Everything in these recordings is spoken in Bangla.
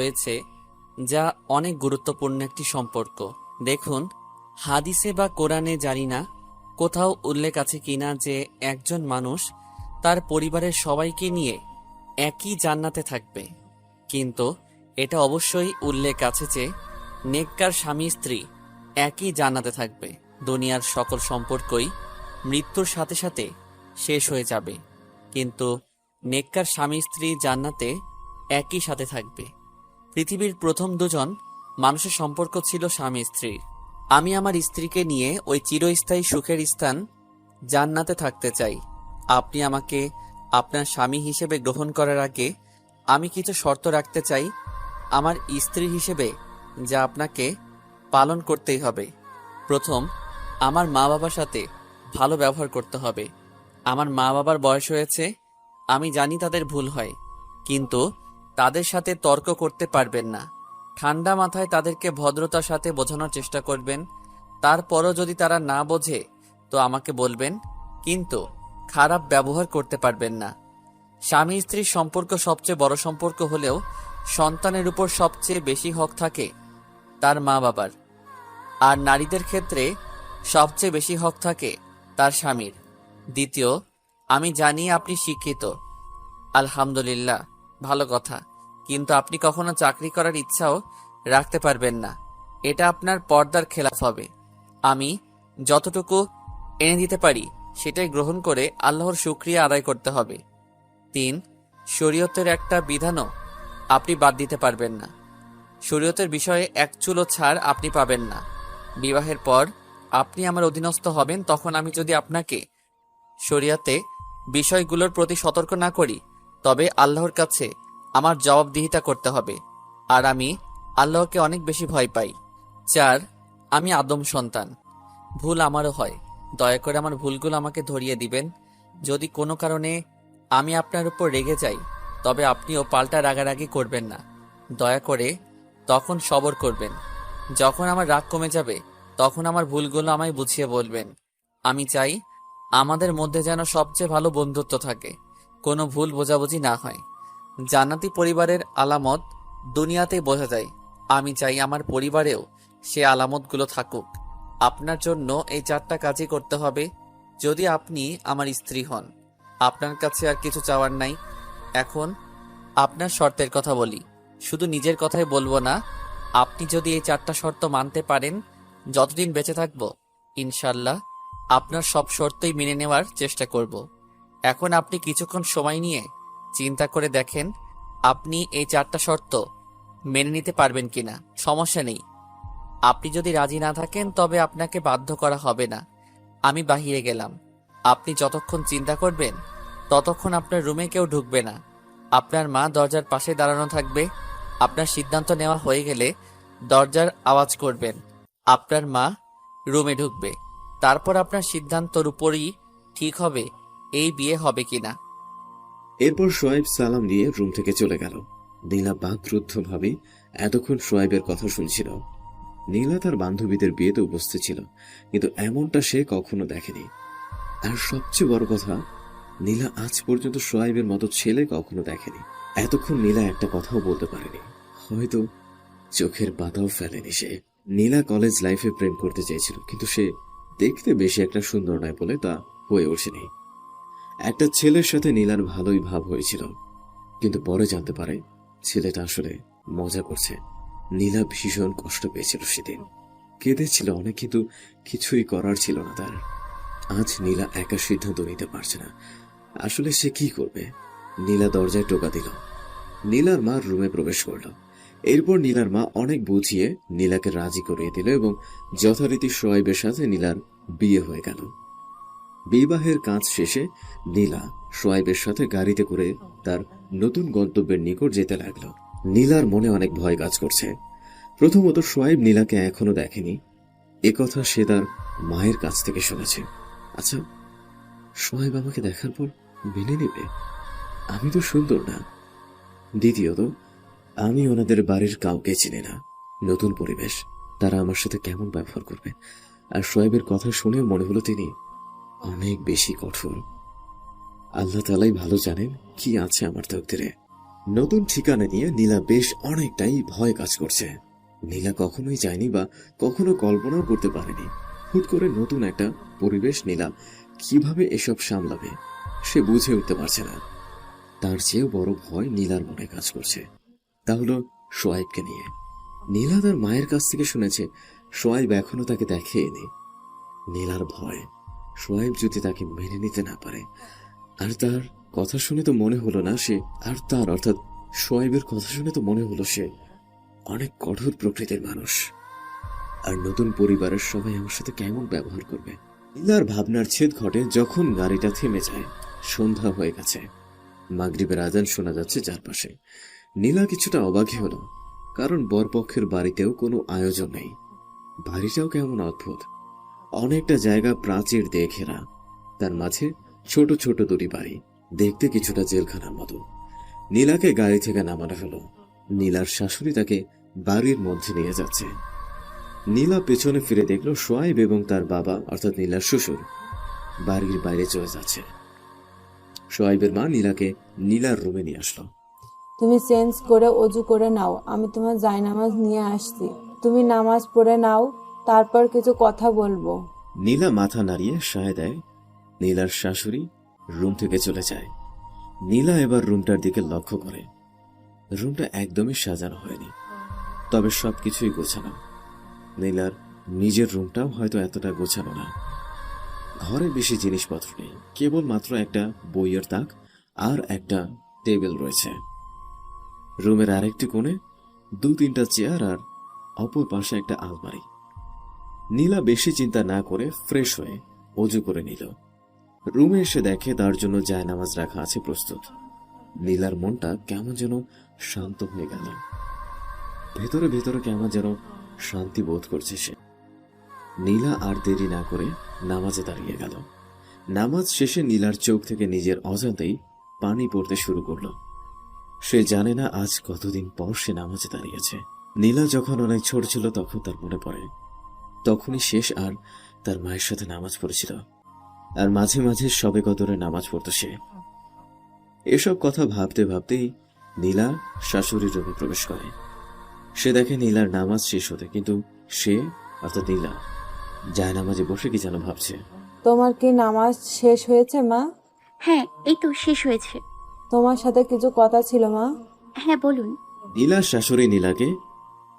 রয়েছে, যা অনেক গুরুত্বপূর্ণ একটি সম্পর্ক। দেখুন, হাদিসে বা কোরআনে জানি না কোথাও উল্লেখ আছে কিনা যে একজন মানুষ তার পরিবারের সবাইকে নিয়ে একই জান্নাতে থাকবে, কিন্তু এটা অবশ্যই উল্লেখ আছে যে নেককার স্বামী স্ত্রী একই জান্নাতে থাকবে। দুনিয়ার সকল সম্পর্কই মৃত্যুর সাথে সাথে শেষ হয়ে যাবে, কিন্তু নেককার স্বামী স্ত্রী জান্নাতে একই সাথে থাকবে। পৃথিবীর প্রথম দুজন মানুষের সম্পর্ক ছিল স্বামী স্ত্রীর। আমি আমার স্ত্রীকে নিয়ে ওই চিরস্থায়ী সুখের স্থান জান্নাতে থাকতে চাই। আপনি আমাকে আপনার স্বামী হিসেবে গ্রহণ করার আগে আমি কিছু শর্ত রাখতে চাই আমার স্ত্রী হিসেবে, যা আপনাকে পালন করতেই হবে। প্রথম, আমার মা বাবার সাথে ভালো ব্যবহার করতে হবে। আমার মা বাবার বয়স হয়েছে, আমি জানি তাদের ভুল হয়, কিন্তু তাদের সাথে তর্ক করতে পারবেন না। ঠান্ডা মাথায় তাদেরকে ভদ্রতার সাথে বোঝানোর চেষ্টা করবেন। তারপরও যদি তারা না বোঝে তো আমাকে বলবেন, কিন্তু খারাপ ব্যবহার করতে পারবেন না। স্বামী স্ত্রীর সম্পর্ক সবচেয়ে বড় সম্পর্ক হলেও সন্তানের উপর সবচেয়ে বেশি হক থাকে তার মা বাবার, আর নারীদের ক্ষেত্রে সবচেয়ে বেশি হক থাকে তার স্বামীর। দ্বিতীয়, আমি জানি আপনি শিক্ষিত, আলহামদুলিল্লাহ, ভালো কথা, কিন্তু আপনি কখনো চাকরি করার ইচ্ছাও রাখতে পারবেন না। এটা আপনার পর্দার খেলাফ হবে। আমি যতটুকু এনে দিতে পারি সেটাই গ্রহণ করে আল্লাহর শুকরিয়া আদায় করতে হবে। 3, শরীয়তের একটা বিধানও আপনি বাদ দিতে পারবেন না। শরীয়তের বিষয়ে এক চুলো ছাড় আপনি পাবেন না। বিবাহের পর আপনি আমার অধীনস্থ হবেন, তখন আমি যদি আপনাকে শরীয়তে বিষয়গুলোর প্রতি সতর্ক না করি তবে আল্লাহর কাছে আমার জবাবদিহিতা করতে হবে, আর আমি আল্লাহকে অনেক বেশি ভয় পাই। 4, আমি আদম সন্তান, ভুল আমারও হয়। দয়া করে আমার ভুলগুলো আমাকে ধরিয়ে দিবেন। যদি কোনো কারণে আমি আপনার উপর রেগে যাই তবে আপনিও পাল্টা রাগারাগি করবেন না। দয়া করে তখন সবর করবেন। যখন আমার রাগ কমে যাবে তখন আমার ভুলগুলো আমায় বুঝিয়ে বলবেন। আমি চাই আমাদের মধ্যে যেন সবচেয়ে ভালো বন্ধুত্ব থাকে, কোনো ভুল বোঝাবুঝি না হয়। জান্নাতি পরিবারের আলামত দুনিয়াতেই বোঝা যায়। আমি চাই আমার পরিবারেও সে আলামতগুলো থাকুক। আপনার জন্য এই 4টা কাজই করতে হবে যদি আপনি আমার স্ত্রী হন। আপনার কাছে আর কিছু চাওয়ার নাই। এখন আপনার শর্তের কথা বলি, শুধু নিজের কথাই বলবো না। আপনি যদি এই 4টা শর্ত মানতে পারেন, যতদিন বেঁচে থাকবো ইনশাল্লাহ আপনার সব শর্তই মেনে নেওয়ার চেষ্টা করব। এখন আপনি কিছুক্ষণ সময় নিয়ে চিন্তা করে দেখেন আপনি এই 4টা শর্ত মেনে নিতে পারবেন কিনা। সমস্যা নেই, আপনি যদি রাজি না থাকেন তবে আপনাকে বাধ্য করা হবে না। আমি বাহিরে গেলাম, আপনি যতক্ষণ চিন্তা করবেন ততক্ষণ আপনার রুমে কেউ ঢুকবে না। আপনার মা দরজার পাশে দাঁড়ানো থাকবে। আপনার সিদ্ধান্ত নেওয়া হয়ে গেলে দরজার আওয়াজ করবেন, আপনার মা রুমে ঢুকবে। তারপর আপনার সিদ্ধান্তর উপরই ঠিক হবে এই বিয়ে হবে কিনা। এরপর শোয়েব সালাম দিয়ে রুম থেকে চলে গেল। নীলা বাকরুদ্ধভাবে এতক্ষণ শোয়েবের কথা শুনছিল। নীলা তার বান্ধবীদের বিয়েতে উপস্থিত ছিল, কিন্তু এমনটা সে কখনো দেখেনি। আর সবচেয়ে বড় কথা, নীলা আজ পর্যন্ত শোয়েবের মতো ছেলে কখনো দেখেনি। এতক্ষণ নীলা একটা কথাও বলতে পারেনি, হয়তো চোখের পাতাও ফেলেনি সে। নীলা কলেজ লাইফে প্রেম করতে চেয়েছিল, কিন্তু সে দেখতে বেশি একটা সুন্দর নয় বলে তা হয়ে ওঠেনি। একটা ছেলের সাথে নীলার ভালোই ভাব হয়েছিল, কিন্তু পরে জানতে পারে ছেলেটা আসলে মজা করছে। নীলা ভীষণ কষ্ট পেয়েছিল সেদিন, কেঁদেছিল অনেক, কিন্তু কিছুই করার ছিল না তার। আজ নীলা একা সিদ্ধান্ত নিতে পারছে না আসলে সে কি করবে। নীলা দরজায় টোকা দিল। নীলার মা রুমে প্রবেশ করল। এরপর নীলার মা অনেক বুঝিয়ে নীলাকে রাজি করিয়ে দিল এবং যথারীতি শোয়েবের সাথে নীলার বিয়ে হয়ে গেল। বিবাহের কাজ শেষে নীলা শোয়েবের সাথে গাড়িতে করে তার নতুন গন্তব্যের নিকট যেতে লাগলো। নীলার মনে অনেক ভয় কাজ করছে। প্রথমত, শোয়েব নীলাকে এখনো দেখেনি, একথা সে তার মায়ের কাছ থেকে শুনেছে। আচ্ছা, শোয়েব আমাকে দেখার পর মেনে নেবে? আমি তো সুন্দর না। দ্বিতীয়ত, আমি ওনাদের বাড়ির কাউকে চিনি না, নতুন পরিবেশ, তারা আমার সাথে কেমন ব্যবহার করবে। আর শোয়েবের কথা শুনেও মনে হলো তিনি অনেক বেশি কঠোর। আল্লাহ তাআলাই ভালো জানেন কি আছে আমার তকদিরে। নতুন ঠিকানা নিয়ে নীলা বেশ অনেকটাই ভয় কাজ করছে। নীলা কখনোই চায়নি বা কখনো কল্পনাও করতে পারেনি হুট করে নতুন একটা পরিবেশ নীলা কিভাবে এসব সামলাবে সে বুঝে উঠতে পারছে না। তার চেয়েও বড় ভয় নীলার মনে কাজ করছে, তা হলো সোয়াইবকে নিয়ে। নীলা তার মায়ের কাছ থেকে শুনেছে সোয়াইব এখনো তাকে দেখেনি। নীলার ভয় সোয়াইব যদি তাকে মেনে নিতে না পারে, আর তার কথা শুনে তো মনে হলো না সে, আর তার অর্থাৎ সোয়াইবের কথা শুনে তো মনে হলো সে অনেক কঠোর প্রকৃতির মানুষ। আর নতুন পরিবারের সবাই আমার সাথে কেমন ব্যবহার করবে। নীলার ভাবনার ছেদ ঘটে যখন গাড়িটা থেমে যায়। সন্ধ্যা হয়ে গেছে, মাগরিবের আজান শোনা যাচ্ছে চারপাশে। নীলা কিছুটা অবাকই হলো, কারণ বরপক্ষের বাড়িতেও কোনো আয়োজন নেই। বাড়িটাও কেমন অদ্ভুত, অনেকটা জায়গা প্রাচীর দিয়ে ঘেরা, তার মাঝে ছোট ছোট দুটি বাড়ি, দেখতে কিছুটা জেলখানার মতো। নীলাকে গাড়ি থেকে নামানো হলো। নীলার শাশুড়ি তাকে বাড়ির মধ্যে নিয়ে যাচ্ছে। নীলা পেছনে ফিরে দেখলো সোয়াইব এবং তার বাবা অর্থাৎ নীলার শ্বশুর বাড়ির বাইরে চলে যাচ্ছে। সোয়াইবের মা নীলাকে নীলার রুমে নিয়ে আসলো। তুমি চেঞ্জ করে অজু করে নাও, আমি তোমার জায়নামাজ নিয়ে আসছি। তুমি নামাজ পড়ে নাও, তারপর কিছু কথা বলবো। নীলা মাথা নাড়িয়ে সায় দেয়। নীলার শাশুড়ি রুম থেকে চলে যায়। নীলা এবার রুমটার দিকে লক্ষ্য করে। রুমটা একদমই সাজানো হয়নি, তবে সবকিছুই গোছানো। নীলার নিজের রুমটাও হয়তো এতটা গোছানো না। ঘরে বেশি জিনিসপত্র নেই, কেবল মাত্র একটা বইয়ের তাক আর একটা টেবিল রয়েছে। রুমের আরেকটি কোণে 2-3টা চেয়ার আর অপর পাশে একটা আলমারি। নীলা বেশি চিন্তা না করে ফ্রেশ হয়ে অজু করে নিল। রুমে এসে দেখে তার জন্য জায়নামাজ রাখা আছে প্রস্তুত। নীলার মনটা কেমন যেন শান্ত হয়ে গেল। ভেতরে ভেতরে কেমন যেন শান্তি বোধ করছে সে। নীলা আর দেরি না করে নামাজে দাঁড়িয়ে গেল। নামাজ শেষে নীলার চোখ থেকে নিজের অজান্তেই পানি পড়তে শুরু করলো। সে জানে না আজ কতদিন পর সে নামাজে দাঁড়িয়েছে। নীলা যখন অনেক ছোট ছিল তখন তার মনে পড়ে তখনই শেষ আর তার মায়ের সাথে নামাজ পড়েছিল, আর মাঝে মাঝে সবে কদরে নামাজ পড়তো সে। এসব কথা ভাবতে ভাবতেই নীলা শাশুড়ির রুমে প্রবেশ করে। সে দেখে নীলার নামাজ শেষ হতে, কিন্তু সে অর্থাৎ নীলা জায়নামাজে বসে কি যেন ভাবছে। তোমার কি নামাজ শেষ হয়েছে মা? হ্যাঁ, এই তো শেষ হয়েছে। তোমার সাথে কিছু কথা ছিল মা। হ্যাঁ, বলুন। নীলার শাশুড়ি নীলাকে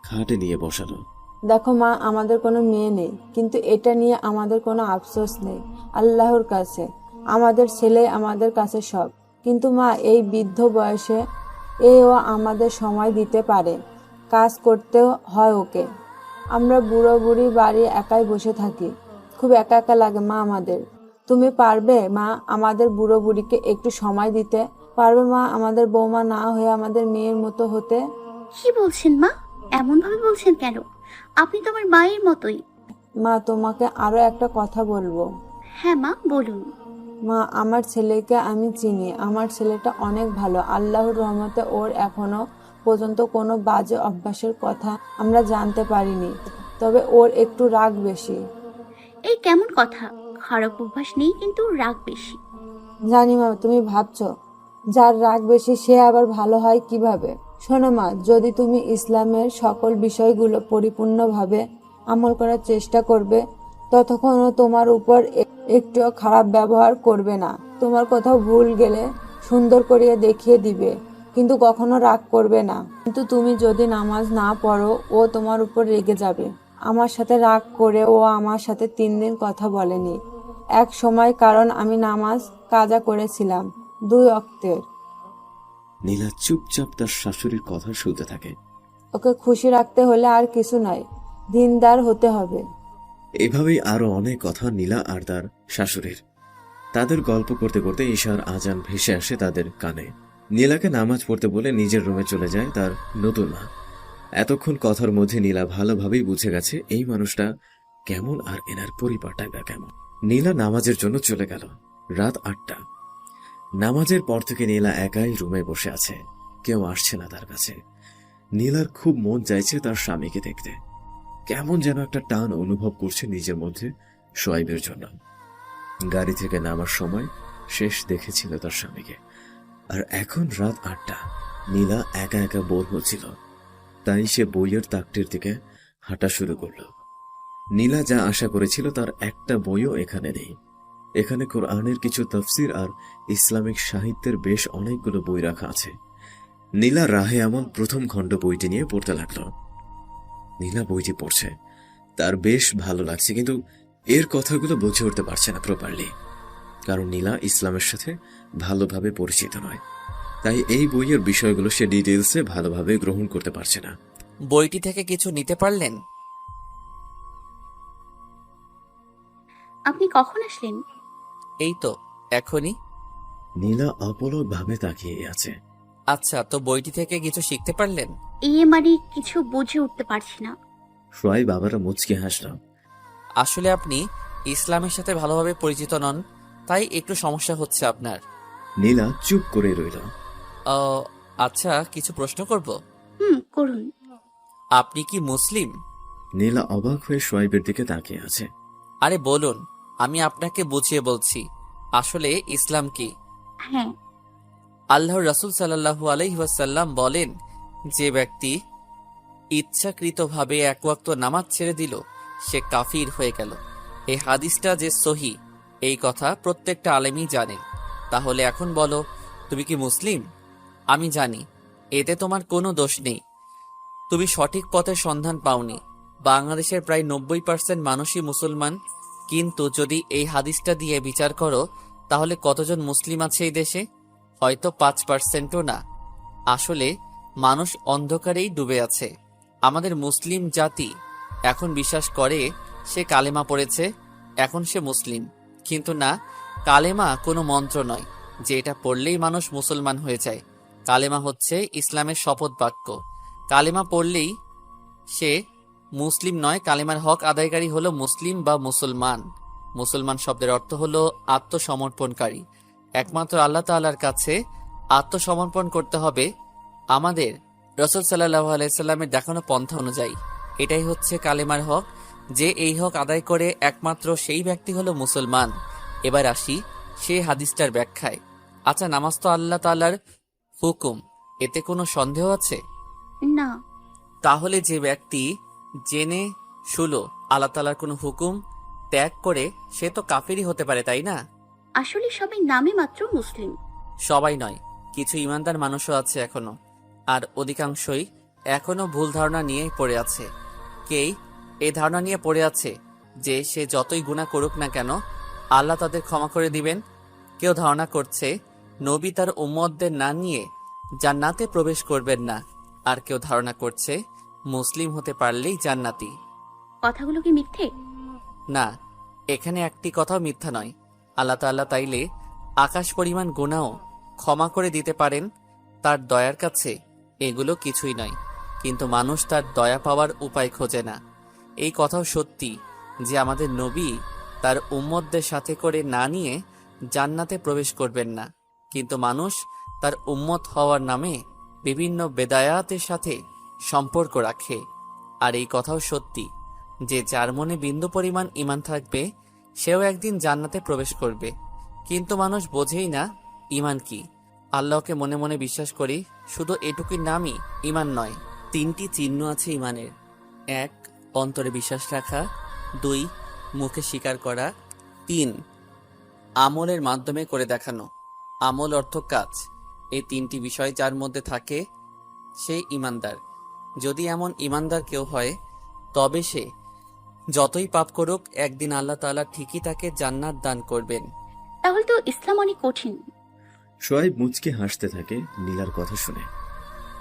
খাটে নিয়ে বসালো। দেখো মা, আমাদের কোনো মেয়ে নেই, কিন্তু এটা নিয়ে আমাদের কোনো আফসোস নেই আল্লাহর কাছে। আমাদের ছেলে আমাদের কাছে সব। কিন্তু মা, এই বৃদ্ধ বয়সে ও আমাদের সময় দিতে পারে, কাজ করতে হয় ওকে। আমরা বুড়ো বুড়ি বাড়ি একাই বসে থাকি, খুব একা একা লাগে মা আমাদের। তুমি পারবে মা আমাদের বুড়ো বুড়িকে একটু সময় দিতে? পারবে মা আমাদের বৌমা না হয়ে আমাদের মেয়ের মতো হতে? কি বলছেন মা? এমন ভাবে বলছেন কেন? আপনি তো আমার মায়ের মতোই। মা, তোমাকে আরো একটা কথা বলবো। হ্যাঁ মা, বলুন। মা, আমার ছেলেকে আমি চিনি। আমার ছেলেটা অনেক ভালো, আল্লাহর রহমতে ওর এখনো পর্যন্ত কোনো বাজে অভ্যাসের কথা আমরা জানতে পারিনি। তবে ওর একটু রাগ বেশি। এই কেমন কথা? খারাপ অভ্যাস নেই, কিন্তু রাগ বেশি। জানি মা, তুমি ভাবছো যার রাগ বেশি সে আবার ভালো হয় কিভাবে। শোনো মা, যদি তুমি ইসলামের সকল বিষয়গুলো পরিপূর্ণভাবে আমল করার চেষ্টা করবে, ততক্ষণও তোমার উপর একটুও খারাপ ব্যবহার করবে না। তোমার কোথাও ভুল গেলে সুন্দর করিয়ে দেখিয়ে দিবে, কিন্তু কখনো রাগ করবে না। কিন্তু তুমি যদি নামাজ না পড়ো, ও তোমার উপর রেগে যাবে। আমার সাথে রাগ করে ও আমার সাথে 3 দিন কথা বলেনি এক সময়, কারণ আমি নামাজ কাজা করেছিলাম 2 ওয়াক্তের। নীলা চুপচাপ তার শাশুড়ির কথা শুনতে থাকে। ওকে খুশি রাখতে হলে আর কিছু নয়, দিনদার হতে হবে। এভাবেই আরো অনেক কথা নীলা আর তার শাশুড়ির। তাদের গল্প করতে করতে ঈশার আজান ভেসে আসে তাদের কানে। নীলাকে নামাজ পড়তে বলে নিজের রুমে চলে যায় তার নতুন মা। এতক্ষণ কথার মধ্যে নীলা ভালোভাবেই বুঝে গেছে এই মানুষটা কেমন আর এনার পরিবারটা বা কেমন। নীলা নামাজের জন্য চলে গেল। রাত 8টা। নামাজের পর থেকে নীলা একাই রুমে বসে আছে, কেউ আসছে না তার কাছে। নীলার খুব মন চাইছে তার স্বামীকে দেখতে। কেমন যেন একটা টান অনুভব করছে নিজের মধ্যে সোয়াইবের জন্য। গাড়ি থেকে নামার সময় শেষ দেখেছিল তার স্বামীকে, আর এখন রাত 8টা। নীলা একা একা বোর হচ্ছিল, তাই সে বইয়ের তাকটির দিকে হাঁটা শুরু করলো। নীলা যা আশা করেছিল তার একটা বইও এখানে নেই। এখানে কোরআনের কিছু তাফসির আর ইসলামিক সাহিত্যের বেশ অনেকগুলো বই রাখা আছে। নীলা রাহে আমল প্রথম খণ্ড বইটি নিয়ে পড়তে লাগলো। নীলা বইটি পড়ছে, তার বেশ ভালো লাগছে, কিন্তু এর কথাগুলো বুঝে উঠতে পারছে না প্রপারলি, কারণ নীলা ইসলামের সাথে ভালোভাবে পরিচিত নয়। তাই এই বইয়ের বিষয়গুলো সে ডিটেলসে ভালোভাবে গ্রহণ করতে পারছে না। বইটি থেকে কিছু নিতে পারলেন? আপনি কখন আসলেন? এই তো এখনই। নীলা অপলক ভাবে তাকিয়ে আছে। আচ্ছা, তো বইটি থেকে কিছু শিখতে পারলেন? মানে কিছু বুঝে উঠতে পারছি না। সোয়াই বাবারা মুচকে হাসল। আসলে আপনি ইসলামের সাথে ভালোভাবে পরিচিত নন, তাই একটু সমস্যা হচ্ছে আপনার। নীলা চুপ করে রইল। আচ্ছা, কিছু প্রশ্ন করব? করুন। আপনি কি মুসলিম? নীলা অবাক হয়ে সোয়াইবের দিকে তাকিয়ে আছে। আরে বলুন, আমি আপনাকে বুঝিয়ে বলছি আসলে ইসলাম কি। হ্যাঁ। আল্লাহর রাসূল সাল্লাল্লাহু আলাইহি ওয়াসাল্লাম বলেন, যে ব্যক্তি ইচ্ছাকৃতভাবে এক ওয়াক্ত নামাজ ছেড়ে দিল সে কাফির হয়ে গেল। এই হাদিসটা যে সহি এই কথা প্রত্যেকটা আলেমই জানেন। তাহলে এখন বলো, তুমি কি মুসলিম? আমি জানি এতে তোমার কোনো দোষ নেই, তুমি সঠিক পথের সন্ধান পাওনি। বাংলাদেশের প্রায় 90% মানুষই মুসলমান, কিন্তু যদি এই হাদিসটা দিয়ে বিচার করো তাহলে কতজন মুসলিম আছে এই দেশে? হয়তো 5%ও না। আসলে মানুষ অন্ধকারেই ডুবে আছে। আমাদের মুসলিম জাতি এখন বিশ্বাস করে সে কালেমা পড়েছে, এখন সে মুসলিম। কিন্তু না, কালেমা কোনো মন্ত্র নয় যে এটা পড়লেই মানুষ মুসলমান হয়ে যায়। কালেমা হচ্ছে ইসলামের শপথ বাক্য। কালেমা পড়লেই সে মুসলিম নয়, কালেমার হক আদায়কারী হলো মুসলিম বা মুসলমান। মুসলমান শব্দের অর্থ হলো আত্মসমর্পণকারী। একমাত্র আল্লাহ তাআলার কাছে আত্মসমর্পণ করতে হবে আমাদের রাসূল সাল্লাল্লাহু আলাইহি সাল্লামের দেখানো পন্থা অনুযায়ী। এটাই হচ্ছে কালেমার হক। যে এই হক আদায় করে একমাত্র সেই ব্যক্তি হলো মুসলমান। এবার আসি সেই হাদিসটার ব্যাখ্যায়। আচ্ছা, নামাজ তো আল্লাহ তাআলার হুকুম, এতে কোনো সন্দেহ আছে? না। তাহলে যে ব্যক্তি জেনে শুলো আল্লাহ তাআলার কোনো হুকুম ত্যাগ করে সে তো কাফিরই হতে পারে, তাই না? আসলে সবাই নামে মাত্র মুসলিম। সবাই নয়, কিছু ইমানদার মানুষও আছে এখনো, আর অধিকাংশই এখনো ভুল ধারণা নিয়ে পড়ে আছে। কেই এই ধারণা নিয়ে পড়ে আছে যে সে যতই গুনাহ করুক না কেন আল্লাহ তাদের ক্ষমা করে দিবেন। কেউ ধারণা করছে নবী তার উম্মতদের না নিয়ে জান্নাতে প্রবেশ করবেন না, আর কেউ ধারণা করছে মুসলিম হতে পারলেই জান্নাতি। কথাগুলো কি মিথ্যে? না, এখানে একটি কথাও মিথ্যা নয়। আল্লাহ তাআলা তাইলে আকাশ পরিমাণ গুনাহও ক্ষমা করে দিতে পারেন, তার দয়ার কাছে এগুলো কিছুই নয়। কিন্তু মানুষ তার দয়া পাওয়ার উপায় খোঁজে না। এই কথাও সত্যি যে আমাদের নবী তার উম্মতদের সাথে করে না নিয়ে জান্নাতে প্রবেশ করবেন না, কিন্তু মানুষ তার উম্মত হওয়ার নামে বিভিন্ন বেদায়াতের সাথে সম্পর্ক রাখে। আর এই কথাও সত্যি যে যার মনে বিন্দু পরিমাণ ঈমান থাকবে সেও একদিন জান্নাতে প্রবেশ করবে। কিন্তু মানুষ বোঝেই না ঈমান কি। আল্লাহকে মনে মনে বিশ্বাস করি, শুধু এটুকুই নামই ঈমান নয়। 3টি চিহ্ন আছে ঈমানের। 1. অন্তরে বিশ্বাস রাখা। 2. মুখে স্বীকার করা। 3. আমলের মাধ্যমে করে দেখানো। আমল অর্থ কাজ। এই 3টি বিষয় যার মধ্যে থাকে সে ঈমানদার। যদি এমন ঈমানদার কেউ হয় তবে সে যতই পাপ করুক একদিন আল্লাহ তাআলা ঠিকই তাকে জান্নাত দান করবেন। তাহলে তো ইসলাম অনেক কঠিন। সোয়াইব মুচকে হাসতে থাকে নীলার কথা শুনে।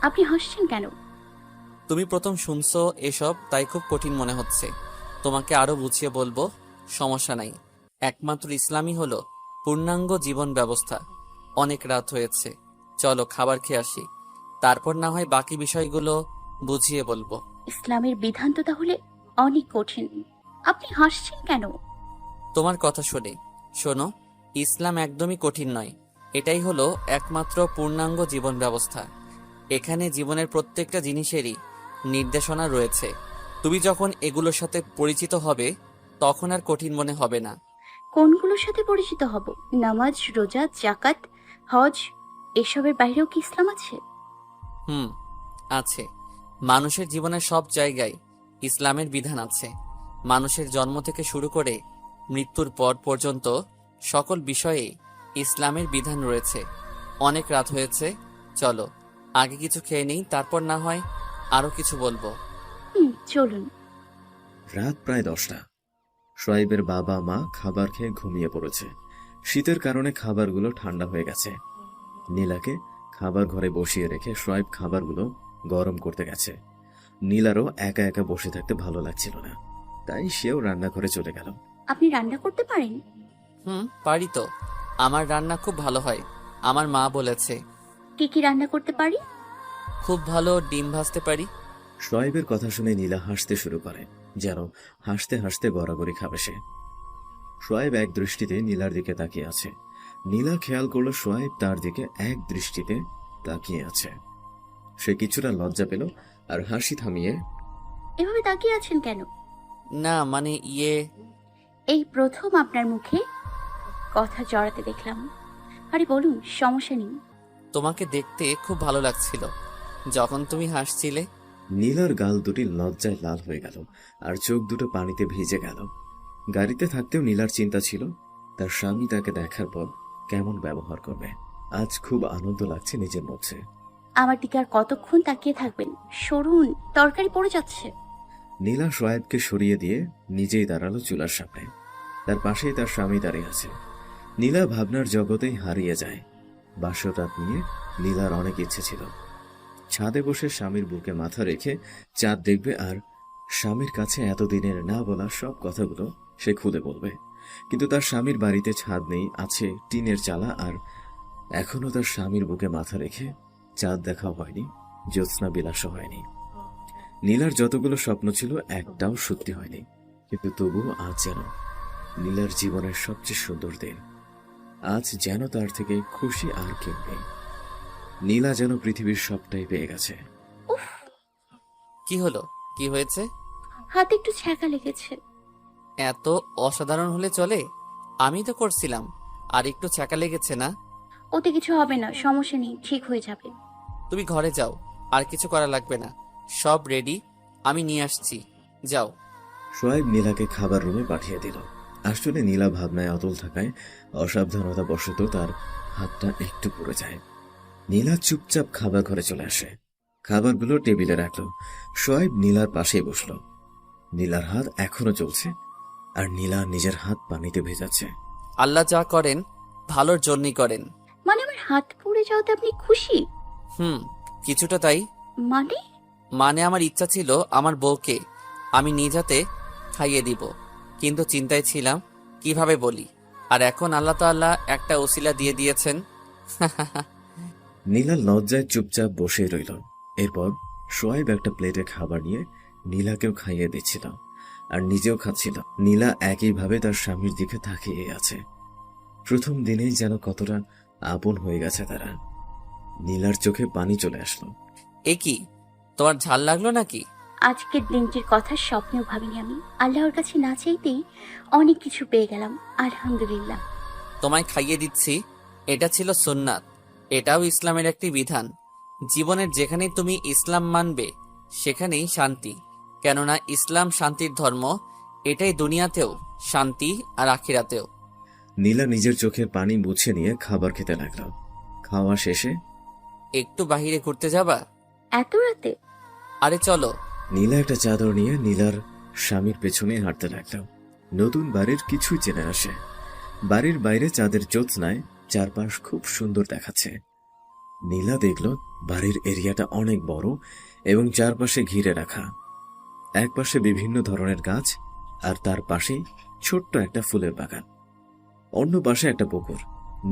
আপনি হাসছেন কেন? তুমি প্রথম শুনছো এসব, তাই খুব কঠিন মনে হচ্ছে। তোমাকে আরো বুঝিয়ে বলবো, সমস্যা নাই। একমাত্র ইসলামই হলো পূর্ণাঙ্গ জীবন ব্যবস্থা। অনেক রাত হয়েছে, চলো খাবার খেয়ে আসি, তারপর না হয় বাকি বিষয়গুলো বুঝিয়ে বলবো। ইসলামের বিধান তো তাহলে অনেক কঠিন। আপনি হাসছেন কেন? তোমার কথা শুনে। শোনো, ইসলাম একদমই কঠিন নয়। এটাই হলো একমাত্র পূর্ণাঙ্গ জীবন ব্যবস্থা। এখানে জীবনের প্রত্যেকটা জিনিসেরই নির্দেশনা রয়েছে। তুমি যখন এগুলোর সাথে পরিচিত হবে তখন আর কঠিন মনে হবে না। কোনগুলোর সাথে পরিচিত হব? নামাজ, রোজা, জাকাত, হজ, এসবের বাইরেও কি ইসলাম আছে? হুম, আছে। মানুষের জীবনের সব জায়গায় ইসলামের বিধান আছে। মানুষের জন্ম থেকে শুরু করে মৃত্যুর পর পর্যন্ত সকল বিষয়ে ইসলামের বিধান রয়েছে। অনেক রাত হয়েছে, চলো আগে কিছু খেয়ে নিই, তারপর না হয় আরো কিছু বলবো। চলুন। রাত প্রায় 10টা। শোয়েবের বাবা মা খাবার খেয়ে ঘুমিয়ে পড়েছে। শীতের কারণে খাবারগুলো ঠান্ডা হয়ে গেছে। নীলাকে খাবার ঘরে বসিয়ে রেখে শোয়েব খাবারগুলো গরম করতে গেছে। নীলারও একা একা বসে থাকতে ভালো লাগছিল না, তাই সেও রান্নাঘরে চলে গেল। আপনি রান্না করতে পারেন? পারি তো। আমার রান্না খুব ভালো হয়, আমার মা বলেছে। কি কি রান্না করতে পারি? খুব ভালো ডিম ভাজতে পারি। শোয়েবের কথা শুনে নীলা হাসতে শুরু করে, যেন হাসতে হাসতে গড়াগড়ি খাবে সে। শোয়েব এক দৃষ্টিতে নীলার দিকে তাকিয়ে আছে। নীলা খেয়াল করলো শোয়েব তার দিকে এক দৃষ্টিতে তাকিয়ে আছে। সে কিছুটা লজ্জা পেল আর হাসি থামিয়ে, এভাবে তাকিয়ে আছেন কেন? না মানে এই প্রথম আপনার মুখে কথা জড়াতে দেখলাম। আরে বলুন, সমস্যা নেই। তোমাকে দেখতে খুব ভালো লাগছিল যখন তুমি হাসছিলে। নীলার গাল দুটি লজ্জায় লাল হয়ে গেল আর চোখ দুটো পানিতে ভিজে গেল। গাড়িতে থাকতেও নীলার চিন্তা ছিল তার স্বামী তাকে দেখার পর কেমন ব্যবহার করবে। আজ খুব আনন্দ লাগছে নিজের মধ্যে। আমার দিকে আর কতক্ষণ তাকিয়ে থাকবেন? সরুন, তরকারি পড়ে যাচ্ছে। নীলা শোয়েবকে সরিয়ে দিয়ে নিজেই দাঁড়ালো চুলার সামনে। তার পাশেই তার স্বামী দাঁড়িয়ে আছে। নীলা ভাবনার জগতেই হারিয়ে যায়। বাসর রাত নিয়ে নীলার অনেক ইচ্ছে ছিল। ছাদে বসে স্বামীর বুকে মাথা রেখে চাঁদ দেখবে আর স্বামীর কাছে এতদিনের না বলা সব কথাগুলো সে খুলে বলবে। কিন্তু তার স্বামীর বাড়িতে ছাদ নেই, আছে টিনের চালা, আর এখনো তার স্বামীর বুকে মাথা রেখে চাঁদ দেখাও হয়নি, জ্যোৎস্না বিলাসও হয়নি। নীলার যতগুলো স্বপ্ন ছিল একটাও সত্যি হয়নি, কিন্তু তবুও আজ যেন নীলার জীবনের সবচেয়ে সুন্দর দিন। আজ যেন তার থেকে খুশি আর কেউ নেই। নীলা যেন পৃথিবীর সবটাই পেয়ে গেছে। উফ, কি হলো? কি হয়েছে? হাতে একটু ছ্যাঁকা লেগেছে। এত অসাধারণ হলে চলে? আমি তো করছিলাম, আর একটু ছ্যাঁকা লেগেছে না? ওতে কিছু হবে না, সমস্যা নেই, ঠিক হয়ে যাবে। তুমি ঘরে যাও, আর কিছু করা লাগবে না। সব রেডি, আমি নিয়ে আসছি, যাও। শোয়েব নীলাকে খাবার রুমে পাঠিয়ে দিল। আসলে নীলা ভাবনায় অতল থাকায় অসাবধানতা বশত তার হাতটা একটু পুড়ে যায়। নীলা চুপচাপ খাবার ঘরে চলে আসে, খাবারগুলো টেবিলে রাখলো। শোয়েব নীলার পাশেই বসলো। নীলার হাত এখনো চলছে আর নীলা নিজের হাত পানিতে ভেজাচ্ছে। আল্লাহ যা করেন ভালোর জন্যই করেন। মানে আমার হাত পুড়ে যাওয়াতে আপনি খুশি? কিছুটা তাই। মানে? মানে আমার ইচ্ছা ছিল আমার বউকে আমি নিজ হাতে খাইয়ে দিব, কিন্তু চিন্তায় ছিলাম কিভাবে বলি। আর এখন আল্লাহ তাআলা একটা ওসিলা দিয়ে দিয়েছেন। নীলা লজ্জায় চুপচাপ বসে রইল। এরপর শোয়েব একটা প্লেটে খাবার নিয়ে নীলাকেও খাইয়ে দিচ্ছিল আর নিজেও খাচ্ছিল। নীলা একইভাবে তার স্বামীর দিকে তাকিয়ে আছে। প্রথম দিনেই যেন কতটা আপন হয়ে গেছে তারা। নীলার চোখে পানি চলে আসলো। এ কি, তোমার ঝাল লাগলো নাকি? আজকের দিনটির কথা স্বপ্নেও ভাবিনি আমি। আল্লাহর কাছে না চাইতেই অনেক কিছু পেয়ে গেলাম, আলহামদুলিল্লাহ। তোমায় খাইয়ে দিচ্ছি, এটা ছিল সুন্নাত। এটাও ইসলামের একটি বিধান। জীবনের যেখানেই তুমি ইসলাম মানবে সেখানেই শান্তি, কেননা ইসলাম শান্তির ধর্ম। এটাই দুনিয়াতেও শান্তি আর আখিরাতেও। নীলা নিজের চোখের পানি মুছে নিয়ে খাবার খেতে লাগলো। খাওয়া শেষে, একটু বাহিরে ঘুরতে যাবা? এত রাতে? আরে চলো। নীলা একটা চাদর নিয়ে নীলার স্বামীর পেছনে হাঁটতে লাগলো। নতুন বাড়ির কিছুই চেনে আসে। বাড়ির বাইরে চাঁদের জ্যোৎস্নায় চারপাশ খুব সুন্দর দেখাচ্ছে। নীলা দেখল বাড়ির এরিয়াটা অনেক বড় এবং চারপাশে ঘিরে রাখা। এক পাশে বিভিন্ন ধরনের গাছ আর তার পাশেই ছোট্ট একটা ফুলের বাগান। অন্য পাশে একটা পুকুর।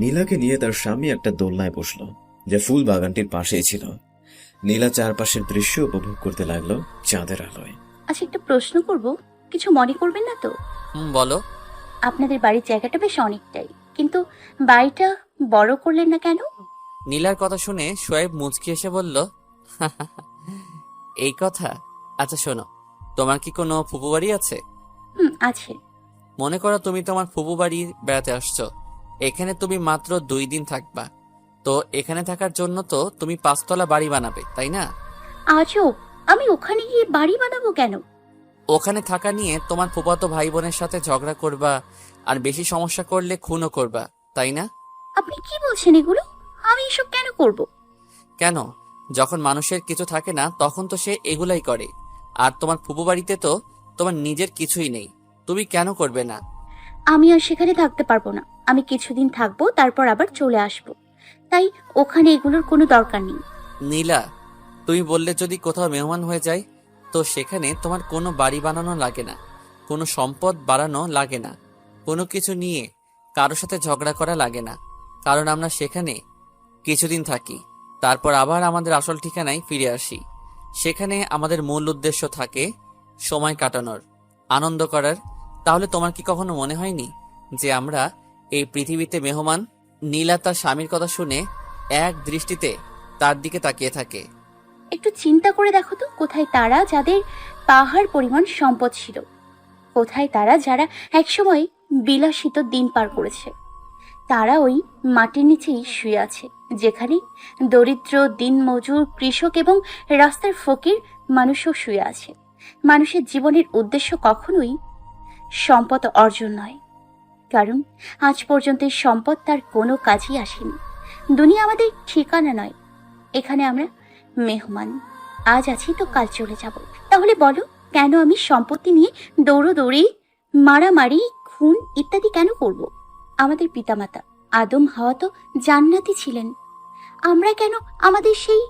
নীলাকে নিয়ে তার স্বামী একটা দোলনায় বসলো, যা ফুল বাগানটির পাশেই ছিল। নীলা চারপাশের দৃশ্য উপভোগ করতে লাগলো চাঁদের আলোয়। আচ্ছা, একটা প্রশ্ন করব, কিছু মনে করবেন না তো? বলো। আপনাদের বাড়ির জায়গাটা বেশ অনেকটাই, কিন্তু বাড়িটা বড় করলেন না কেন? নীলার কথা শুনে শোয়েব মুচকি এসে বলল, এই কথা? আচ্ছা শোনো, তোমার কি কোনো ফুপু বাড়ি আছে? আছে। মনে করো তুমি তোমার ফুপু বাড়ি বেড়াতে আসছো। এখানে তুমি মাত্র 2 দিন থাকবা। তো এখানে থাকার জন্য তো তুমি 5 তলা বাড়ি বানাবে, তাই না? আজও আমি ওখানে গিয়ে বাড়ি বানাবো কেন? ওখানে থাকা নিয়ে তোমার ফুফাতো ভাই বোনের সাথে ঝগড়া করবা, আর বেশি সমস্যা করলে খুনও করবা, তাই না? আপনি কি বলছেন এগুলো? আমি এসব কেন করব? কেন? যখন মানুষের কিছু থাকে না তখন তো সে এগুলাই করে। আর তোমার ফুফু বাড়িতে তো তোমার নিজের কিছুই নেই, তুমি কেন করবে না? আমি আর সেখানে থাকতে পারবো না। আমি কিছুদিন থাকবো, তারপর আবার চলে আসবো। তাই ওখানে এগুলোর কোনো দরকার নেই। নীলা, তুমি বললে যদি কোথাও মেহমান হয়ে যায়, তো সেখানে তোমার কোনো বাড়ি বানানো লাগে না, কোনো সম্পদ বাড়ানো লাগে না, কোনো কিছু নিয়ে কারো সাথে ঝগড়া করা লাগে না। কারণ আমরা সেখানে কিছুদিন থাকি, তারপর আবার আমাদের আসল ঠিকানায় ফিরে আসি। সেখানে আমাদের মূল উদ্দেশ্য থাকে সময় কাটানোর, আনন্দ করার। তাহলে তোমার কি কখনো মনে হয়নি যে আমরা এই পৃথিবীতে মেহমান? নীলা তার স্বামীর কথা শুনে এক দৃষ্টিতে তার দিকে তাকিয়ে থাকে। একটু চিন্তা করে দেখো তো, কোথায় তারা যাদের পাহাড় পরিমাণ সম্পদ ছিল? কোথায় তারা যারা একসময় বিলাসিত দিন পার করেছে? তারা ওই মাটির নিচেই শুয়ে আছে, যেখানে দরিদ্র, দিনমজুর, কৃষক এবং রাস্তার ফকির মানুষও শুয়ে আছে। মানুষের জীবনের উদ্দেশ্য কখনোই সম্পদ অর্জন নয়, কারণ আজ পর্যন্ত এই সম্পদ তার কোনো কাজই আসেনি। দুনিয়া আমাদের ঠিকানা নয়, এখানে আমরা মেহমান। আজ আছি তো কাল চলে যাব। তাহলে বলো, কেন আমি সম্পত্তি নিয়ে দৌড়োদৌড়ি, মারামারি, খুন ইত্যাদি কেন করব? আমাদের পিতামাতা আদম হাওয়া তো জান্নাতি ছিলেন। আমরা কেন আমাদের সেই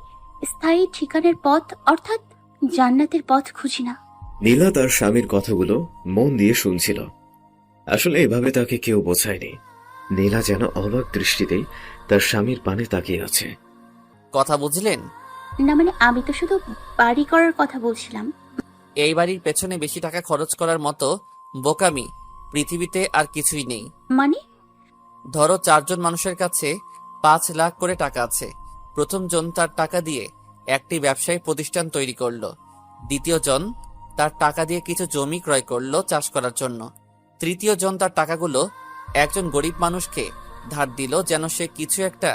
স্থায়ী ঠিকানার পথ অর্থাৎ জান্নাতের পথ খুঁজি না? নীলা তার স্বামীর কথাগুলো মন দিয়ে শুনছিল। আসলে এভাবে তাকে কেউ বোঝায়নি। নীলা যেন অবাক দৃষ্টিতেই তার স্বামীর পানে তাকিয়ে আছে। কথা বুঝলেন? না মানে আমি তো শুধু বাড়ি করার কথা বলছিলাম। এই বাড়ির পেছনে বেশি টাকা খরচ করার মতো বোকামি পৃথিবীতে আর কিছুই নেই। মানে? ধরো 4 জন মানুষের কাছে 5 লাখ করে টাকা আছে। প্রথম জন তার টাকা দিয়ে একটি ব্যবসায়ী প্রতিষ্ঠান তৈরি করলো। দ্বিতীয় জন তার টাকা দিয়ে কিছু জমি ক্রয় করলো চাষ করার জন্য। তৃতীয় জন তার টাকাগুলো একজন গরিব মানুষকে ধার দিল যেন সে কিছু একটা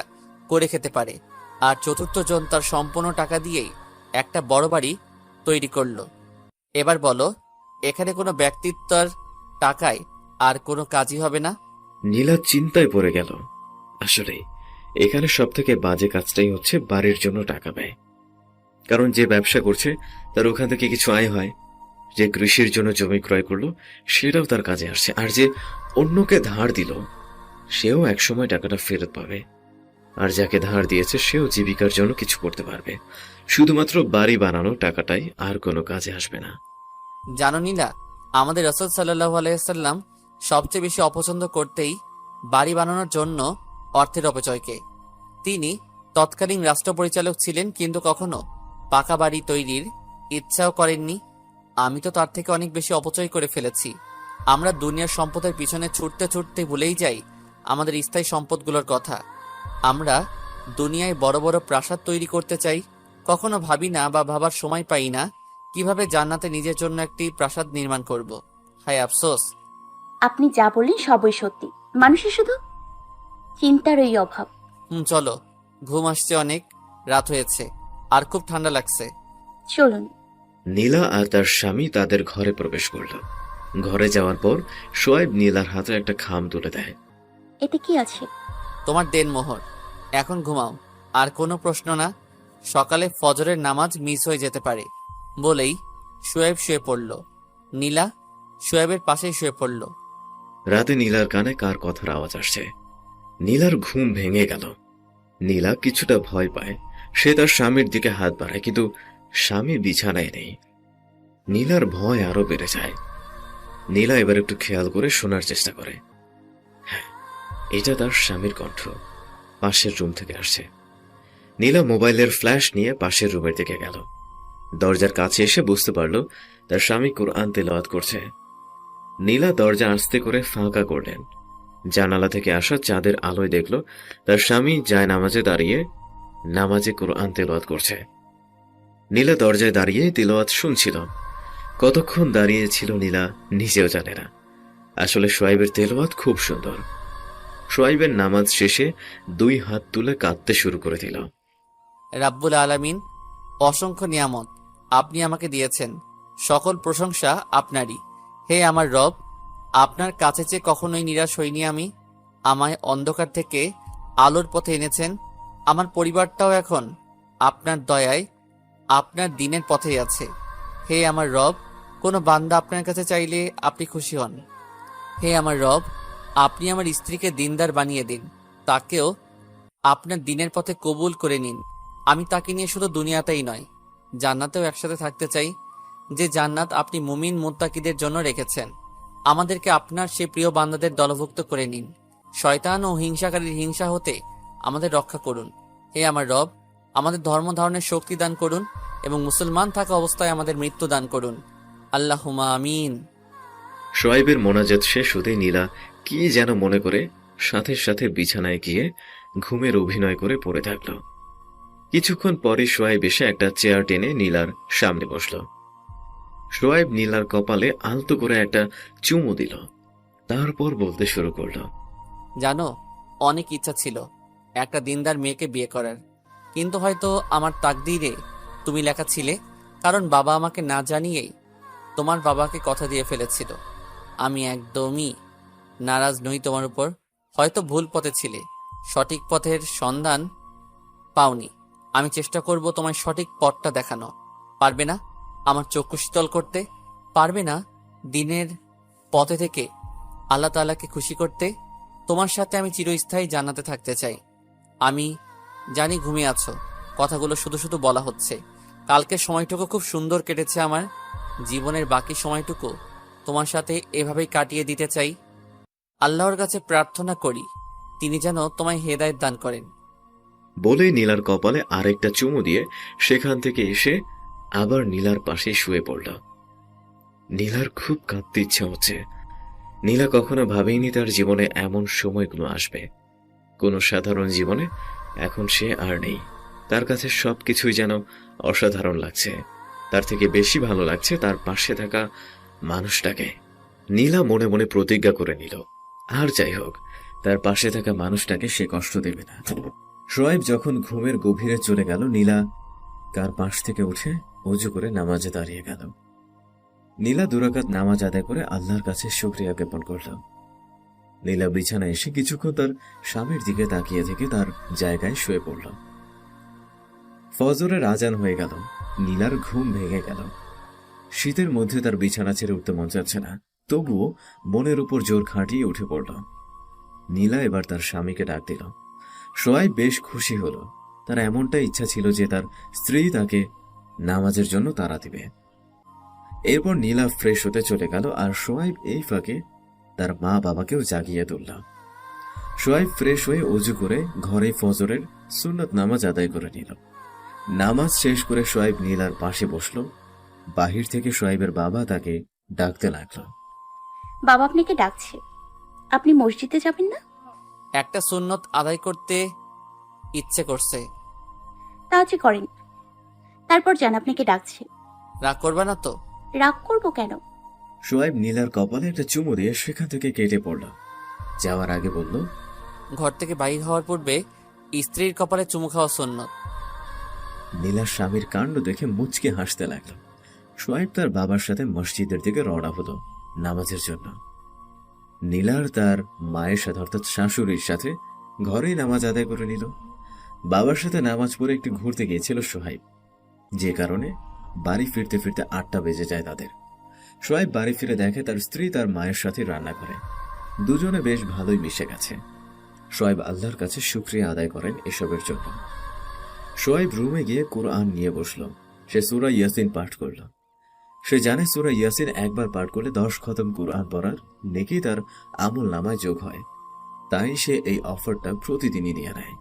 করে খেতে পারে। আর চতুর্থ জন তার সম্পূর্ণ টাকা দিয়েই একটা বড় বাড়ি তৈরি করলো। এবার বলো, এখানে কোনো ব্যক্তিত্বর টাকায় আর কোনো কাজই হবে না? নীলা চিন্তায় পড়ে গেল। আসলে এখানে সব থেকে বাজে কাজটাই হচ্ছে বাড়ির জন্য টাকা ব্যয়। কারণ যে ব্যবসা করছে তার ওখান থেকে কিছু আয় হয়, যে কৃষির জন্য জমি ক্রয় করলো সেটাও তার কাজে আসছে, আর যে অন্যকে ধার দিল সেও একসময় টাকাটা ফেরত পাবে, আর যাকে ধার দিয়েছে সেও জীবিকার জন্য কিছু করতে পারবে। শুধুমাত্র বাড়ি বানানো টাকাটাই আর কোনো কাজে আসবে না। জানো নীলা, আমাদের রাসূল সাল্লাল্লাহু আলাইহি ওয়াসাল্লাম সবচেয়ে বেশি অপছন্দ করতেই বাড়ি বানানোর জন্য অর্থের অপচয়কে। তিনি তৎকালীন রাষ্ট্র পরিচালক ছিলেন, কিন্তু কখনো পাকা বাড়ি তৈরির ইচ্ছাও করেননি। আমি তো তার থেকে অনেক বেশি অপচয় করে ফেলেছি। আমরা দুনিয়ার সম্পদের পিছনে ছুটতে ছুটতে ভুলেই যাই আমাদের স্থায়ী সম্পদগুলোর কথা। আমরা দুনিয়ায় বড় বড় প্রাসাদ তৈরি করতে চাই, কখনো ভাবি না বা ভাবার সময় পাই না কিভাবে জান্নাতে নিজের জন্য একটি প্রাসাদ নির্মাণ করব। হায় আফসোস। আপনি যা বললেন সবই সত্যি। মানুষের শুধু চিন্তারই অভাব। চলো, ঘুম আসছে, অনেক রাত হয়েছে আর খুব ঠান্ডা লাগছে। চলুন। নীলা আর তার স্বামী তাদের ঘরে প্রবেশ করল। ঘরে যাওয়ার পর শোয়েব নীলার হাতে একটা খাম তুলে দেয়। এতে কি আছে? তোমার দেনমোহর, এখন ঘুমাও। আর কোনো প্রশ্ন না, সকালে ফজরের নামাজ মিস হয়ে যেতে পারে। বলেই শোয়েব শুয়ে পড়ল। নীলা শোয়েবের পাশেই শুয়ে পড়ল। রাতে নীলার কানে কার কথার আওয়াজ আসছে। নীলার ঘুম ভেঙে গেল। নীলা কিছুটা ভয় পায়। সে তার স্বামীর দিকে হাত বাড়ায়, কিন্তু স্বামী বিছানায় নেই। নীলার ভয় আরো বেড়ে যায়। নীলা এবার একটু খেয়াল করে শোনার চেষ্টা করে। হ্যাঁ, এটা তার স্বামীর কণ্ঠ, পাশের রুম থেকে আসছে। নীলা মোবাইলের ফ্ল্যাশ নিয়ে পাশের রুমের দিকে গেল। দরজার কাছে এসে বুঝতে পারল তার স্বামী কোরআন তেলাওয়াত করছে। নীলা দরজা আস্তে করে ফাঁকা করলেন। জানালা থেকে আসা চাঁদের আলোয় দেখল তার স্বামী যায় নামাজে দাঁড়িয়ে নামাজে কোরআন তেলাওয়াত করছে। নীলা দরজায় দাঁড়িয়ে তেলাওয়াত শুনছিল। কতক্ষণ দাঁড়িয়েছিল নীলা নিজেও জানে না। আসলে শোয়েবের তেলাওয়াত খুব সুন্দর। শোয়াইবের নামাজ শেষে 2 হাত তুলে কাঁদতে শুরু করে দিল। রাব্বুল আলামিন, অসংখ্য নিয়ামত আপনি আমাকে দিয়েছেন, সকল প্রশংসা আপনারই। হে আমার রব, আপনার কাছে চেয়ে কখনোই নিরাশ হইনি আমি। আমায় অন্ধকার থেকে আলোর পথে এনেছেন। আমার পরিবারটাও এখন আপনার দয়ায় আপনার দিনের পথেই আছে। হে আমার রব, কোনো বান্দা আপনার কাছে চাইলে আপনি খুশি হন। হে আমার রব, আপনি আমার স্ত্রীকে দিনদার বানিয়ে দিন, তাকেও আপনার দিনের পথে কবুল করে নিন। আমি তাকে নিয়ে শুধু দুনিয়াতেই নয়, জান্নাতেও একসাথে থাকতে চাই, যে জান্নাত আপনি মুমিন মুত্তাকিদের জন্য রেখেছেন। আমাদেরকে আপনার সে প্রিয় বান্দাদের দলভুক্ত করে নিন। শয়তান ও হিংসাকারীর হিংসা হতে আমাদের রক্ষা করুন। হে আমার রব, আমাদের ধর্ম ধারণের শক্তি দান করুন এবং মুসলমান থাকা অবস্থায় আমাদের মৃত্যু দান করুন। আল্লাহুম্মা আমিন। শোয়াইবের মোনাজাত শেষ হতে নীলা কি যেন মনে করে সাথে সাথে বিছানায় গিয়ে ঘুমের অভিনয় করে পড়ে থাকল। কিছুক্ষণ পরে শোয়াইব এসে একটা চেয়ার টেনে নীলার সামনে বসল। শোয়াইব নীলার কপালে আলতো করে একটা চুমু দিল, তারপর বলতে শুরু করল। জানো, অনেক ইচ্ছা ছিল একটা দিনদার মেয়েকে বিয়ে করার, কিন্তু হয়তো আমার তাকদীরে তুমি লেখা ছিলে, কারণ বাবা আমাকে না জানিয়েই তোমার বাবাকে কথা দিয়ে ফেলেছিল। আমি একদমই নারাজ নই তোমার উপর। হয়তো ভুল পথে ছিলে, সঠিক পথের সন্ধান পাওনি। আমি চেষ্টা করব তোমায় সঠিক পথটা দেখানো। পারবে না আমার চক্ষু শীতল করতে? পারবে না দিনের পথে থেকে আল্লাহ তাআলাকে খুশি করতে? তোমার সাথে আমি চিরস্থায়ী জান্নাতে থাকতে চাই। আমি জানি ঘুমিয়ে আছো, কথাগুলো শুধু শুধু বলা হচ্ছে। কালকের সময়টুকু খুব সুন্দর কেটেছে আমার। জীবনের বাকি সময়টুকু তোমার সাথে এভাবেই কাটিয়ে দিতে চাই। আল্লাহর কাছে প্রার্থনা করি তিনি যেন তোমায় হেদায়েত দান করেন। বলে নীলার কপালে আরেকটা চুমু দিয়ে সেখান থেকে এসে আবার নীলার পাশে শুয়ে পড়ল। নীলার খুব কাঁদতে ইচ্ছা হচ্ছে। নীলা কখনো ভাবেইনি তার জীবনে এমন সময়গুলো আসবে। কোনো সাধারণ জীবনে এখন সে আর নেই। তার কাছে সবকিছুই যেন অসাধারণ লাগছে। তার থেকে বেশি ভালো লাগছে তার পাশে থাকা মানুষটাকে। নীলা মনে মনে প্রতিজ্ঞা করে নিল, আর যাই হোক, তার পাশে থাকা মানুষটাকে সে কষ্ট দেবে না। শোয়েব যখন ঘুমের গভীরে চলে গেল, নীলা কার পাশ থেকে উঠে অজু করে নামাজে দাঁড়িয়ে গেল। নীলা 2 রাকাত নামাজ আদায় করে আল্লাহর কাছে শুকরিয়া জ্ঞাপন করল। নীলা বিছানায় এসে কিছুক্ষণ তার স্বামীর দিকে তাকিয়ে থেকে তার জায়গায় শুয়ে পড়ল। ফজরের আজান হয়ে গেল। নীলার ঘুম ভেঙে গেল। শীতের মধ্যে তার বিছানা ছেড়ে উঠতে মন চাচ্ছে না, তবুও মনের উপর জোর খাটিয়ে উঠে পড়ল। নীলা এবার তার স্বামীকে ডাক দিল। শোয়াইব বেশ খুশি হল। তার এমনটাই ইচ্ছা ছিল যে তার স্ত্রী তাকে নামাজের জন্য তাড়া দিবে। এরপর নীলা ফ্রেশ হতে চলে গেল, আর শোয়াইব এই ফাঁকে তার মা বাবাকেও জাগিয়ে তুলল। শোয়াইব ফ্রেশ হয়ে অজু করে ঘরে ফজরের সুন্নত নামাজ আদায় করে নিল। নামাজ শেষ করে শোয়াইব নীলার পাশে বসল। বাহির থেকে শোয়াইবের বাবা তাকে ডাকতে লাগল। বাবা আপনাকে ডাকছে, আপনি মসজিদে যাবেন না? একটা সুন্নত আদায় করতে ইচ্ছে করছে। তা যে করেন, তারপর যান, আপনাকে ডাকছে। রাগ করবে না তো? রাগ করবো কেন? শোয়াইব নীলার কপালে একটা চুমু দিয়ে সেখান থেকে কেটে পড়ল। যাওয়ার আগে বলল, ঘর থেকে বাইর হওয়ার পূর্বে স্ত্রীর কপালে চুমু খাওয়া সুন্নত। নীলার স্বামীর কাণ্ড দেখে মুচকে হাসতে লাগল। শোয়াইব তার বাবার সাথে মসজিদের দিকে রওনা হলো নামাজের জন্য। নীলার তার মায়ের সাথে অর্থাৎ শাশুড়ির সাথে ঘরেই নামাজ আদায় করে নিল। বাবার সাথে নামাজ পড়ে একটু ঘুরতে গিয়েছিল সোহাইব, যে কারণে বাড়ি ফিরতে ফিরতে 8টা বেজে যায় তাদের। সোহাইব বাড়ি ফিরে দেখে তার স্ত্রী তার মায়ের সাথে রান্না করে। দুজনে বেশ ভালোই মিশে গেছে। সোহাইব আল্লাহর কাছে শুকরিয়া আদায় করেন এসবের জন্য। সোহাইব রুমে গিয়ে কোরআন নিয়ে বসল। সে সূরা ইয়াসিন পাঠ করল। সে জানে সূরা ইয়াসিন একবার পাঠ করলে 10 খতম কোরআন পড়ার নেকি তার আমল নামায় যোগ হয়। তাই সে এই অফারটা প্রতিদিনই নিয়ে নেয়।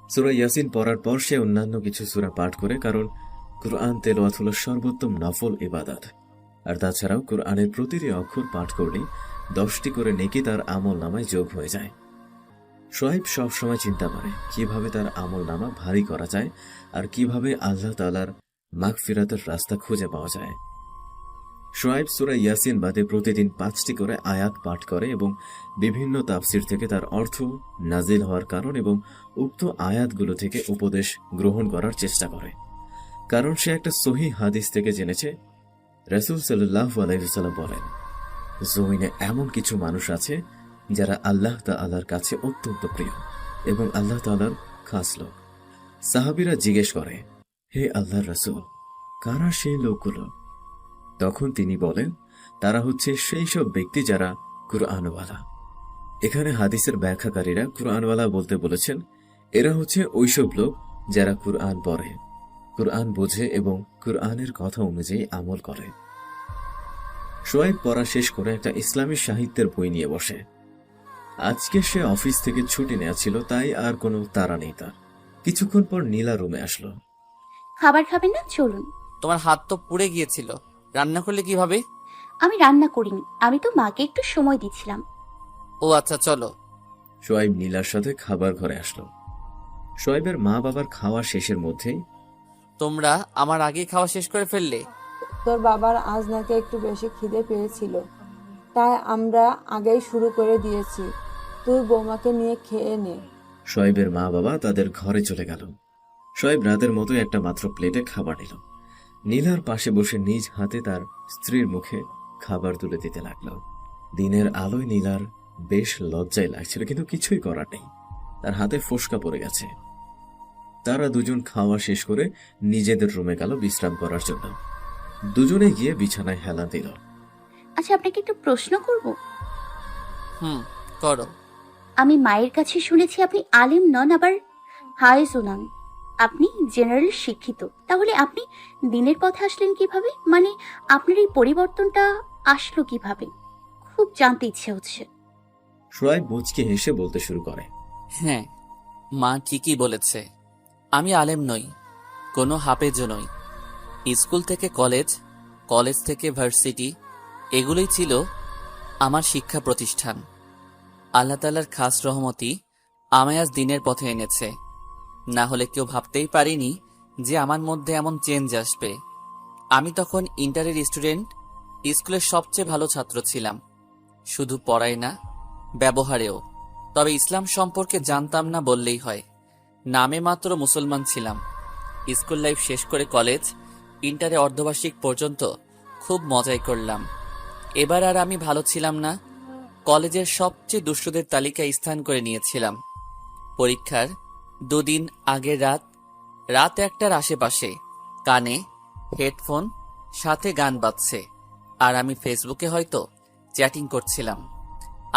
সূরা ইয়াসিন পড়ার পর সে অন্যান্য কিছু সূরা পাঠ করে, কারণ কোরআন তেলাওয়াত হলো সর্বোত্তম নফল ইবাদত। আর তাছাড়াও কোরআনের প্রতিটি অক্ষর পাঠ করলেই 10টি করে নেকি তার আমল নামায় যোগ হয়ে যায়। সোহাইব সবসময় চিন্তা করে কিভাবে তার আমল নামা ভারী করা যায় আর কিভাবে আল্লাহ তাআলার মাগফিরাতের রাস্তা খুঁজে পাওয়া যায়। শোয়েব সূরা ইয়াসিন বাদে প্রতিদিন 5টি করে আয়াত পাঠ করে এবং বিভিন্ন তাফসির থেকে তার অর্থ, নাজিল হওয়ার কারণ এবং উক্ত আয়াতগুলো থেকে উপদেশ গ্রহণ করার চেষ্টা করে। কারণ সে একটা সহিহ হাদিস থেকে জেনেছে, রাসূল সাল্লাল্লাহু আলাইহি ওয়াসাল্লাম বলেন, জমিনে এমন কিছু মানুষ আছে যারা আল্লাহ তাআলার কাছে অত্যন্ত প্রিয় এবং আল্লাহ তাআলার খাস লোক। সাহাবীরা জিজ্ঞেস করে, হে আল্লাহর রাসূল, কারা সেই লোকগুলো? তখন তিনি বলেন, তারা হচ্ছে সেই সব ব্যক্তি যারা কুরআনওয়ালা। এখানে হাদিসের ব্যাখ্যাকারীরা কুরআনওয়ালা বলতে বলেছেন, এরা হচ্ছে ওইসব লোক যারা কুরআন পড়ে, কুরআন বোঝে এবং কুরআনের কথা অনুযায়ী আমল করে। শোয়েব পড়া শেষ করে একটা ইসলামী সাহিত্যের বই নিয়ে বসে। আজকে সে অফিস থেকে ছুটি নেওয়া ছিল, তাই আর কোনো তাড়া নেই তার। কিছুক্ষণ পর নীলা রুমে আসলো। খাবার খাবেন না? চলুন। তোমার হাত তো পুড়ে গিয়েছিল, রান্না করলে কিভাবে? আমি রান্না করিনি, আমি তো মাকে একটু সময় দিচ্ছিলাম। ও আচ্ছা, চলো। শোয়েব নীলার সাথে খাবার ঘরে আসলো। শোয়েবের মা বাবার খাওয়া শেষের মধ্যেই, তোমরা আমার আগে খাওয়া শেষ করে ফেললে? তোর বাবার আজ নাকি একটু বেশি খিদে পেয়েছিল, তাই আমরা আগেই শুরু করে দিয়েছি। তুই বৌমাকে নিয়ে খেয়ে নে। শোয়েবের মা বাবা তাদের ঘরে চলে গেল। শোয়েব রাতের মতো একটা মাত্র প্লেটে খাবার নিল। নীলার পাশে বসে নিজ হাতে তার স্ত্রীর মুখে খাবার তুলে দিতে লাগলো। দিনের আলোয় নীলার বেশ লজ্জায় লাগছিল, কিন্তু কিছুই করার নেই, তার হাতে ফোসকা পড়ে গেছে। তারা দুজন খাওয়া শেষ করে নিজেদের রুমে গেল বিশ্রাম করার জন্য। দুজনে গিয়ে বিছানায় হেলান দিল। আচ্ছা, আপনাকে একটু প্রশ্ন করব। করো। আমি মায়ের কাছে শুনেছি আপনি আলেম নন, আবার হায়েজও নন। আপনি জেনারেল শিক্ষিত, তাহলে আপনি দিনের পথে আসলেন কিভাবে? মানে আপনার এই পরিবর্তনটা আসলো কিভাবে? খুব জানতে ইচ্ছে হচ্ছে। শোয়েব মুচকি হেসে বলতে শুরু করে, হ্যাঁ, মা ঠিকই বলেছে। আমি আলেম নই, কোনো হাফেজও নই। স্কুল থেকে কলেজ, কলেজ থেকে ভার্সিটি, এগুলোই ছিল আমার শিক্ষা প্রতিষ্ঠান। আল্লাহ তাআলার খাস রহমতি আমায় আজ দিনের পথে এনেছে। না হলে কেউ ভাবতেই পারিনি যে আমার মধ্যে এমন চেঞ্জ আসবে। আমি তখন ইন্টারের স্টুডেন্ট, স্কুলের সবচেয়ে ভালো ছাত্র ছিলাম, শুধু পড়াই না, ব্যবহারেও। তবে ইসলাম সম্পর্কে জানতাম না বললেই হয়। নামে মাত্র মুসলমান ছিলাম। স্কুল লাইফ শেষ করে কলেজ, ইন্টারে অর্ধবার্ষিক পর্যন্ত খুব মজাই করলাম। এবার আর আমি ভালো ছিলাম না, কলেজের সবচেয়ে দুষ্টদের তালিকায় স্থান করে নিয়েছিলাম। পরীক্ষার 2 দিন আগের রাত 1টার আশেপাশে কানে হেডফোন, সাথে গান বাজছে, আর আমি ফেসবুকে হয়তো চ্যাটিং করছিলাম।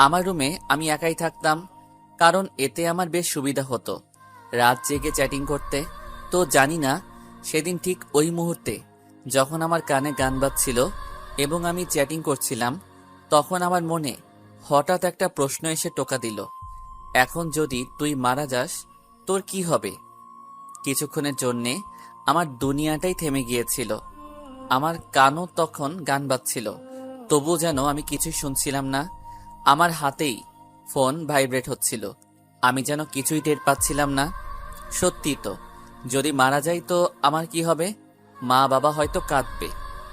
আমার রুমে আমি একাই থাকতাম, কারণ এতে আমার বেশ সুবিধা হতো রাত জেগে চ্যাটিং করতে। তো জানি না সেদিন ঠিক ওই মুহূর্তে যখন আমার কানে গান বাজছিল এবং আমি চ্যাটিং করছিলাম, তখন আমার মনে হঠাৎ একটা প্রশ্ন এসে টোকা দিল, এখন যদি তুই মারা যাস তোর কি হবে? কিছুক্ষণের জন্যে আমার দুনিয়াটাই থেমে গিয়েছিল। আমার কানও তখন গান বাজছিল, তবু যেন আমি কিছুই শুনছিলাম না। আমার হাতেই ফোন ভাইব্রেট হচ্ছিল, আমি যেন কিছুই টের পাচ্ছিলাম না। সত্যি তো, যদি মারা যাই তো আমার কি হবে? মা বাবা হয়তো কাঁদবে,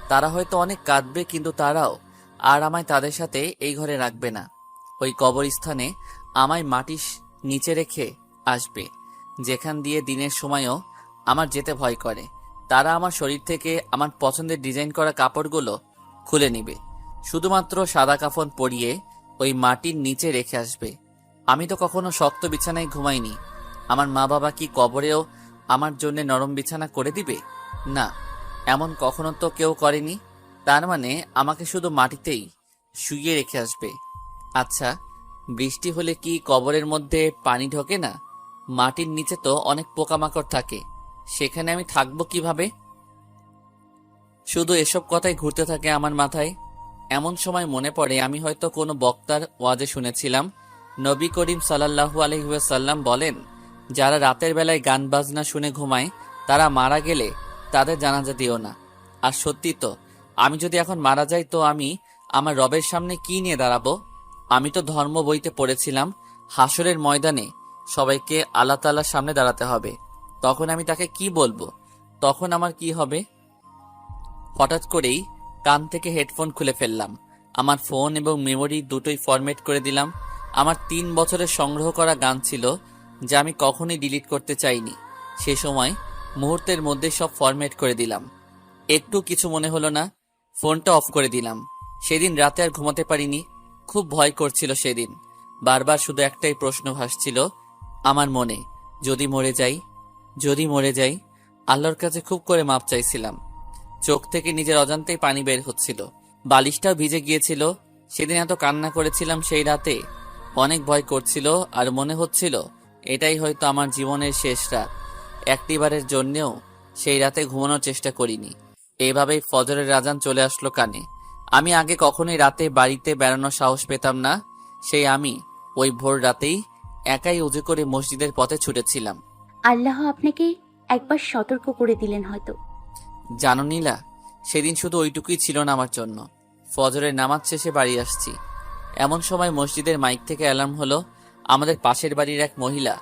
তারা হয়তো অনেক কাঁদবে, কিন্তু তারাও আর আমায় তাদের সাথে এই ঘরে রাখবে না। ওই কবরস্থানে আমায় মাটির নিচে রেখে আসবে, যেখান দিয়ে দিনের সময়ও আমার যেতে ভয় করে। তারা আমার শরীর থেকে আমার পছন্দের ডিজাইন করা কাপড়গুলো খুলে নিবে, শুধুমাত্র সাদা কাফন পরিয়ে ওই মাটির নিচে রেখে আসবে। আমি তো কখনো শক্ত বিছানায় ঘুমাইনি। আমার মা বাবা কি কবরেও আমার জন্য নরম বিছানা করে দিবে? না, এমন কখনো তো কেউ করেনি। তার মানে আমাকে শুধু মাটিতেই শুইয়ে রেখে আসবে। আচ্ছা, বৃষ্টি হলে কি কবরের মধ্যে পানি ঢোকে না? মাটির নিচে তো অনেক পোকামাকড় থাকে, সেখানে আমি থাকবো কিভাবে? শুধু এসব কথাই ঘুরতে থাকে আমার মাথায়। এমন সময় মনে পড়ে আমি হয়তো কোনো বক্তার ওয়াজে শুনেছিলাম, নবী করিম সাল্লাল্লাহু আলাইহি ওয়াসাল্লাম বলেন, যারা রাতের বেলায় গান বাজনা শুনে ঘুমায় তারা মারা গেলে তাদের জানাজা দিও না। আর সত্যি তো, আমি যদি এখন মারা যাই তো আমি আমার রবের সামনে কি নিয়ে দাঁড়াবো? আমি তো ধর্ম বইতে পড়েছিলাম হাসরের ময়দানে সবাইকে আল্লাহ তাআলার সামনে দাঁড়াতে হবে। তখন আমি তাকে কি বলবো? তখন আমার কি হবে? হঠাৎ করেই কান থেকে হেডফোন খুলে ফেললাম। আমার ফোন এবং মেমোরি দুটোই ফরম্যাট করে দিলাম। আমার 3 বছরের সংগ্রহ করা গান ছিল যা আমি কখনোই ডিলিট করতে চাইনি। সে সময় মুহূর্তের মধ্যে সব ফরম্যাট করে দিলাম। একটু কিছু মনে হলো না, ফোনটা অফ করে দিলাম। সেদিন রাতে আর ঘুমাতে পারিনি, খুব ভয় করছিল সেদিন। বারবার শুধু একটাই প্রশ্ন ভাসছিল আমার মনে, যদি মরে যাই, যদি মরে যাই। আল্লাহর কাছে খুব করে মাপ চাইছিলাম। চোখ থেকে নিজের অজান্তেই পানি বের হচ্ছিল, বালিশটাও ভিজে গিয়েছিল। সেদিন এত কান্না করেছিলাম সেই রাতে, অনেক ভয় করছিল আর মনে হচ্ছিল এটাই হয়তো আমার জীবনের শেষ রাত। একটিবারের জন্যেও সেই রাতে ঘুমানোর চেষ্টা করিনি। এইভাবেই ফজরের আজান চলে আসলো কানে। আমি আগে কখনোই রাতে বাড়িতে বেড়ানোর সাহস পেতাম না। সেই আমি ওই ভোর রাতেই একাই উজু করে মসজিদের পথে ছুটেছিলাম। আল্লাহ আপনাকে একবার সতর্ক করে দিলেন হয়তো। জানো নীলা, সেদিন শুধু ওইটুকুই ছিল না আমার জন্য। ফজরের নামাজ শেষে বাড়ি আসছি, এমন সময় মসজিদের মাইক থেকে অ্যালার্ম হলো আমাদের পাশের বাড়ির এক মহিলা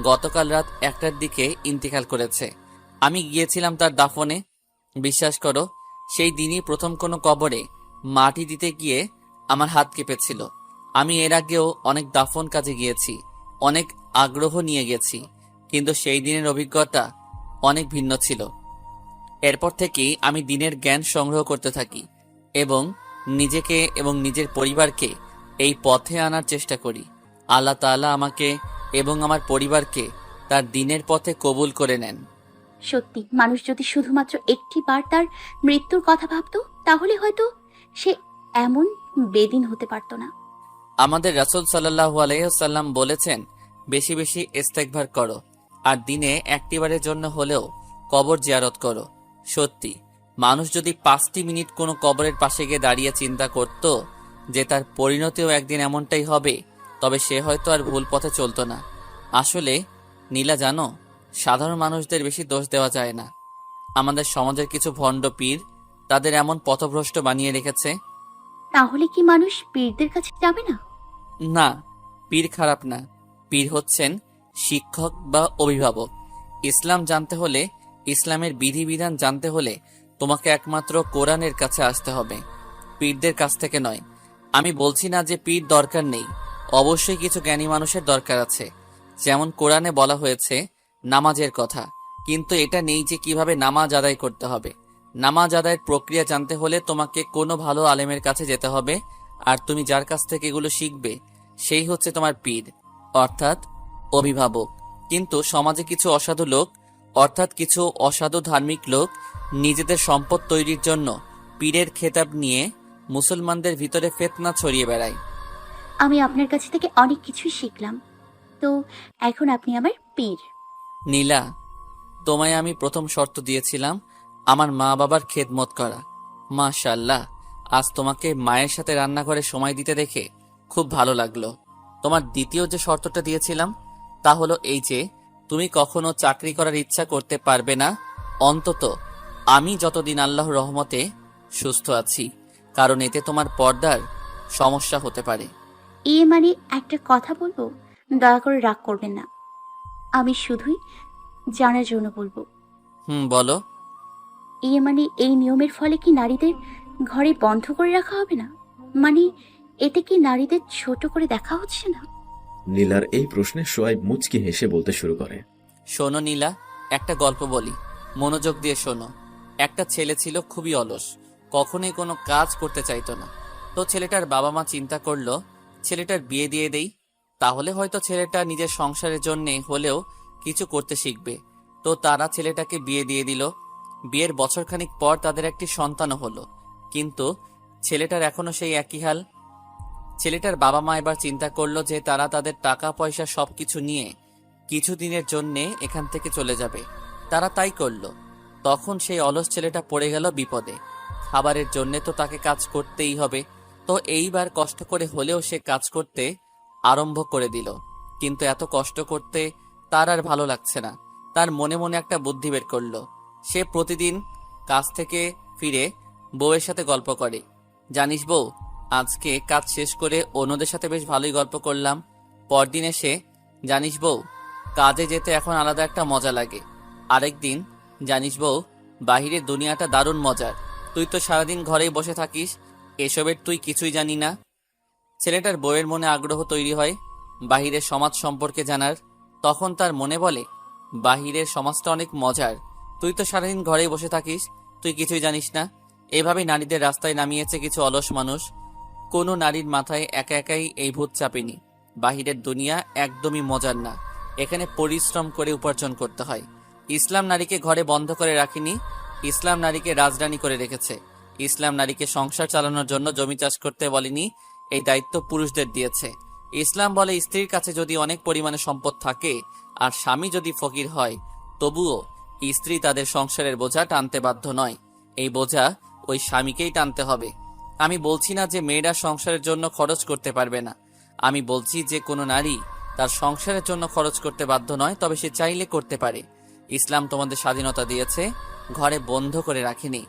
গতকাল রাত 1টার দিকে ইন্তেকাল করেছে। আমি গিয়েছিলাম তার দাফনে। বিশ্বাস করো, সেই দিনই প্রথম কোনো কবরে মাটি দিতে গিয়ে আমার হাত কেঁপেছিল। আমি এর আগেও অনেক দাফন কাজে গিয়েছি, অনেক আগ্রহ নিয়ে গেছি, কিন্তু সেই দিনের অভিজ্ঞতা অনেক ভিন্ন ছিল। এরপর থেকেই আমি দিনের জ্ঞান সংগ্রহ করতে থাকি এবং নিজেকে এবং নিজের পরিবারকে এই পথে আনার চেষ্টা করি। আল্লাহ তাআলা আমাকে এবং আমার পরিবারকে তার দিনের পথে কবুল করে নেন। সত্যি, মানুষ যদি শুধুমাত্র একটি বার তার মৃত্যুর কথা ভাবতো তাহলে হয়তো সে এমন বেদিন হতে পারত না। আমাদের রাসূল সাল্লাল্লাহু আলাইহি ওয়াসাল্লাম বলেছেন, বেশি বেশি ইস্তেগফার করো আর দিনে একটিবারের জন্য হলেও কবর জিয়ারত করো। সত্যি, মানুষ যদি 5টি মিনিট কোনো কবরের পাশে গিয়ে দাঁড়িয়ে চিন্তা করত যে তার পরিণতিও একদিন এমনটাই হবে, তবে সে হয়তো আর ভুল পথে চলতো না। আসলে নীলা জানো, সাধারণ মানুষদের বেশি দোষ দেওয়া যায় না। আমাদের সমাজের কিছু ভণ্ড পীর তাদের এমন পথভ্রষ্ট বানিয়ে রেখেছে। তাহলে কি মানুষ পীরদের কাছে যাবে না? না, পীর খারাপ না। পীর হচ্ছেন শিক্ষক বা অভিভাবক। ইসলাম জানতে হলে, ইসলামের বিধিবিধান জানতে হলে তোমাকে একমাত্র কোরআনের কাছে আসতে হবে, পীরদের কাছ থেকে নয়। আমি বলছি না যে পীর দরকার নেই, অবশ্যই কিছু জ্ঞানী মানুষের দরকার আছে। যেমন কোরআনে বলা হয়েছে নামাজের কথা, কিন্তু এটা নেই যে কিভাবে নামাজ আদায় করতে হবে। নামাজ আদায়ের প্রক্রিয়া জানতে হলে তোমাকে কোনো ভালো আলেমের কাছে যেতে হবে, আর তুমি যার কাছ থেকে এগুলো শিখবে সেই হচ্ছে তোমার পীর, অর্থাৎ অভিভাবক। কিন্তু সমাজে কিছু অসাধু লোক, অর্থাৎ কিছু অসাধু ধার্মিক লোক নিজেদের সম্পদ তৈরির জন্য পীরের খেতাব নিয়ে মুসলমানদের ভিতরে ফিতনা ছড়িয়ে বেড়ায়। আমি আপনার কাছ থেকে অনেক কিছুই শিখলাম, তো এখন আপনি আমার পীর। নীলা, তোমায় আমি প্রথম শর্ত দিয়েছিলাম আমার মা বাবার খেদমত করা। মাশাআল্লাহ, আজ তোমাকে মায়ের সাথে রান্নাঘরে সময় দিতে দেখে খুব ভালো লাগলো। তোমার দ্বিতীয় যে শর্তটা দিয়েছিলাম তা হলো এই যে তুমি কখনো চাকরি করার ইচ্ছা করতে পারবে না, অন্তত আমি যতদিন আল্লাহর রহমতে সুস্থ আছি, কারণ এতে তোমার পর্দার সমস্যা হতে পারে। মানে একটা কথা বলবো, দয়া করে রাগ করবেন না। আমি শুধুই জানার জন্য বলবো। বলো। মানে এই নিয়মের ফলে কি নারীদের ঘরে বন্ধ করে রাখা হবে না? মানে এতে কি নারীদের ছোট করে দেখা হচ্ছে না? নীলার এই প্রশ্নে সোয়াইব মুচকি হেসে বলতে শুরু করে। শোনো নীলা, একটা গল্প বলি, মনোযোগ দিয়ে শোনো। একটা ছেলে ছিল খুবই অলস, কখনোই কোনো কাজ করতে চাইতো না। তো ছেলেটার বাবা মা চিন্তা করলো ছেলেটার বিয়ে দিয়ে দেই, তাহলে হয়তো ছেলেটা নিজের সংসারের জন্যে হলেও কিছু করতে শিখবে। তো তারা ছেলেটাকে বিয়ে দিয়ে দিল। বিয়ের বছরখানিক পর তাদের একটি সন্তানও হলো, কিন্তু ছেলেটার এখনো সেই একই হাল। ছেলেটার বাবা মা এবার চিন্তা করলো যে তারা তাদের টাকা পয়সা সবকিছু নিয়ে কিছুদিনের জন্যে এখান থেকে চলে যাবে। তারা তাই করলো। তখন সেই অলস ছেলেটা পড়ে গেল বিপদে। খাবারের জন্যে তো তাকে কাজ করতেই হবে। তো এইবার কষ্ট করে হলেও সে কাজ করতে আরম্ভ করে দিল। কিন্তু এত কষ্ট করতে তার আর ভালো লাগছে না। তার মনে মনে একটা বুদ্ধি বের করলো। সে প্রতিদিন কাজ থেকে ফিরে বউয়ের সাথে গল্প করে, জানিস বউ, আজকে কাজ শেষ করে অন্যদের সাথে বেশ ভালোই গল্প করলাম। পরদিন এসে, জানিস বউ, কাজে যেতে এখন আলাদা একটা মজা লাগে। আরেকদিন, জানিস বউ, বাহিরের দুনিয়াটা দারুণ মজার। তুই তো সারাদিন ঘরেই বসে থাকিস, এসবের তুই কিছুই জানি না। ছেলেটার বউয়ের মনে আগ্রহ তৈরি হয় বাহিরের সমাজ সম্পর্কে জানার। তখন তার মনে বলে, বাহিরের সমাজটা অনেক মজার, তুই তো সারাদিন ঘরেই বসে থাকিস, তুই কিছুই জানিস না। এভাবে নারীদের রাস্তায় নামিয়েছে কিছু অলস মানুষ। কোনো নারীর মাথায় একা একাই এই ভূত চাপেনি। বাহিরের দুনিয়া একদমই মজার না, এখানে পরিশ্রম করে উপার্জন করতে হয়। ইসলাম নারীকে ঘরে বন্ধ করে রাখেনি, ইসলাম নারীকে রাজরানী করে রেখেছে। ইসলাম নারীকে সংসার চালানোর জন্য জমি চাষ করতে বলেনি, এই দায়িত্ব পুরুষদের দিয়েছে। ইসলাম বলে, স্ত্রীর কাছে যদি অনেক পরিমাণে সম্পদ থাকে আর স্বামী যদি ফকির হয়, তবুও স্ত্রী তাদের সংসারের বোঝা টানতে বাধ্য নয়, এই বোঝা ওই স্বামীকেই টানতে হবে। আমি বলছি না যে মেয়েরা সংসারের জন্য খরচ করতে পারবে না, আমি বলছি যে কোনো নারী তার সংসারের জন্য খরচ করতে বাধ্য নয়, তবে সে চাইলে করতে পারে। ইসলাম তোমাদের স্বাধীনতা দিয়েছে, ঘরে বন্ধ করে রাখেনি।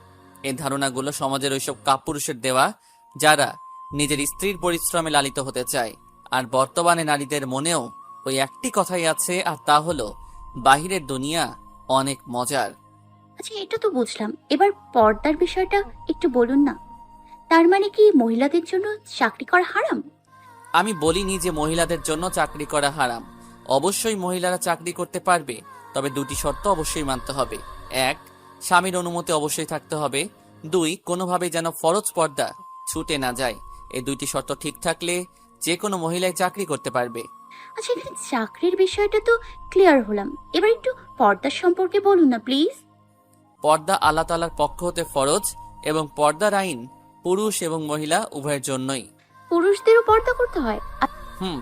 এই ধারণাগুলো সমাজের ওইসব কাপুরুষের দেওয়া যারা নিজের স্ত্রীর পরিশ্রমে লালিত হতে চায়। আর বর্তমানে নারীদের মনেও ওই একটি কথাই আছে, আর তা হলো বাহিরের দুনিয়া অনেক মজার। আচ্ছা, এটা তো বুঝলাম, এবার পর্দার বিষয়টা একটু বলুন না। তার মানে কি মহিলাদের জন্য চাকরি করা হারাম? আমি বলিনি যে মহিলাদের জন্য চাকরি করা হারাম। অবশ্যই মহিলারা চাকরি করতে পারবে, তবে দুটি শর্ত অবশ্যই মানতে হবে। এক, স্বামীর অনুমতি অবশ্যই থাকতে হবে। দুই, কোনোভাবে যেন ফরজ পর্দা ছুটে না যায়। এই দুইটি শর্ত ঠিক থাকলে যে কোনো মহিলাই চাকরি করতে পারবে। আচ্ছা, এখানে চাকরির বিষয়টা তো ক্লিয়ার হলাম, এবার একটু পর্দার সম্পর্কে বলুন না প্লিজ। পর্দা আল্লাহ তাআলার পক্ষ হতে ফরজ, এবং পর্দার আইন পুরুষ এবং মহিলা উভয়ের জন্যই। পুরুষদেরও পর্দা করতে হয়?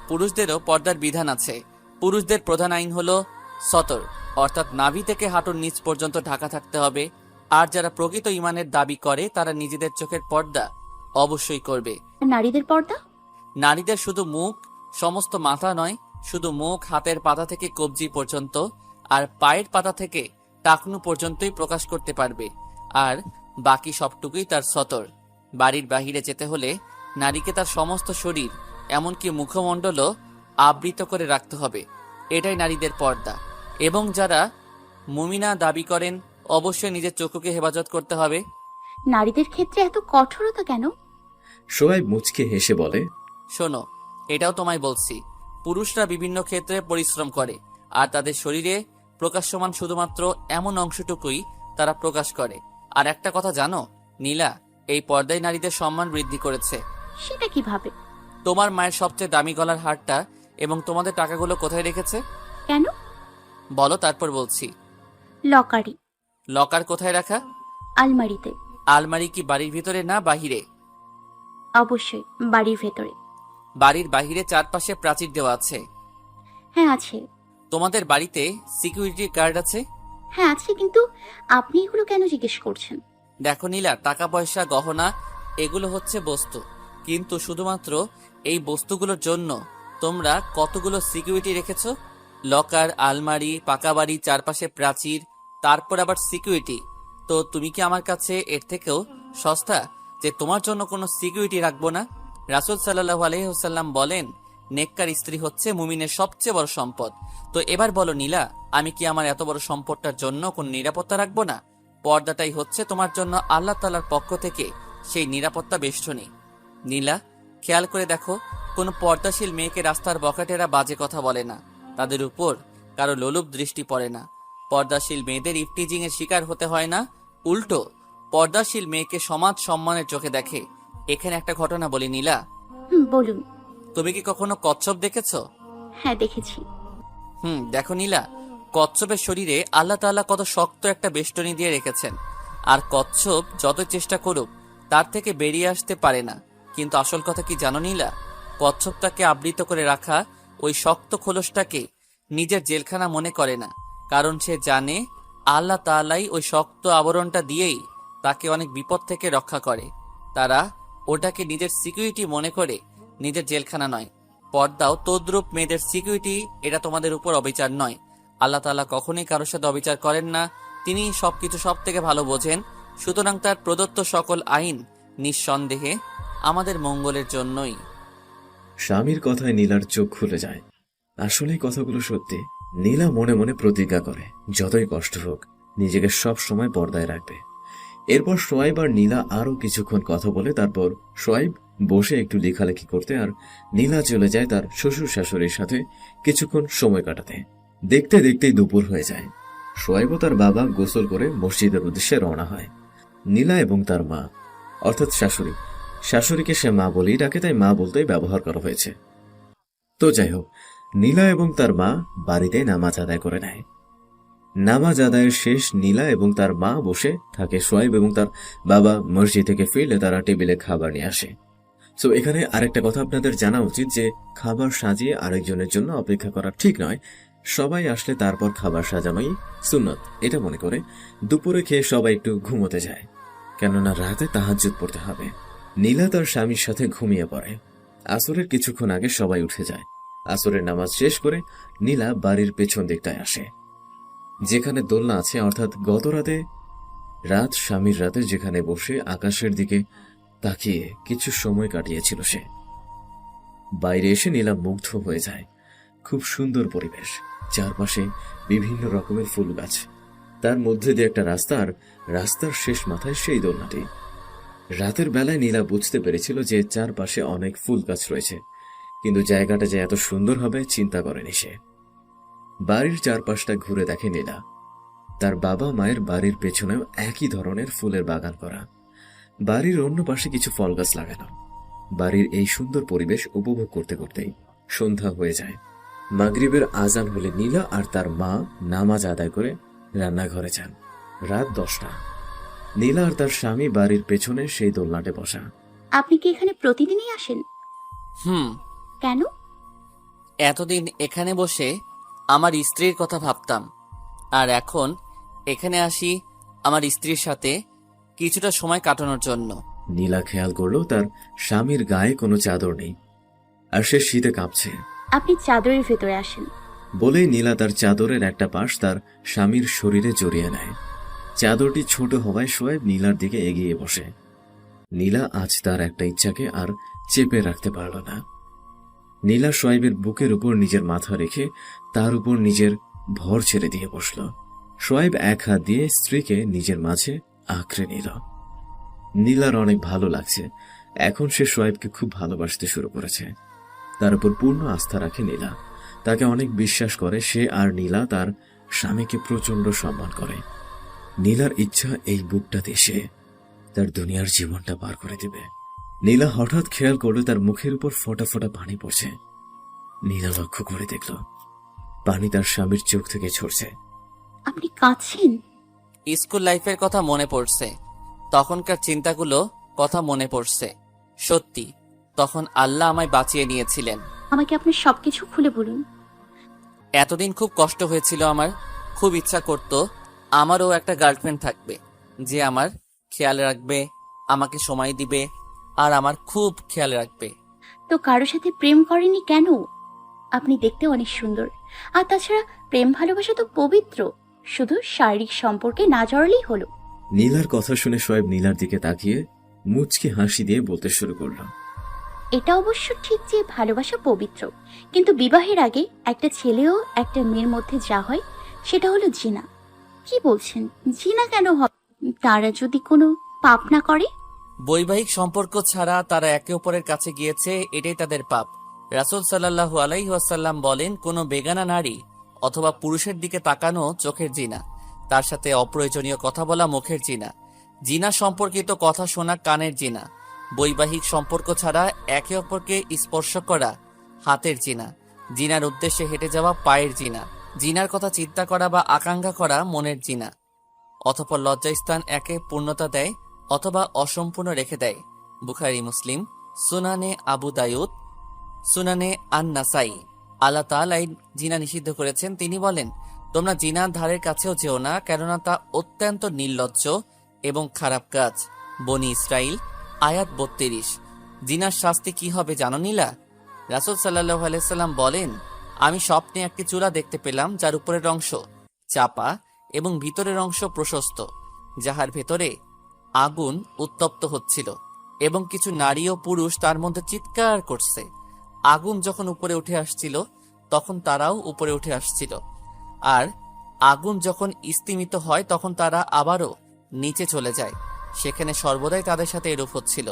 পুরুষদেরও পর্দার বিধান আছে। পুরুষদের প্রধান আইন হলো সতর, অর্থাৎ নাভি থেকে হাঁটুর নিচ পর্যন্ত ঢাকা থাকতে হবে। আর যারা প্রকৃত ঈমানের দাবি করে তারা নিজেদের চোখের পর্দা অবশ্যই করবে। নারীদের পর্দা? নারীদের শুধু মুখ, সমস্ত মাথা নয়, শুধু মুখ, হাতের পাতা থেকে কবজি পর্যন্ত আর পায়ের পাতা থেকে টাকনু পর্যন্তই প্রকাশ করতে পারবে, আর বাকি সবটুকুই তার সতর। বাড়ির বাহিরে যেতে হলে নারীকে তার সমস্ত শরীর, এমনকি মুখমণ্ডলও আবৃত করে রাখতে হবে, এটাই নারীদের পর্দা। এবং যারা মুমিনা দাবি করেন অবশ্যই নিজের চক্ষুকে হেফাজত করতে হবে। নারীদের ক্ষেত্রে এত কঠোরতা কেন? সোহাইব মুচকে হেসে বলে, শোনো, এটাও তোমায় বলছি, পুরুষরা বিভিন্ন ক্ষেত্রে পরিশ্রম করে, আর তাদের শরীরে প্রকাশ্যমান শুধুমাত্র এমন অংশটুকুই তারা প্রকাশ করে। আর একটা কথা জানো নীলা, এই পর্দায় নারীদের সম্মান বৃদ্ধি করেছে। সেটা কিভাবে? তোমার মায়ের সবচেয়ে দামি গলার হারটা এবং তোমাদের টাকাগুলো কোথায় রেখেছে? কেন? বলো, তারপর বলছি। লকারি। লকার কোথায় রাখা? আলমারিতে। আলমারি কি বাড়ির ভিতরে না বাহিরে? অবশ্যই বাড়ির ভেতরে। বাড়ির বাহিরে চারপাশে প্রাচীর দেওয়া আছে? হ্যাঁ আছে। তোমাদের বাড়িতে সিকিউরিটি গার্ড আছে? হ্যাঁ আছে, কিন্তু আপনি এগুলো কেন জিজ্ঞেস করছেন? দেখো নীলা, টাকা পয়সা, গহনা এগুলো হচ্ছে বস্তু, কিন্তু শুধুমাত্র এই বস্তুগুলোর জন্য তোমরা কতগুলো সিকিউরিটি রেখেছো। লকার, আলমারি, পাকা বাড়ি, চারপাশে প্রাচীর, তারপর আবার সিকিউরিটি। তো তুমি কি আমার কাছে এর থেকেও সস্তা যে তোমার জন্য কোনো সিকিউরিটি রাখবো না? রাসূল সাল্লাল্লাহু আলাইহি ওয়াসাল্লাম বলেন, নেককার স্ত্রী হচ্ছে মুমিনের সবচেয়ে বড় সম্পদ। তো এবার বলো নীলা, আমি কি আমার এত বড় সম্পদটার জন্য কোনো নিরাপত্তা রাখবো না? পর্দাটাই হচ্ছে তোমার জন্য আল্লাহ তাআলার পক্ষ থেকে সেই নিরাপত্তা বেষ্টনী। নীলা, খেয়াল করে দেখো, কোনো পর্দাশীল মেয়েকে রাস্তার বখাটেরা বাজে কথা বলে না, তাদের উপর কারো লোলুপ দৃষ্টি পড়ে না। পর্দাশীল মেয়েদের ইফটিজিং এর শিকার হতে হয় না, উল্টো পর্দাশীল মেয়েকে সমাজ সম্মানের চোখে দেখে। এখানে একটা ঘটনা বলি নীলা, বলুন। তুমি কি কখনো কচ্ছপ দেখেছো? হ্যাঁ দেখেছি। দেখো নীলা, কচ্ছপের শরীরে আল্লাহ তাআলা কত শক্ত একটা বেষ্টনী দিয়ে রেখেছেন, আর কচ্ছপ যত চেষ্টা করুক তার থেকে বেরিয়ে আসতে পারে না। কিন্তু আসল কথা কি জানো নীলা, কচ্ছপটাকে আবৃত করে রাখা ওই শক্ত খোলসটাকে নিজের জেলখানা মনে করে না, কারণ সে জানে আল্লাহ তাআলাই ওই শক্ত আবরণটা দিয়েই তাকে অনেক বিপদ থেকে রক্ষা করে। তারা ওটাকে নিজের সিকিউরিটি মনে করে, নিজের জেলখানা নয়। পর্দাও তদ্রূপ মেয়েদের সিকিউরিটি, এটা তোমাদের উপর অবিচার নয়। আল্লাহ তাআলা কখনোই কারোর সাথে অবিচার করেন না, তিনি সবকিছু সব থেকে ভালো বোঝেন। সুতরাং তার প্রদত্ত সকল আইন নিঃসন্দেহে আমাদের মঙ্গলের জন্যই। স্বামীর কথায় নীলার চোখ খুলে যায়। আসলে কথাগুলো সত্যি। নীলা মনে মনে প্রতিজ্ঞা করে, যতই কষ্ট হোক নিজেকে সব সময় পর্দায় রাখবে। এরপর সোয়াইব আর নীলা আরো কিছুক্ষণ কথা বলে তারপর সোয়াইব বসে একটু লেখালেখি করতে আর নীলা চলে যায় তার শ্বশুর শাশুড়ির সাথে কিছুক্ষণ সময় কাটাতে। দেখতে দেখতেই দুপুর হয়ে যায়। সোয়াইব ও তার বাবা গোসল করে মসজিদের উদ্দেশ্যে রওনা হয়। নীলা এবং তার মা অর্থাৎ শাশুড়িকে সে মা বলেই ডাকে, তাই মা বলতেই ব্যবহার করা হয়েছে। তো যাই হোক, নীলা এবং তার মা বাড়িতে নামাজ আদায় করে নেয়। নামাজ আদায়ের শেষ নীলা এবং তার মা বসে থাকে। সোয়াইব এবং তার বাবা মসজিদ থেকে ফিরলে তারা টেবিলে খাবার নিয়ে আসে। সো এখানে আরেকটা কথা আপনাদের জানা উচিত যে খাবার সাজিয়ে আরেকজনের জন্য অপেক্ষা করা ঠিক নয়। সবাই আসলে তারপর খাবার সাজানোই সুন্নত, এটা মনে করে দুপুরে খেয়ে সবাই একটু ঘুমোতে যায়, কেননা রাতে তাহাজ্জুদ পড়তে হবে। নীলা তার স্বামীর সাথে ঘুমিয়ে পড়ে। আসরের কিছুক্ষণ আগে সবাই উঠে যায়। আসরের নামাজ শেষ করে নীলা বাড়ির পেছন দিকটায় আসে, যেখানে দোলনা আছে, অর্থাৎ গত রাত স্বামীর রাতে যেখানে বসে আকাশের দিকে তাকিয়ে কিছু সময় কাটিয়েছিল সে। বাইরে এসে নীলা মুগ্ধ হয়ে যায়। খুব সুন্দর পরিবেশ, চারপাশে বিভিন্ন রকমের ফুল গাছ, তার মধ্যে দিয়ে একটা রাস্তা, আর রাস্তার শেষ মাথায় সেই দোলনাটি। রাতের বেলায় নীলা বুঝতে পেরেছিল যে চারপাশে অনেক ফুল গাছ রয়েছে, কিন্তু জায়গাটা যে এত সুন্দর হবে চিন্তা করেনি সে। বাড়ির চারপাশটা ঘুরে দেখে নীলা। তার বাবা মায়ের বাড়ির পেছনেও একই ধরনের ফুলের বাগান করা, বাড়ির অন্য পাশে কিছু ফল গাছ লাগানো। বাড়ির এই সুন্দর পরিবেশ উপভোগ করতে করতেই সন্ধ্যা হয়ে যায়। মাগরিবের আজান হলে নীলা আর তার মা নামাজ আদায় করে রান্নাঘরে যান। রাত 10টা। নীলা আর তার স্বামী বাড়ির পেছনে সেই দোলনাটে বসা। আপনি কি এখানে প্রতিদিনই আসেন? কেন? এতদিন এখানে বসে আমার স্ত্রীর কথা ভাবতাম, আর এখন এখানে আসি আমার স্ত্রীর সাথে কিছুটা সময় কাটানোর জন্য। নীলা খেয়াল করলো তার স্বামীর গায়ে কোনো চাদর নেই, আর সে শীতে কাঁপছে। আপনি চাদরের ভেতরে আসেন। বলেই নীলা তার চাদরের একটা পাশ তার স্বামীর শরীরে জড়িয়ে নেয়। চাদরটি ছোট হওয়ায় সোয়েব নীলার দিকে এগিয়ে বসে। নীলা আজ তার একটা ইচ্ছাকে আর চেপে রাখতে পারল না। নীলা সোয়েবের বুকের উপর নিজের মাথা রেখে তার উপর নিজের ভর ছেড়ে দিয়ে বসল। সোয়েব এক হাত দিয়ে স্ত্রীকে নিজের মাঝে আঁকড়ে নিল। নীলার অনেক ভালো লাগছে। এখন সে সোয়েবকে খুব ভালোবাসতে শুরু করেছে। তার উপর পূর্ণ আস্থা রাখে নীলা, তাকে অনেক বিশ্বাস করে সে, আর নীলা তার স্বামীকে প্রচন্ড সম্মান করে। নীলার ইচ্ছা এই বুকটাতে সে তার দুনিয়ার জীবনটা পার করে দিবে। নীলা হঠাৎ খেয়াল করলো তার মুখের উপর ফোঁটা ফোঁটা পানি পড়ছে। নীলা লক্ষ্য করে দেখল পানি তার স্বামীর চোখ থেকে ঝরছে। আপনি কাঁদছেন? স্কুল লাইফের কথা মনে পড়ছে, তখনকার চিন্তাগুলো কথা মনে পড়ছে। সত্যি তখন আল্লাহ আমায় বাঁচিয়ে নিয়েছিলেন। আমাকে আপনার সবকিছু খুলে বলুন। এতদিন খুব কষ্ট হয়েছিল আমার, খুব ইচ্ছা করত আমারও একটা গার্লফ্রেন্ড থাকবে যে আমার খেয়াল রাখবে, আমাকে সময় দিবে আর আমার খুব খেয়াল রাখবে। তো কারোর সাথে প্রেম করেনি কেন? আপনি দেখতে অনেক সুন্দর, আর তাছাড়া প্রেম ভালোবাসা তো পবিত্র, শুধু শারীরিক সম্পর্কে না জড়ালেই হলো। নীলার কথা শুনে সোয়েব নীলার দিকে তাকিয়ে মুচকি হাসি দিয়ে বলতে শুরু করল। এটা অবশ্য ঠিক যে ভালোবাসা পবিত্র, কিন্তু বিবাহের আগে একটা ছেলে ও একটা মেয়ের মধ্যে যা হয় সেটা হলো জিনা। কি বলছেন? জিনা কেন হবে? তারা যদি কোনো পাপ না করে? বৈবাহিক সম্পর্ক ছাড়া তারা একে অপরের কাছে গিয়েছে, এটাই তাদের পাপ। রাসূল সাল্লাল্লাহু আলাইহি ওয়াসাল্লাম বলেন, কোনো বেগানা নারী অথবা পুরুষের দিকে তাকানো চোখের জিনা, তার সাথে অপ্রয়োজনীয় কথা বলা মুখের জিনা, জিনা সম্পর্কিত কথা শোনা কানের জিনা, বৈবাহিক সম্পর্ক ছাড়া একে অপরকে স্পর্শ করা হাতের জিনা, জিনার উদ্দেশ্যে হেঁটে যাওয়া পায়ের জিনা, জিনার কথা চিন্তা করা বা আকাঙ্ক্ষা করা মনের জিনা। অতঃপর লজ্জাস্থান একে পূর্ণতা দেয় অথবা অসম্পূর্ণ রেখে দেয়। বুখারী, মুসলিম, সুনানে আবু দাউদ, সুনানে আন-নাসাই। আল্লাহ তাআলা জিনা নিষিদ্ধ করেছেন। তিনি বলেন, তোমরা জিনার ধারের কাছেও যেও না, কেননা তা অত্যন্ত নির্লজ্জ এবং খারাপ কাজ। বনি ইসরাইল, আয়াত 32। জিনার শাস্তি কি হবে জানো নীলা? রাসূল সাল্লাল্লাহু আলাইহি সাল্লাম বলেন, আমি স্বপ্নে একটি চূড়া দেখতে পেলাম, যার উপরের অংশ চাপা এবং ভিতরের অংশ প্রশস্ত, যাহার ভেতরে আগুন উত্তপ্ত হচ্ছিল এবং কিছু নারী ও পুরুষ তার মধ্যে চিৎকার করছে। আগুন যখন উপরে উঠে আসছিল তখন তারাও উপরে উঠে আসছিল, আর আগুন যখন স্তিমিত হয় তখন তারা আবারও নিচে চলে যায়। সেখানে সর্বদাই তাদের সাথে এরূপ হচ্ছিল।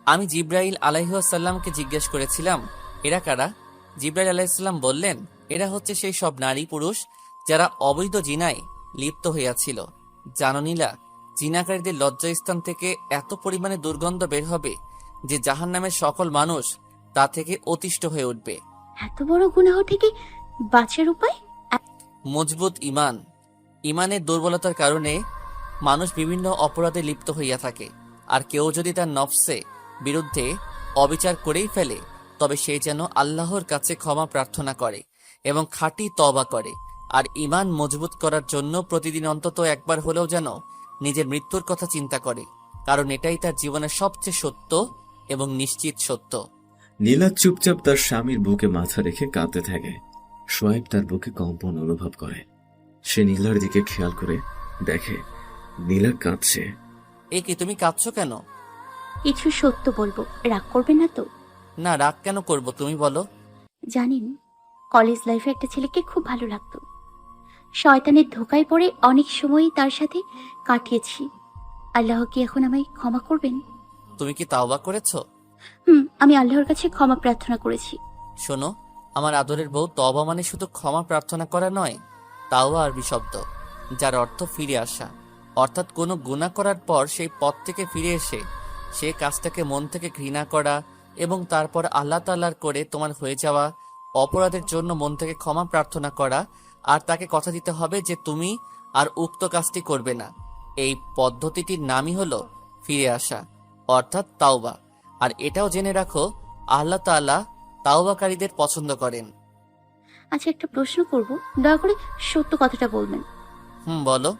আমি জিব্রাইল আলাইহিসসালামকে জিজ্ঞেস করেছিলাম, এরা কারা? জিব্রাইল আলাইহিসসালাম বললেন, এরা হচ্ছে সেই সব নারী পুরুষ যারা অবৈধ জিনায় লিপ্ত হইয়াছিল। জানো নীলা, জিনাকারীদের লজ্জাস্থান থেকে এত পরিমাণে দুর্গন্ধ বের হবে যে জাহান্নামের সকল মানুষ তা থেকে অতিষ্ঠ হয়ে উঠবে। এত বড় গুনাহ থেকে বাঁচার উপায়? মজবুত ঈমান। ঈমানের দুর্বলতার কারণে মানুষ বিভিন্ন অপরাধে লিপ্ত হইয়া থাকে। আর কেউ যদি তার নফসে বিরুদ্ধে অবিচার করেই ফেলে, তবে সে যেন আল্লাহর কাছে ক্ষমা প্রার্থনা করে এবং খাঁটি তওবা করে। আর ঈমান মজবুত করার জন্য প্রতিদিন অন্তত একবার হলেও যেন নিজের মৃত্যুর কথা চিন্তা করে, কারণ এটাই তার জীবনের সবচেয়ে সত্য এবং নিশ্চিত সত্য। নীলা চুপচাপ তার স্বামীর বুকে মাথা রেখে কাঁদতে থাকে। সোয়েব তার বুকে কম্পন অনুভব করে। সে নীলার দিকে খেয়াল করে দেখে নীলা কাঁদছে। এ কি, তুমি কাঁদছো কেন? কিছু সত্য বলবো, রাগ করবেন না তো? না, রাগ কেন করব, তুমি বলো। জানেন, কলেজ লাইফে একটা ছেলেকে খুব ভালো লাগতো। শয়তানের ধোকায় পড়ে অনেক সময়ই তার সাথে কাটিয়েছি। আল্লাহ কি এখন আমায় ক্ষমা করবেন? তুমি কি তাওবা করেছো? আমি আল্লাহর কাছে ক্ষমা প্রার্থনা করেছি। শোনো, আমার আদরের বউ, তওবা মানে শুধু ক্ষমা প্রার্থনা করা নয়। তাওবা আরবি শব্দ, যার অর্থ ফিরে আসা। অর্থাৎ কোনো গুনাহ করার পর সেই পথ থেকে ফিরে এসে সে কাজটাকে মন থেকে ঘৃণা করা এবং তারপর আল্লাহ তাআলার করে তোমার হয়ে যাওয়া অপরাধের জন্য মন থেকে ক্ষমা প্রার্থনা করা, আর তাকে কথা দিতে হবে যে তুমি আর উক্ত কাজটি করবে না। এই পদ্ধতিটির নামই হলো ফিরে আসা, অর্থাৎ তাওবা। আর এটাও জেনে রাখো, আল্লাহ তাআলা তাওবাকারীদের পছন্দ করেন। আচ্ছা, একটা প্রশ্ন করব, দয়া করে সত্য কথাটা বলবেন। বলো।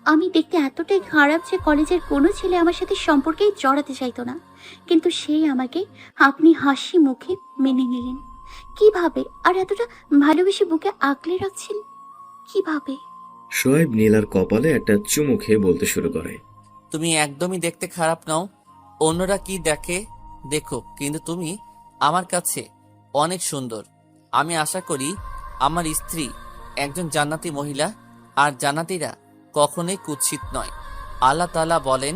আমি দেখতে এতটাই খারাপ যে কলেজের কোনো ছেলে আমার সাথে সম্পর্কেই জড়াতে চাইতো না, কিন্তু সেই আমাকে আপনি হাসি মুখে মেনে নিলেন। কিভাবে? আর এতটা ভালোবেসে বুকে আগলে রাখছেন কিভাবে? সোয়েব নীলার কপালে একটা চুমু খেয়ে বলতে শুরু করে, তুমি একদমই দেখতে খারাপ নাও। অন্যরা কি দেখে দেখো, কিন্তু তুমি আমার কাছে অনেক সুন্দর। আমি আশা করি আমার স্ত্রী একজন জান্নাতি মহিলা, আর জান্নাতীরা কখনোই কুৎসিত নয়। আল্লাহ তাআলা বলেন,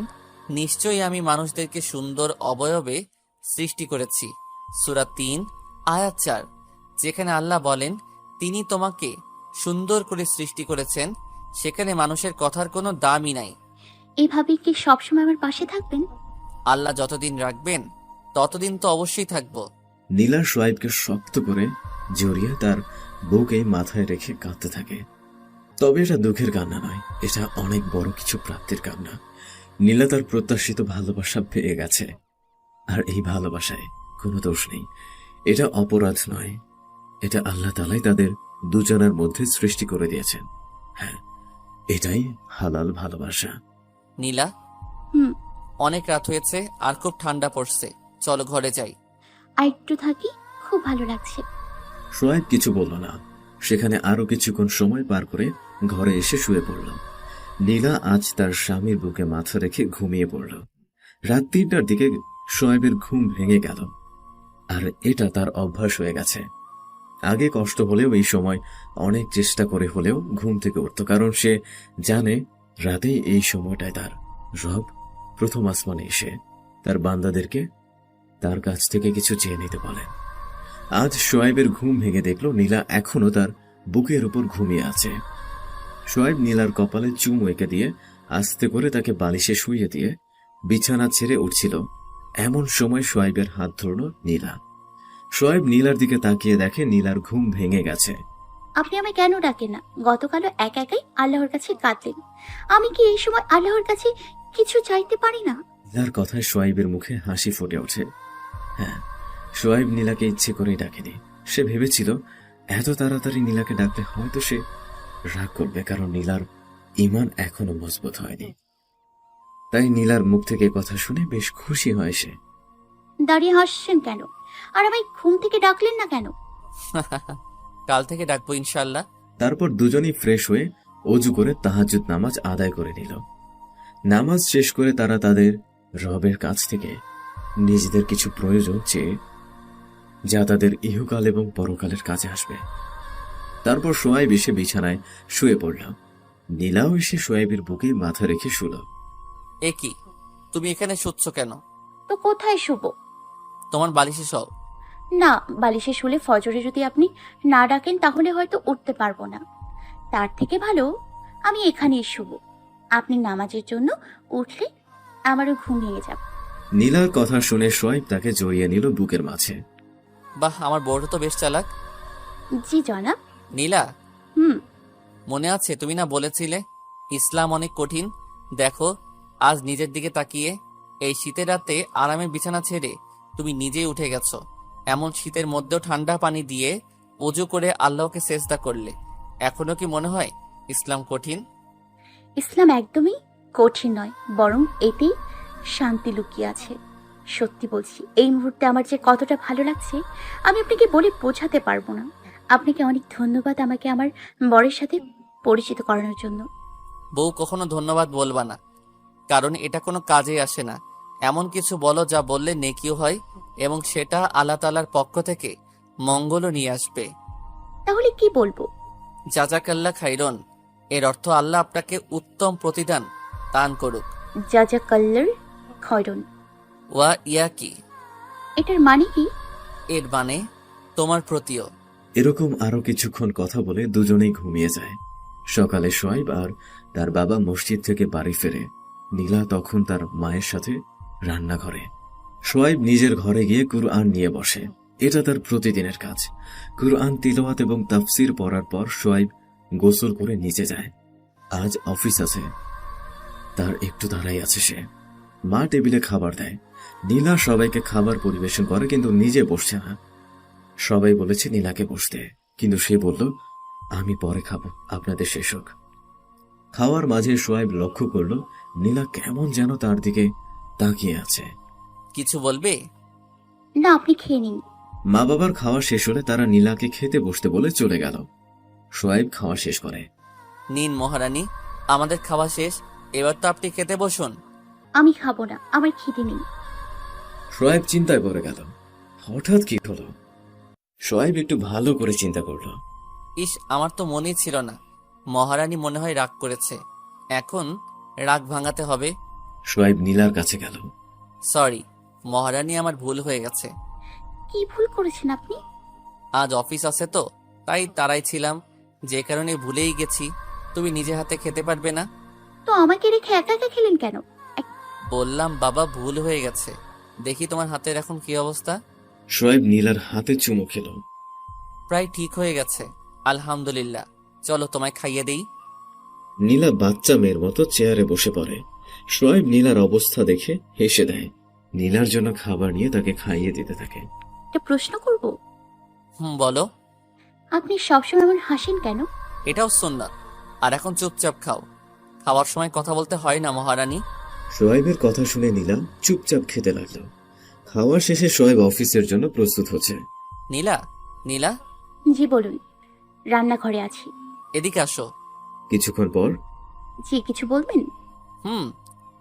নিশ্চয়ই আমি মানুষদেরকে সুন্দর অবয়বে সৃষ্টি করেছি। সূরা ৩ আয়াত ৪, যেখানে আল্লাহ বলেন তিনি তোমাকে সুন্দর করে সৃষ্টি করেছেন, সেখানে মানুষের কথার কোনো দামই নাই। এভাবে কি সবসময় আমার পাশে থাকবেন? আল্লাহ যতদিন রাখবেন ততদিন তো অবশ্যই থাকবো। নীলা সোয়েবকে শক্ত করে জড়িয়ে তার বুকে মাথায় রেখে কাঁদতে থাকে। তবে এটা দুঃখের কান্না নয়, এটা অনেক বড় কিছু প্রাপ্তির কান্না। নীলা তার প্রত্যাশিত ভালোবাসা পেয়ে গেছে, আর এই ভালোবাসায় কোনো দোষ নেই। এটা অপরাধ নয়, এটা আল্লাহ তাআলাই তাদের দুজনের মধ্যে সৃষ্টি করে দিয়েছেন। হ্যাঁ, এটাই হালাল ভালোবাসা। নীলা, হুম। অনেক রাত হয়েছে আর খুব ঠান্ডা পড়ছে, চলো ঘরে যাই। আর একটু থাকি, খুব ভালো লাগছে। সোয়েব কিছু বলল না। সেখানে আরো কিছুক্ষণ সময় পার করে ঘরে এসে শুয়ে পড়ল। নীলা আজ তার স্বামীর বুকে মাথা রেখে ঘুমিয়ে পড়ল। রাত ৩টার দিকে সোয়েবের ঘুম ভেঙে গেল, আর এটা তার অভ্যাস হয়ে গেছে। আগে কষ্ট হলেও এই সময় অনেক চেষ্টা করে হলেও ঘুম থেকে উঠত, কারণ সে জানে রাতেই এই সময়টায় তার রব প্রথম আসমানে এসে তার বান্দাদেরকে তার কাছ থেকে কিছু চেয়ে নিতে বলেন। আজ সোয়েবের ঘুম ভেঙে দেখল নীলা এখনো তার বুকের উপর ঘুমিয়ে আছে। সোয়েব নীলার কপালে চুমু এঁকে দিয়ে আস্তে করে তাকে বালিশে শুইয়ে দিয়ে বিছানা ছেড়ে উঠছিল, এমন সময় সোয়েবের হাত ধরল নীলা। সোয়েব নীলার দিকে তাকিয়ে দেখে নীলার ঘুম ভেঙে গেছে। আপনি আমায় কেন ডাকেন না? গতকালও একাই আল্লাহর কাছে কাঁদলেন। আমি কি এই সময় আল্লাহর কাছে কিছু চাইতে পারি না? নীলার কথায় সোয়েবের মুখে হাসি ফুটে ওঠে। হ্যাঁ, সোয়েব নীলাকে ইচ্ছে করেই ডাকেনি। সে ভেবেছিল এত তাড়াতাড়ি নীলাকে ডাকলে হয়তো সে রাগ করবে, কারণ নীলার ঈমান এখনো মজবুত হয়নি। তাই নীলার মুখ থেকে কথা শুনে বেশ খুশি হয় সে। দাঁড়িয়ে হাসছেন কেন? আর আমায় ঘুম থেকে ডাকলেন না কেন? কাল থেকে ডাকবো ইনশাল্লাহ। তারপর দুজনেই ফ্রেশ হয়ে অজু করে তাহাজ্জুদ নামাজ আদায় করে নিল। নামাজ শেষ করে তারা তাদের রবের কাছ থেকে নিজেদের কিছু প্রয়োজন চেয়ে, যা তাদের ইহকাল এবং পরকালের কাজে আসবে। তারপর সোয়েব এসে বিছানায় শুয়ে পড়ল। নীলাও এসে সোয়েবের বুকে মাথা রেখে শুল। এ কি, তুমি এখানে শুচ্ছ কেন? তো কোথায় শুব? তোমার বালিশে সব। না, বালিশে শুলে ফজরে যদি আপনি না ডাকেন তাহলে হয়তো উঠতে পারবো না। তার থেকে ভালো আমি এখানেই শুব। আপনি নামাজের জন্য উঠলে আমারও ঘুম ভেঙে যাবে। নীলার কথা শুনে সোয়েব তাকে জড়িয়ে নিল বুকের মাঝে। বাহ, আমার বউটা তো বেশ চালাক। জি জনাব। নীলা, হুম। মনে আছে তুমি না বলেছিলে ইসলাম অনেক কঠিন? দেখো, আজ নিজের দিকে তাকিয়ে এই শীতের রাতে আরামের বিছানা ছেড়ে তুমি নিজেই উঠে গেছো। এমন শীতের মধ্যেও ঠান্ডা পানি দিয়ে অজু করে আল্লাহকে সেজদা করলে। এখনো কি মনে হয় ইসলাম কঠিন? ইসলাম একদমই কঠিন নয়, বরং এতেই শান্তি লুকিয়ে আছে। সত্যি বলছি, এই মুহূর্তে আমার যে কতটা ভালো লাগছে আমি আপনাকে বলে বোঝাতে পারবো না। আপনাকে অনেক ধন্যবাদ আমাকে আমার বরের সাথে পরিচিত করানোর জন্য। বউ, কখনো ধন্যবাদ বলবা না, কারণ এটা কোনো কাজে আসে না। এমন কিছু বলো যা বললে নেকিও হয় এবং সেটা আল্লাহ তাআলার পক্ষ থেকে মঙ্গলও নিয়ে আসবে। তাহলে কি বলবো? জাজাকাল্লাহ খাইরন। এর অর্থ আল্লাহ আপনাকে উত্তম প্রতিদান দান করুক। জাজাকাল্লার খয়রন। ওয়া ইয়াকি, এটার মানে কি? এর মানে তোমার প্রতিও। এরকম আরো কিছুক্ষণ কথা বলে দুজনেই ঘুমিয়ে যায়। সকালে সোয়েব আর তার বাবা মসজিদ থেকে বাড়ি ফেরে। নীলা তখন তার মায়ের সাথে রান্নাঘরে। সোয়েব নিজের ঘরে গিয়ে কুরআন নিয়ে বসে। এটা তার প্রতিদিনের কাজ। কুরআন তিলাওয়াত এবং তাফসির পড়ার পর সোয়েব গোসল করে নিচে যায়। আজ অফিস আছে, তার একটু দাঁড়াই আছে সে। মা টেবিলে খাবার দেয়। নীলা সবাইকে খাবার পরিবেশন করে, কিন্তু নিজে বসছে না। সবাই বলেছে নীলাকে বসতে, কিন্তু সে বলল, আমি পরে খাবো, আপনাদের শেষ হোক। খাওয়ার মাঝে সোয়েব লক্ষ্য করল নীলা কেমন যেন তার দিকে তাকিয়ে আছে। কিছু বলবে? না, আপনি খেয়ে নিন। মা বাবার খাওয়া শেষ হলে তারা নীলাকে খেতে বসতে বলে চলে গেল। সোয়েব খাওয়া শেষ করে। নিন মহারানী, আমাদের খাওয়া শেষ, এবার তো আপনি খেতে বসুন। আমি খাবো না, আমার খিদে নেই। সোয়েব চিন্তায় পড়ে গেল, হঠাৎ কি হলো। সোয়েব একটু ভালো করে চিন্তা করলো। ইস, আমার তো মনেই ছিল না। মহারানী মনে হয় রাগ করেছে, এখন রাগ ভাঙাতে হবে। সোয়েব নীলার কাছে গেল। সরি মহারানী, আমার ভুল হয়ে গেছে। কি ভুল করেছেন আপনি? আজ অফিস আছে তো, তাই তাড়াই ছিলাম, যে কারণে ভুলেই গেছি। তুমি নিজে হাতে খেতে পারবে না? তো আমাকে রেখে একা একা খেলেন কেন? বললাম বাবা, ভুল হয়ে গেছে। দেখি তোমার হাতের এখন কি অবস্থা। সোয়েব নীলার হাতে চুমু খেল। প্রায় ঠিক হয়ে গেছে, আলহামদুলিল্লাহ। চলো তোমায় খাইয়ে দেই। নীলা বাচ্চা মেয়ের মতো চেয়ারে বসে পড়ে। সোয়েব নীলার অবস্থা দেখে হেসে দেয়। নীলার জন্য খাবার নিয়ে তাকে খাইয়ে দিতে থাকে। একটা প্রশ্ন করব? বলো। আপনি সবসময় এমন হাসেন কেন? এটাও সুন্নাত। আর এখন চুপচাপ খাও, খাওয়ার সময় কথা বলতে হয় না মহারানী। সোয়েবের কথা শুনে নীলা চুপচাপ খেতে লাগলো। খাওয়া শেষে সোয়েব অফিসের জন্য প্রস্তুত হচ্ছে। নীলা, নীলা, জি বলুন। রান্নাঘরে আছি। এদিকে আসো। কিছুক্ষণ পর জি, কিছু বলবেন?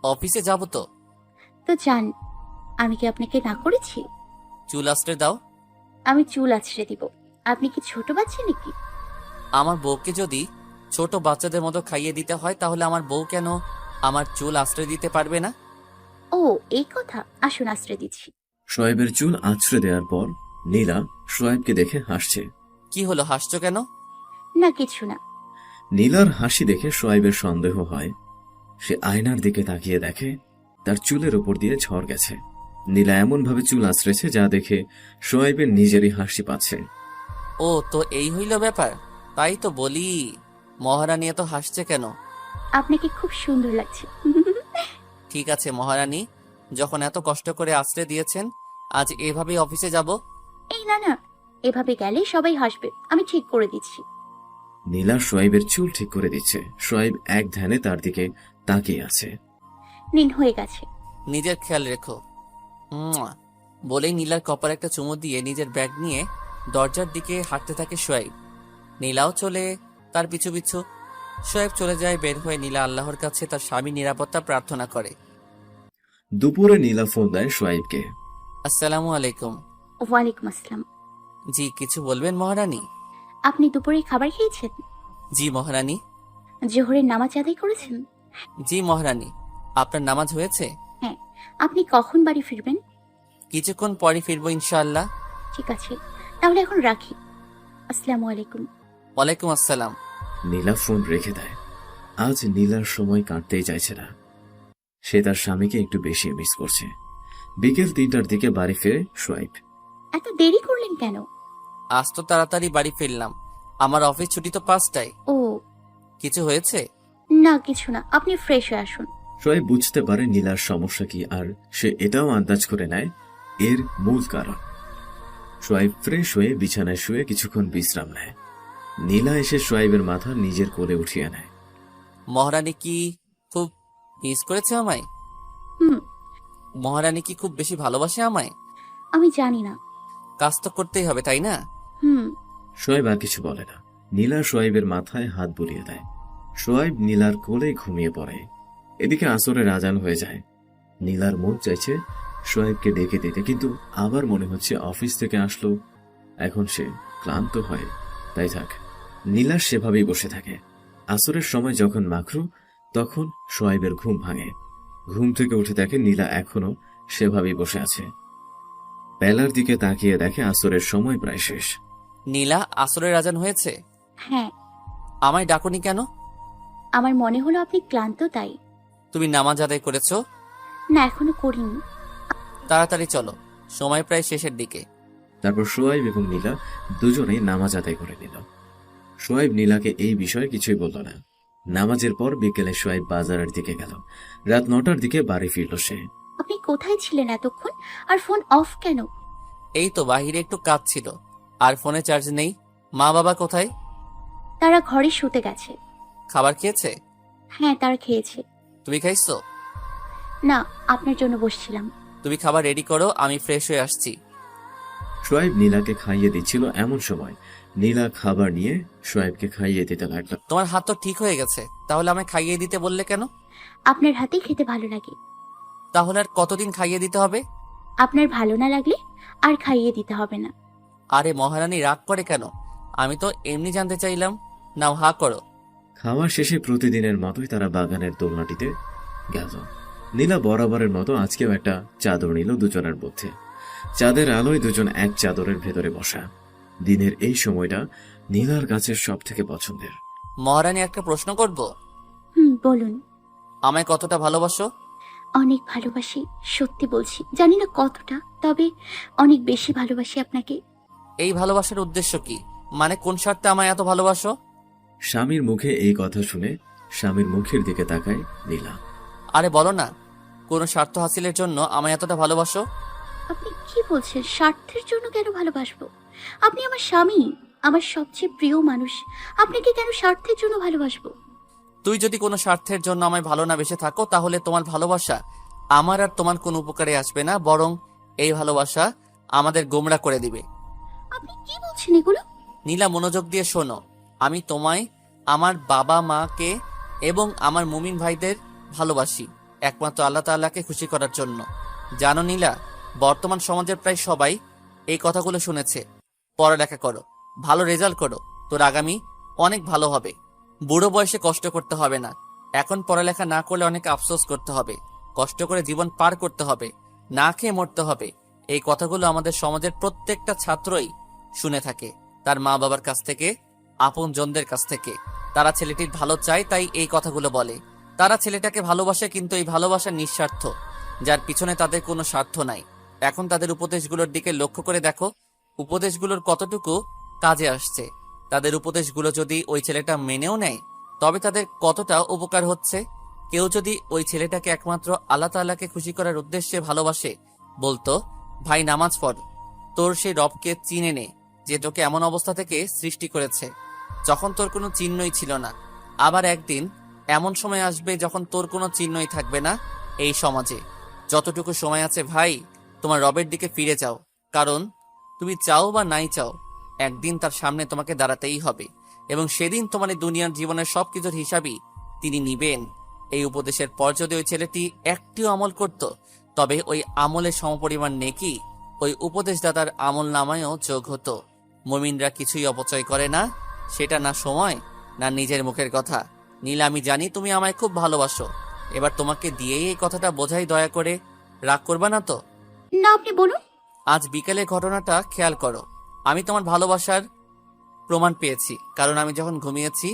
অফিসে যাব তো। তো যান। আমি কি আপনাকে না করেছি? চুল আশ্রে দাও। আমি চুল আছড়ে দিব? আপনি কি ছোট বাচ্চা নাকি? আমার বউকে যদি ছোট বাচ্চাদের মতো খাইয়ে দিতে হয়, তাহলে আমার বউ কেন আমার চুল আশ্রয় দিতে পারবে না? ও, এই কথা। আসুন, আশ্রে দিচ্ছি। সোয়েবের চুল আঁচড়ে দেওয়ার পর নীলা সোয়েবকে দেখে হাসছে। কি হলো, হাসছো কেন? না, কিছু না। নীলার হাসি দেখে সোয়েবের সন্দেহ হয়। সে আয়নার দিকে তাকিয়ে দেখে তার চুলের উপর দিয়ে ঝড় গেছে। নীলা এমন ভাবে চুল আঁচড়েছে যা দেখে সোয়েবের নিজেরই হাসি পাচ্ছে। ও তো এই হইল ব্যাপার। তাই তো বলি, মহারানী এত হাসছে কেন? আপনাকে খুব সুন্দর লাগছে। ঠিক আছে মহারানী, যখন এত কষ্ট করে আশ্রয় দিয়েছেন, আজ এভাবেই অফিসে যাব। এই না না, এভাবে গেলে সবাই হাসবে। আমি ঠিক করে দিচ্ছি। নীলা সোয়েবের চুল ঠিক করে দিচ্ছে। সোয়েব এক ধ্যানে তার দিকে তাকিয়ে আছে। নিন, হয়ে গেছে। নিজের খেয়াল রেখো। বলেই নীলার কপালে একটা চুমু দিয়ে নিজের ব্যাগ নিয়ে দরজার দিকে হাঁটতে থাকে সোয়েব। নীলাও চলে তার পিছু পিছু। সোয়েব চলে যায়। বের হয়ে নীলা আল্লাহর কাছে তার স্বামীর নিরাপত্তা প্রার্থনা করে। দুপুরে নীলা ফোন দেয় সোয়েবকে। আসসালামু আলাইকুম। ওয়ালাইকুম আসসালাম। জি, কিছু বলবেন মহারানী? আপনি দুপুরে খাবার খেয়েছেন? জি মহারানী। জোহরের নামাজ আদায় করেছেন? জি মহারানী, আপনার নামাজ হয়েছে? হ্যাঁ। আপনি কখন বাড়ি ফিরবেন? কিছুক্ষণ পরে ফিরবো ইনশাআল্লাহ। ঠিক আছে, তাহলে এখন রাখি। আসসালামু আলাইকুম। ওয়ালাইকুম আসসালাম। নীলা ফোন রেখে দেয়। আজ নীলার সময় কাটতেই চাইছে না। সে তার স্বামীকে একটু বেশি মিস করছে। বিকেল 3টার দিকে বাড়ি ফেরে সোয়াইব। এত দেরি করলেন কেন? আজ তো তাড়াতাড়ি বাড়ি ফিরলাম, আমার অফিস ছুটি তো 5টায়। ও কিছু হয়েছে? না, কিছু না, আপনি ফ্রেশ হয়ে আসুন। সোয়াইব বুঝতে পারে নীলার সমস্যা কি, আর সে এটাও আন্দাজ করে নেয় এর মূল কারণ। সোয়াইব ফ্রেশ হয়ে বিছানায় শুয়ে কিছুক্ষণ বিশ্রাম নেয়। নীলা এসে সোয়াইবের মাথা নিজের কোলে উঠিয়ে নেয়। মহারানী কি খুব মিস করেছে আমায়? হুম। মহারানী কি খুব বেশি ভালোবাসে আমায়? আমি জানি না। কাজ তো করতেই হবে, তাই না? হুম। সোয়াইব আর কিছু বলে না। নীলা সোয়াইবের মাথায় হাত বুলিয়ে দেয়। সোয়াইব নীলার কোলে ঘুমিয়ে পড়ে। এদিকে আসরের আজান হয়ে যায়। নীলার মন চাইছে সোয়াইবকে ডেকে দিতে, কিন্তু আবার মনে হচ্ছে অফিস থেকে আসলো, এখন সে ক্লান্ত হয়, তাই থাক। নীলা সেভাবেই বসে থাকে। আসরের সময় যখন মাখরু, তখন সোয়াইবের ঘুম ভাঙে। ঘুম থেকে উঠে দেখে নীলা এখনো সেভাবেই বসে আছে। বেলার দিকে তাকিয়ে দেখে আসরের সময় প্রায় শেষ। নীলা, আসরের আজান হয়েছে? হ্যাঁ। আমায় ডাকুনি কেন? আমার মনে হলো আপনি ক্লান্ত, তাই। তুমি নামাজ আদায় করেছো? না, এখনো করিনি। তাড়াতাড়ি চলো, সময় প্রায় শেষের দিকে। তারপর সোয়াইব এবং নীলা দুজনেই নামাজ আদায় করে নিল। সোয়াইব নীলাকে এই বিষয়ে কিছুই বলল না। নামাজের পর বিকেলে সোয়াইব বাজারের দিকে গেল। রাত 9টার দিকে বাড়ি ফিরল সে। আপনি কোথায় ছিলেন এতক্ষণ? আর ফোন অফ কেন? এই তো বাহিরে একটু কাজ ছিল, আর ফোনে চার্জ নেই। মা বাবা কোথায়? তারা ঘরে শুতে গেছে। খাবার খেয়েছে? হ্যাঁ, তারা খেয়েছে। তুমি খাইছো? না, আপনার জন্য বসছিলাম। তুমি খাবার রেডি করো, আমি ফ্রেশ হয়ে আসছি। সোয়াইব নীলাকে খাইয়ে দিচ্ছিল, এমন সময় নীলা খাবার নিয়ে সোয়াইবকে খাইয়ে দিতে লাগলো। তোমার হাত তো ঠিক হয়ে গেছে, তাহলে আমায় খাইয়ে দিতে বললে কেন? আপনার হাতেই খেতে ভালো লাগে। তাহলে আর কতদিন খাইয়ে দিতে হবে? আপনার ভালো না লাগলে আর খাইয়ে দিতে হবে না। আরে মহারানী, রাগ করে কেন? আমি তো এমনি জানতে চাইলাম। নাও, হা করো। খাওয়া শেষে প্রতিদিনের মতোই তারা বাগানের দোলনাটিতে গেল। নীলা বরাবরের মতো আজকেও একটা চাদর নিল দুজনের মধ্যে। চাঁদের আলোয় দুজন এক চাদরের ভেতরে বসা। দিনের এই সময়টা নীলার কাছে সব থেকে পছন্দের। মহারানী, একটা প্রশ্ন করব? বলুন। আমায় কতটা ভালোবাসো? অনেক ভালোবাসি, সত্যি বলছি। জানি না কতটা, তবে অনেক বেশি ভালোবাসি আপনাকে। এই ভালোবাসার উদ্দেশ্য কি? মানে কোন স্বার্থে আমায় এত ভালোবাসো? স্বামীর মুখে এই কথা শুনে স্বামীর মুখের দিকে তাকায় নীলা। আরে বলো না, কোন স্বার্থ হাসিলের জন্য আমায় এতটা ভালোবাসো? আপনি কি বলছেন? স্বার্থের জন্য কেন ভালোবাসবো? আপনি আমার স্বামী, আমার সবচেয়ে প্রিয় মানুষ। আপনাকে কেন স্বার্থের জন্য ভালোবাসবো? তুই যদি কোনো স্বার্থের জন্য আমায় ভালো না বেসে থাকো, তাহলে তোমার ভালোবাসা আমার আর তোমার কোনো উপকারে আসবে না, বরং এই ভালোবাসা আমাদের গোমড়া করে দিবে। আপনি কি বলছেন এগুলো? নীলা, মনোযোগ দিয়ে শোনো। আমি তোমায়, আমার বাবা মাকে এবং আমার মুমিন ভাইদের ভালোবাসি একমাত্র আল্লাহ তাআলাকে খুশি করার জন্য। জানো নীলা, বর্তমান সমাজের প্রায় সবাই এই কথাগুলো শুনেছে। পড়ালেখা করো, ভালো রেজাল্ট করো, তোর আগামী অনেক ভালো হবে। বুড়ো বয়সে কষ্ট করতে হবে না। এখন পড়ালেখা না করলে অনেক আফসোস করতে হবে। কষ্ট করে জীবন পার করতে হবে, না খেয়ে মরতে হবে। এই কথাগুলো আমাদের সমাজের প্রত্যেকটা ছাত্রই শুনে থাকে, তার মা বাবার কাছ থেকে, আপন জনদের কাছ থেকে। তারা ছেলেটির ভালো চায়, তাই এই কথাগুলো বলে। তারা ছেলেটাকে ভালোবাসে, কিন্তু এই ভালোবাসা নিঃস্বার্থ, যার পিছনে তাদের কোনো স্বার্থ নাই। এখন তাদের উপদেশগুলোর দিকে লক্ষ্য করে দেখো, উপদেশগুলোর কতটুকু কাজে আসছে। তাদের উপদেশগুলো যদি ওই ছেলেটা মেনেও নেয়, তবে তাদের কতটা উপকার হচ্ছে। কেউ যদি ওই ছেলেটাকে একমাত্র আল্লাহ তাআলাকে খুশি করার উদ্দেশ্যে ভালোবাসে, বলতো, ভাই নামাজ পড়, তোর সেই রবকে চিনে নে যে তোকে এমন অবস্থা থেকে সৃষ্টি করেছে যখন তোর কোনো চিহ্নই ছিল না। আবার একদিন এমন সময় আসবে যখন তোর কোনো চিহ্নই থাকবে না এই সমাজে। যতটুকু সময় আছে ভাই, তোমার রবের দিকে ফিরে যাও, কারণ তুমি চাও বা নাই চাও, একদিন তার সামনে তোমাকে দাঁড়াতেই হবে, এবং সেদিন তোমার এই দুনিয়ার জীবনের সবকিছুর হিসাবই তিনি নিবেন। এই উপদেশের পর যদি ওই ছেলেটি একটিও আমল করত, তবে ওই আমলের সমপরিমাণ নেকি ওই উপদেশদাতার আমল নামায়ও যোগ হতো। মুমিনরা কিছুই অপচয় করে না, সেটা না সময় না নিজের মুখের কথা। নীলা, আমি জানি তুমি আমায় খুব ভালোবাসো, এবার তোমাকে দিয়েই এই কথাটা বোঝাই, দয়া করে রাগ করবা না তো? না, আপনি বলুন। আজ বিকেলের ঘটনাটা খেয়াল করো। আমি তোমার ভালোবাসার প্রমাণ পেয়েছি, কারণ আমি যখন ঘুমিয়েছি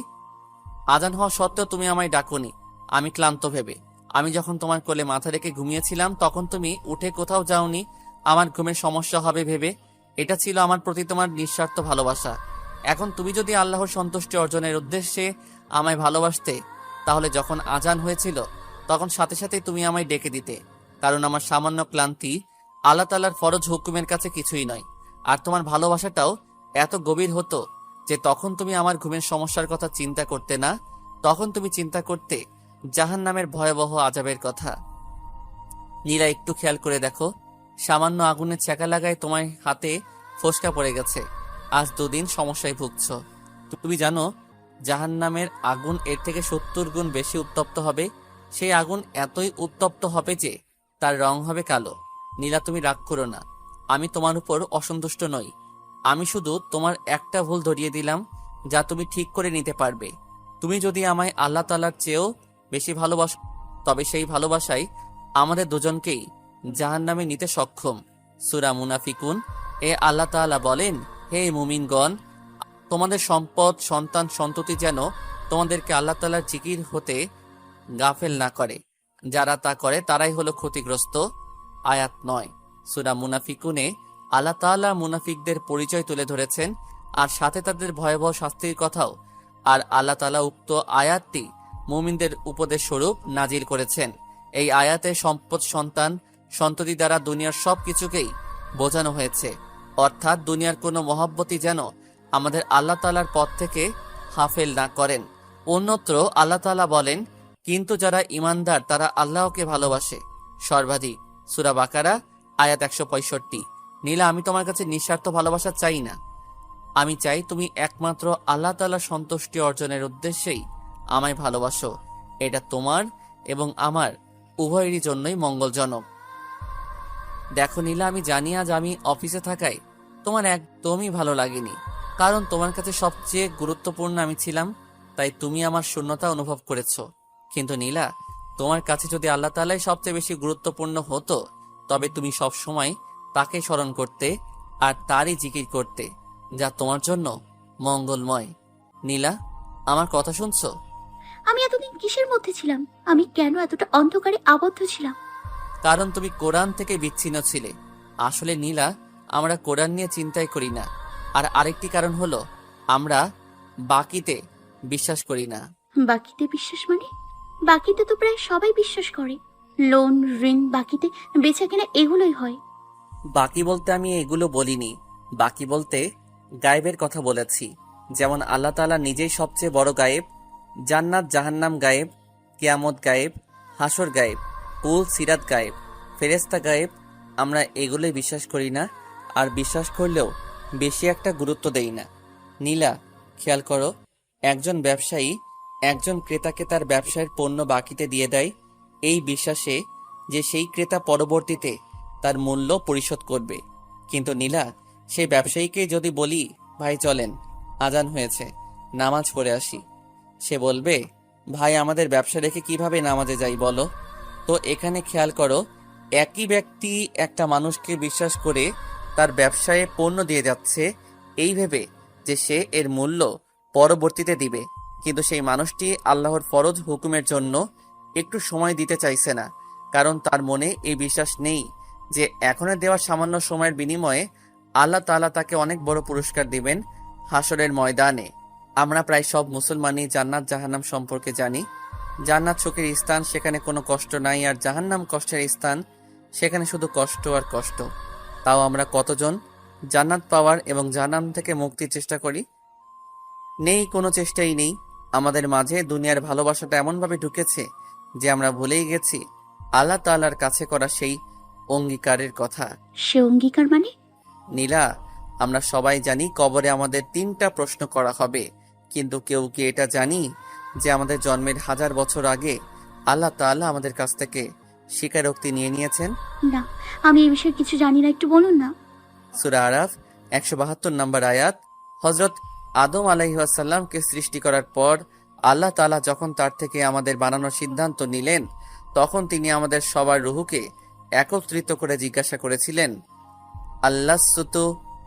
আজান হওয়া সত্ত্বেও তুমি আমায় ডাকোনি, আমি ক্লান্ত ভেবে। আমি যখন তোমার কোলে মাথা রেখে ঘুমিয়েছিলাম তখন তুমি উঠে কোথাও যাওনি আমার ঘুমের সমস্যা হবে ভেবে। এটা ছিল আমার প্রতি তোমার নিঃস্বার্থ ভালোবাসা। এখন তুমি যদি আল্লাহর সন্তুষ্টি অর্জনের উদ্দেশ্যে আমায় ভালোবাসতে, তাহলে যখন আজান হয়েছিল তখন সাথে সাথে তুমি আমায় ডেকে দিতে, কারণ আমার সামান্য ক্লান্তি আল্লাহ তাআলার ফরজ হুকুমের কাছে কিছুই নয়। আর তোমার ভালোবাসাটাও এত গভীর হতো যে তখন তুমি আমার ঘুমের সমস্যার কথা চিন্তা করতে না, তখন তুমি চিন্তা করতে জাহান্নামের ভয়াবহ আযাবের কথা। নীলা, একটু খেয়াল করে দেখো, সামান্য আগুনের ছ্যাঁকা লাগায় তোমার হাতে ফোসকা পড়ে গেছে। আজ 2 দিন সমস্যায় ভুগছ। তুমি জানো জাহান্নামের আগুন এর থেকে 70 গুণ বেশি উত্তপ্ত হবে। সেই আগুন এতই উত্তপ্ত হবে যে তার রং হবে কালো। নীলা, তুমি রাগ করো না, আমি তোমার উপর অসন্তুষ্ট নই। আমি শুধু তোমার একটা ভুল ধরিয়ে দিলাম যা তুমি ঠিক করে নিতে পারবে। তুমি যদি আমায় আল্লাহ তাআলার চেয়েও বেশি ভালোবাসো, তবে সেই ভালোবাসাই আমাদের দুজনকেই জাহান্নামে নিতে সক্ষম। সূরা মুনাফিকুন এ আল্লাহ তাআলা বলেন, হে মুমিনগণ, তোমাদের সম্পদ, সন্তান, সন্ততি যেন তোমাদেরকে আল্লাহ তাআলার জিকির হতে গাফেল না করে। যারা তা করে তারাই হলো ক্ষতিগ্রস্ত। আয়াত 9। সূরা মুনাফিকুনে আল্লাহ তাআলা মুনাফিকদের পরিচয় তুলে ধরেছেন আর সাথে তাদের ভয়াবহ শাস্তির কথাও। আর আল্লাহ তাআলা উক্ত আয়াতটি মুমিনদের উপদেশ স্বরূপ নাজিল করেছেন। এই আয়াতে সম্পদ, সন্তান, সন্ততি দ্বারা দুনিয়ার সব কিছুকেই বোঝানো হয়েছে। অর্থাৎ দুনিয়ার কোনো মহব্বতই যেন আমাদের আল্লাহ তাআলার পথ থেকে হাফেল না করেন। অন্যত্র আল্লাহ তাআলা বলেন, কিন্তু যারা ঈমানদার তারা আল্লাহকে ভালোবাসে সর্বাধিক। সূরা বাকারা আয়াত 165। নীলা, আমি তোমার কাছে নিঃস্বার্থ ভালোবাসা চাই না। আমি চাই তুমি একমাত্র আল্লাহ তাআলার সন্তুষ্টি অর্জনের উদ্দেশ্যেই আমায় ভালোবাসো। এটা তোমার এবং আমার উভয়েরই জন্যই মঙ্গলজনক। দেখো নীলা, আমি জানি আজ আমি অফিসে থাকায় তোমার একদমই ভালো লাগেনি, কারণ তোমার কাছে সবচেয়ে গুরুত্বপূর্ণ আমি ছিলাম, তাই তুমি আমার শূন্যতা অনুভব করেছো। কিন্তু নীলা, তোমার কাছে যদি আল্লাহ তাআলাই সবচেয়ে বেশি গুরুত্বপূর্ণ হতো, তবে তুমি সব সময় তাকে স্মরণ করতে আর তারই জিকির করতে, যা তোমার জন্য মঙ্গলময়। নীলা, আমার কথা শুনছো? আমি এতদিন কিসের মধ্যে ছিলাম? আমি কেন এতটা অন্ধকারে আবদ্ধ ছিলাম? কারণ তুমি কোরআন থেকে বিচ্ছিন্ন ছিলে। আসলে নীলা, আমরা কোরআন নিয়ে চিন্তাই করি না। আর আরেকটি কারণ হলো আমরা বাকিতে বিশ্বাস করি না। বাকিতে বিশ্বাস মানে? বাকিতে তো প্রায় সবাই বিশ্বাস করে। লোন, ঋণ, বাকিতে বেচা কেনা এগুলোই হয়। বাকি বলতে আমি এগুলো বলিনি। বাকি বলতে গায়েবের কথা বলেছি। যেমন আল্লাহ তাআলা নিজেই সবচেয়ে বড় গায়েব, জান্নাত জাহান্নাম গায়েব, কিয়ামত গায়েব, হাসর গায়েব, কুল সিরাত গায়েব, ফেরেশতা গায়েব। আমরা এগুলোই বিশ্বাস করি না, আর বিশ্বাস করলেও বেশি একটা গুরুত্ব দেই না। নীলা, খেয়াল করো, একজন ব্যবসায়ী একজন ক্রেতাকে তার ব্যবসায়ের পণ্য বাকিতে দিয়ে দেয় এই বিশ্বাসে যে সেই ক্রেতা পরবর্তীতে তার মূল্য পরিশোধ করবে। কিন্তু নীলা, সেই ব্যবসায়ীকে যদি বলি, ভাই চলেন, আজান হয়েছে, নামাজ পড়ে আসি, সে বলবে, ভাই আমাদের ব্যবসা রেখে কিভাবে নামাজে যাই বলো? তো এখানে খেয়াল করো, একই ব্যক্তি একটা মানুষকে বিশ্বাস করে তার ব্যবসায়ে পণ্য দিয়ে যাচ্ছে এই ভেবে যে সে এর মূল্য পরবর্তীতে দিবে, কিন্তু সেই মানুষটি আল্লাহর ফরজ হুকুমের জন্য একটু সময় দিতে চাইছে না, কারণ তার মনে এই বিশ্বাস নেই যে এখনের দেওয়া সামান্য সময়ের বিনিময়ে আল্লাহ তাআলা তাকে অনেক বড় পুরস্কার দিবেন হাসরের ময়দানে। আমরা প্রায় সব মুসলমানই জান্নাত জাহান্নাম সম্পর্কে জানি। জান্নাত সুখের স্থান, সেখানে কোনো কষ্ট নাই, আর জাহান্নাম কষ্টের স্থান, সেখানে শুধু কষ্ট আর কষ্ট। তাও আমরা কতজন জান্নাত পাওয়ার এবং জাহান্নাম থেকে মুক্তির চেষ্টা করি? নেই, কোনো চেষ্টাই নেই। আমাদের মাঝে দুনিয়ার ভালোবাসাটা এমনভাবে ঢুকেছে যে আমরা ভুলেই গেছি আল্লাহ তাআলার কাছে করা সেই অঙ্গীকারের কথা। সে অঙ্গীকার মানে? নীলা, আমরা সবাই জানি কবরে আমাদের 3টা প্রশ্ন করা হবে, কিন্তু কেউ কি এটা জানি যে আমাদের জন্মের 1000 বছর আগে আল্লাহ তাআলা আমাদের কাছ থেকে স্বীকারোক্তি নিয়ে নিয়েছেন? না, আমি এই বিষয়ে কিছু জানি না, একটু বলুন না। সূরা আরাফ 172 নম্বর আয়াত। হযরত আদম আলাইহিস সালামকে সৃষ্টি করার পর আল্লাহ তাআলা যখন তার থেকে আমাদের বানানোর সিদ্ধান্ত নিলেন, তখন তিনি আমাদের সবার রুহুকে একত্রিত করে জিজ্ঞাসা করেছিলেন, আল্লাহসুতু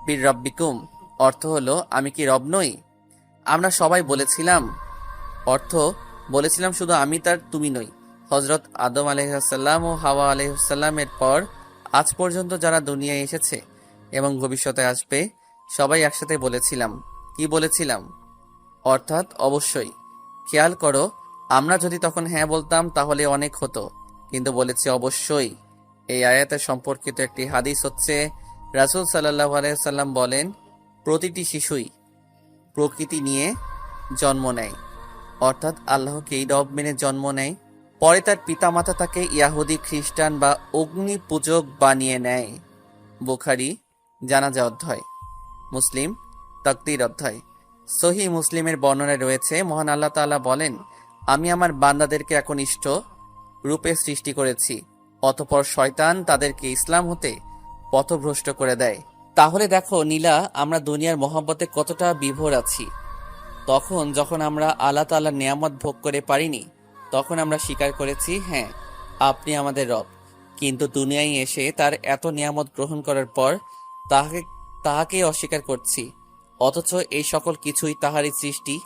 বীর রব্বিকুম, অর্থ হলো আমি কি রব নই? আমরা সবাই বলেছিলাম শুধু আমি তার তুমি নই। হজরত আদম আলাইহিসসালাম ও হাওয়া আলাইহিসসালামের পর আজ পর্যন্ত যারা দুনিয়ায় এসেছে এবং ভবিষ্যতে আসবে সবাই একসাথে বলেছিলাম। কি বলেছিলাম? অর্থাৎ অবশ্যই। খেয়াল করো, আমরা যদি তখন হ্যাঁ বলতাম তাহলে অনেক হতো, কিন্তু বলেছি অবশ্যই। এই আয়াতের সম্পর্কিত একটি হাদিস হচ্ছে, রাসূল সাল্লাল্লাহু আলাইহি সাল্লাম বলেন, প্রতিটি শিশুই প্রকৃতি নিয়ে জন্ম নেয়, অর্থাৎ আল্লাহকেই রব মেনে জন্ম নেয়। পরে তার পিতামাতা তাকে ইয়াহুদি, খ্রিস্টান বা অগ্নি পূজক বানিয়ে নেয়। বুখারী জানাজা অধ্যায়, মুসলিম তাকদীর অধ্যায়। সহিহ মুসলিমের বর্ণনায় রয়েছে, মহান আল্লাহ তাআলা বলেন, আমি আমার বান্দাদেরকে একনিষ্ঠ রূপে সৃষ্টি করেছি, অতঃপর শয়তান তাদেরকে ইসলাম হতে পথভ্রষ্ট করে দেয়। তাহলে দেখো নীলা, আমরা দুনিয়ার মহব্বতে কতটা বিভোর আছি। যখন আমরা আল্লাহ তাআলার নিয়ামত ভোগ করে পারিনি, তখন আমরা স্বীকার করেছি, হ্যাঁ আপনি আমাদের রব। কিন্তু দুনিয়ায় এসে তার এত নিয়ামত গ্রহণ করার পর তাহাকে অস্বীকার করছি, অথচ এই সকল কিছুই তাহারই সৃষ্টি।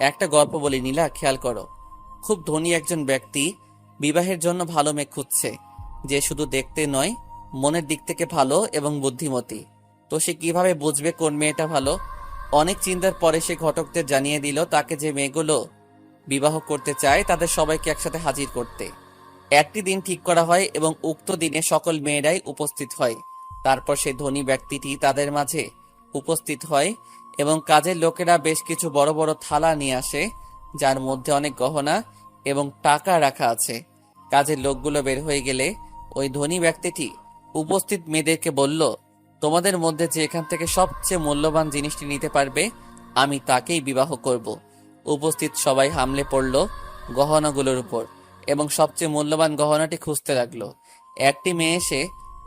একটা গল্প বলি নীলা, খেয়াল করো। খুব ধনী একজন ব্যক্তি বিবাহের জন্য ভালো মেয়ে খুঁজছে, যে শুধু দেখতে নয়, মনের দিক থেকে ভালো এবং বুদ্ধিমতী। তো সে কিভাবে বুঝবে কোন মেয়েটা ভালো? অনেক চিন্তার পরে সে ঘটকদের জানিয়ে দিল তাকে যে মেয়েগুলো বিবাহ করতে চায় তাদের সবাইকে একসাথে হাজির করতে। একটি দিন ঠিক করা হয় এবং উক্ত দিনে সকল মেয়েরাই উপস্থিত হয়। তারপর সেই ধনী ব্যক্তিটি তাদের মাঝে উপস্থিত হয় এবং কাজের লোকেরা বেশ কিছু বড় বড় থালা নিয়ে আসে, যার মধ্যে অনেক গহনা এবং টাকা রাখা আছে। কাজের লোকগুলো বের হয়ে গেলে ওই ধনী ব্যক্তিটি উপস্থিত মেয়েদেরকে বলল, তোমাদের মধ্যে যে এখান থেকে সবচেয়ে মূল্যবান জিনিসটি নিতে পারবে, আমি তাকেই বিবাহ করব। উপস্থিত সবাই হামলে পড়ল গহনাগুলোর উপর এবং সবচেয়ে মূল্যবান গহনাটি খুঁজতে লাগলো। একটি মেয়ে এসে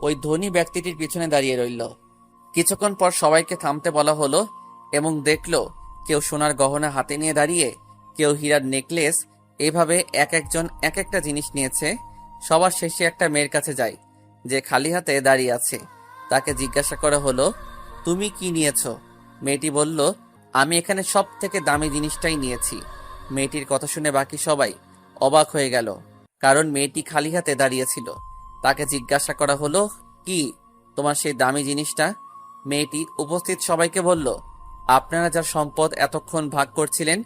ওই ধনী ব্যক্তিটির পিছনে দাঁড়িয়ে রইল। কিছুক্ষণ পর সবাইকে থামতে বলা হলো এবং দেখলো কেউ সোনার গহনা হাতে নিয়ে দাঁড়িয়ে, কেউ হীরার নেকলেস, এইভাবে এক একজন এক একটা জিনিস নিয়েছে। সবার শেষে একটা মেয়ের কাছে যায় যে খালি হাতে দাঁড়িয়ে আছে। তাকে জিজ্ঞাসা করা হলো, তুমি কি নিয়েছো? মেয়েটি বলল, আমি এখানে সব থেকে দামি জিনিসটাই নিয়েছি। মেয়েটির কথা শুনে বাকি সবাই অবাক হয়ে গেল, কারণ মেয়েটি খালি হাতে দাঁড়িয়েছিল। তাকে জিজ্ঞাসা করা হলো, কি তোমার সেই দামি জিনিসটা? মেয়েটি উপস্থিত সবাইকে বলল, আপনারা যার সম্পদ এতক্ষণ ভাগ করছিলেন,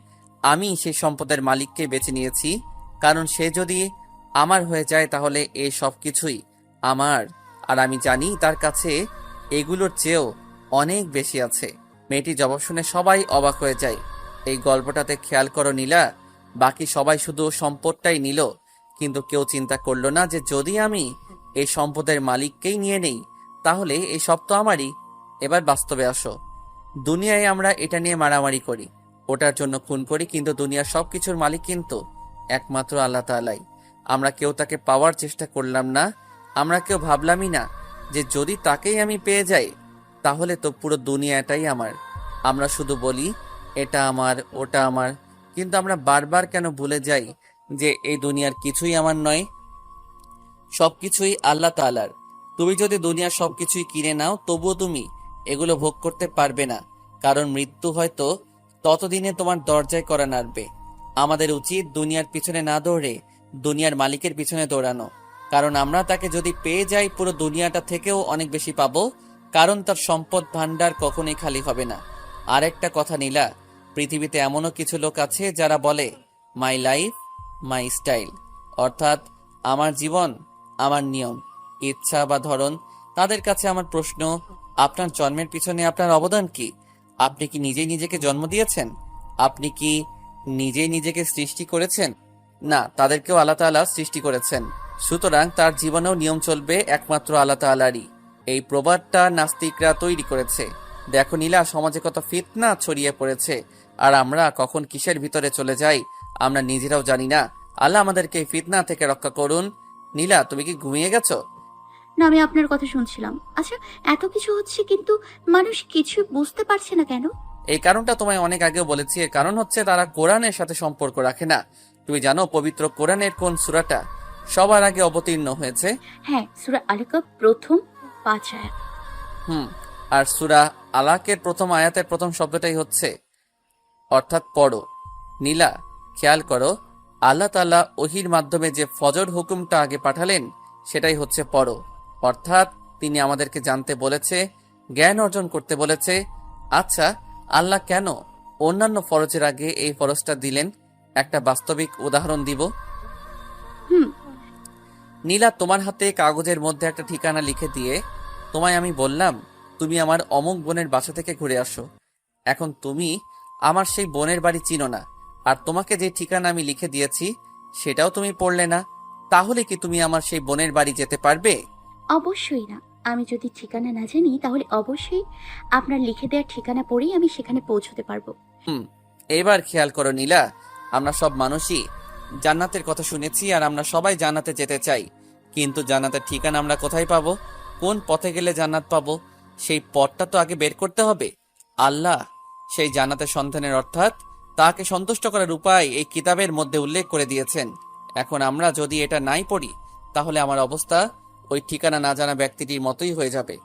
আমি সেই সম্পদের মালিককে বেছে নিয়েছি, কারণ সে যদি আমার হয়ে যায় তাহলে এই সব কিছুই আমার, আর আমি জানি তার কাছে এগুলোর চেয়েও অনেক বেশি আছে। মেয়েটি জবাব শুনে সবাই অবাক হয়ে যায়। এই গল্পটাতে খেয়াল করো নীলা, বাকি সবাই শুধু সম্পদটাই নিল, কিন্তু কেউ চিন্তা করলো না যে যদি আমি এই সম্পদের মালিককেই নিয়ে নেই তাহলে এই সব তো আমারই। এবার বাস্তবে আসো, দুনিয়ায় আমরা এটা নিয়ে মারামারি করি, ওটার জন্য খুন করি, কিন্তু দুনিয়ার সবকিছুর মালিক কিন্তু একমাত্র আল্লাহ তাআলাই। আমরা কেউ তাকে পাওয়ার চেষ্টা করলাম না, আমরা কেউ ভাবলামই না যে যদি তাকেই আমি পেয়ে যাই তাহলে তো পুরো দুনিয়াটাই আমার। আমরা শুধু বলি এটা আমার, ওটা আমার, কিন্তু আমরা বারবার কেন ভুলে যাই যে এই দুনিয়ার কিছুই আমার নয়, সবকিছুই আল্লাহ তাআলার। তুমি যদি দুনিয়ার সবকিছুই কিনে নাও তবুও তুমি এগুলো ভোগ করতে পারবে না, কারণ মৃত্যু হয়তো ততদিনে তোমার দরজায় করা নাড়বে। আমাদের উচিত দুনিয়ার পিছনে না দৌড়ে দুনিয়ার মালিকের পিছনে দৌড়ানো, কারণ আমরা তাকে যদি পেয়ে যাই পুরো দুনিয়াটা থেকেও অনেক বেশি পাবো, কারণ তার সম্পদ ভান্ডার কখনোই খালি হবে না। আর একটা কথা নীলা, পৃথিবীতে এমনও কিছু লোক আছে যারা বলে মাই লাইফ মাই স্টাইল, অর্থাৎ আমার জীবন আমার নিয়ম, ইচ্ছা বা ধরন। তাদের কাছে আমার প্রশ্ন, আপনার জন্মের পিছনে আপনার অবদান কি? আপনি কি নিজেই নিজেকে জন্ম দিয়েছেন? আপনি কি নিজেই নিজেকে সৃষ্টি করেছেন? না, তাদেরকেও আল্লাহ তাআলা সৃষ্টি করেছেন। সুতরাং তার জীবনেও নিয়ম চলবে একমাত্র আল্লাহ তাআলারই। এই প্রবাদটা নাস্তিকরা তৈরি করেছে। দেখো নীলা, সমাজে কত ফিতনা ছড়িয়ে পড়েছে, আর আমরা কখন কিসের ভিতরে চলে যাই আমরা নিজেরাও জানি না। আল্লাহ আমাদেরকে এই ফিতনা থেকে রক্ষা করুন। নীলা, তুমি কি ঘুমিয়ে গেছো? না, আমি আপনার কথা শুনছিলাম। আচ্ছা, এত কিছু হচ্ছে কিন্তু মানুষ কিছু বুঝতে পারছে না কেন? এই কারণটা তোমায় অনেক আগেও বলেছি। এর কারণ হচ্ছে তারা কোরআনের সাথে সম্পর্ক রাখে না। তুমি জানো পবিত্র কোরআনের কোন সূরাটা সবার আগে অবতীর্ণ হয়েছে। হ্যাঁ, সূরা আলাকা প্রথম 5 আয়াত। আর সূরা আলাকের প্রথম আয়াতের প্রথম শব্দটাই হচ্ছে অর্থাৎ পড়ো। নীলা, খেয়াল করো, আল্লাহ তাআলা ওহির মাধ্যমে যে ফজর হুকুমটা আগে পাঠালেন সেটাই হচ্ছে পড়ো। অর্থাৎ তিনি আমাদেরকে জানতে বলেছে, জ্ঞান অর্জন করতে বলেছে। আচ্ছা, আল্লাহ কেন অন্যান্য ফরজের আগে এই ফরজটা দিলেন? একটা বাস্তবিক উদাহরণ দিব। হুম নীলা, তোমার হাতে কাগজের মধ্যে একটা ঠিকানা লিখে দিয়ে তোমায় আমি বললাম তুমি আমার অমুক বোনের বাসা থেকে ঘুরে আসো। এখন তুমি আমার সেই বোনের বাড়ি চিনো না, আর তোমাকে যে ঠিকানা আমি লিখে দিয়েছি সেটাও তুমি পড়লে না। তাহলে কি তুমি আমার সেই বোনের বাড়ি যেতে পারবে? অবশ্যই না। আমি যদি ঠিকানা না জানি তাহলে অবশ্যই আপনার লিখে দেওয়ার ঠিকানা পড়েই আমি সেখানে পৌঁছতে পারবো। এবার খেয়াল করো নীলা, আমরা সব মানুষই জান্নাতের কথা শুনেছি আর আমরা সবাই জান্নাতে যেতে চাই, কিন্তু জান্নাতের ঠিকানা আমরা কোথায় পাবো? কোন পথে গেলে জান্নাত পাবো? সেই পথটা তো আগে বের করতে হবে। আল্লাহ সেই জান্নাতের সন্ধানের অর্থাৎ তাকে সন্তুষ্ট করার উপায় এই কিতাবের মধ্যে উল্লেখ করে দিয়েছেন। এখন আমরা যদি এটা নাই পড়ি তাহলে আমার অবস্থা ওই ঠিকানা না জানা ব্যক্তিটির মতোই হয়ে যাবে।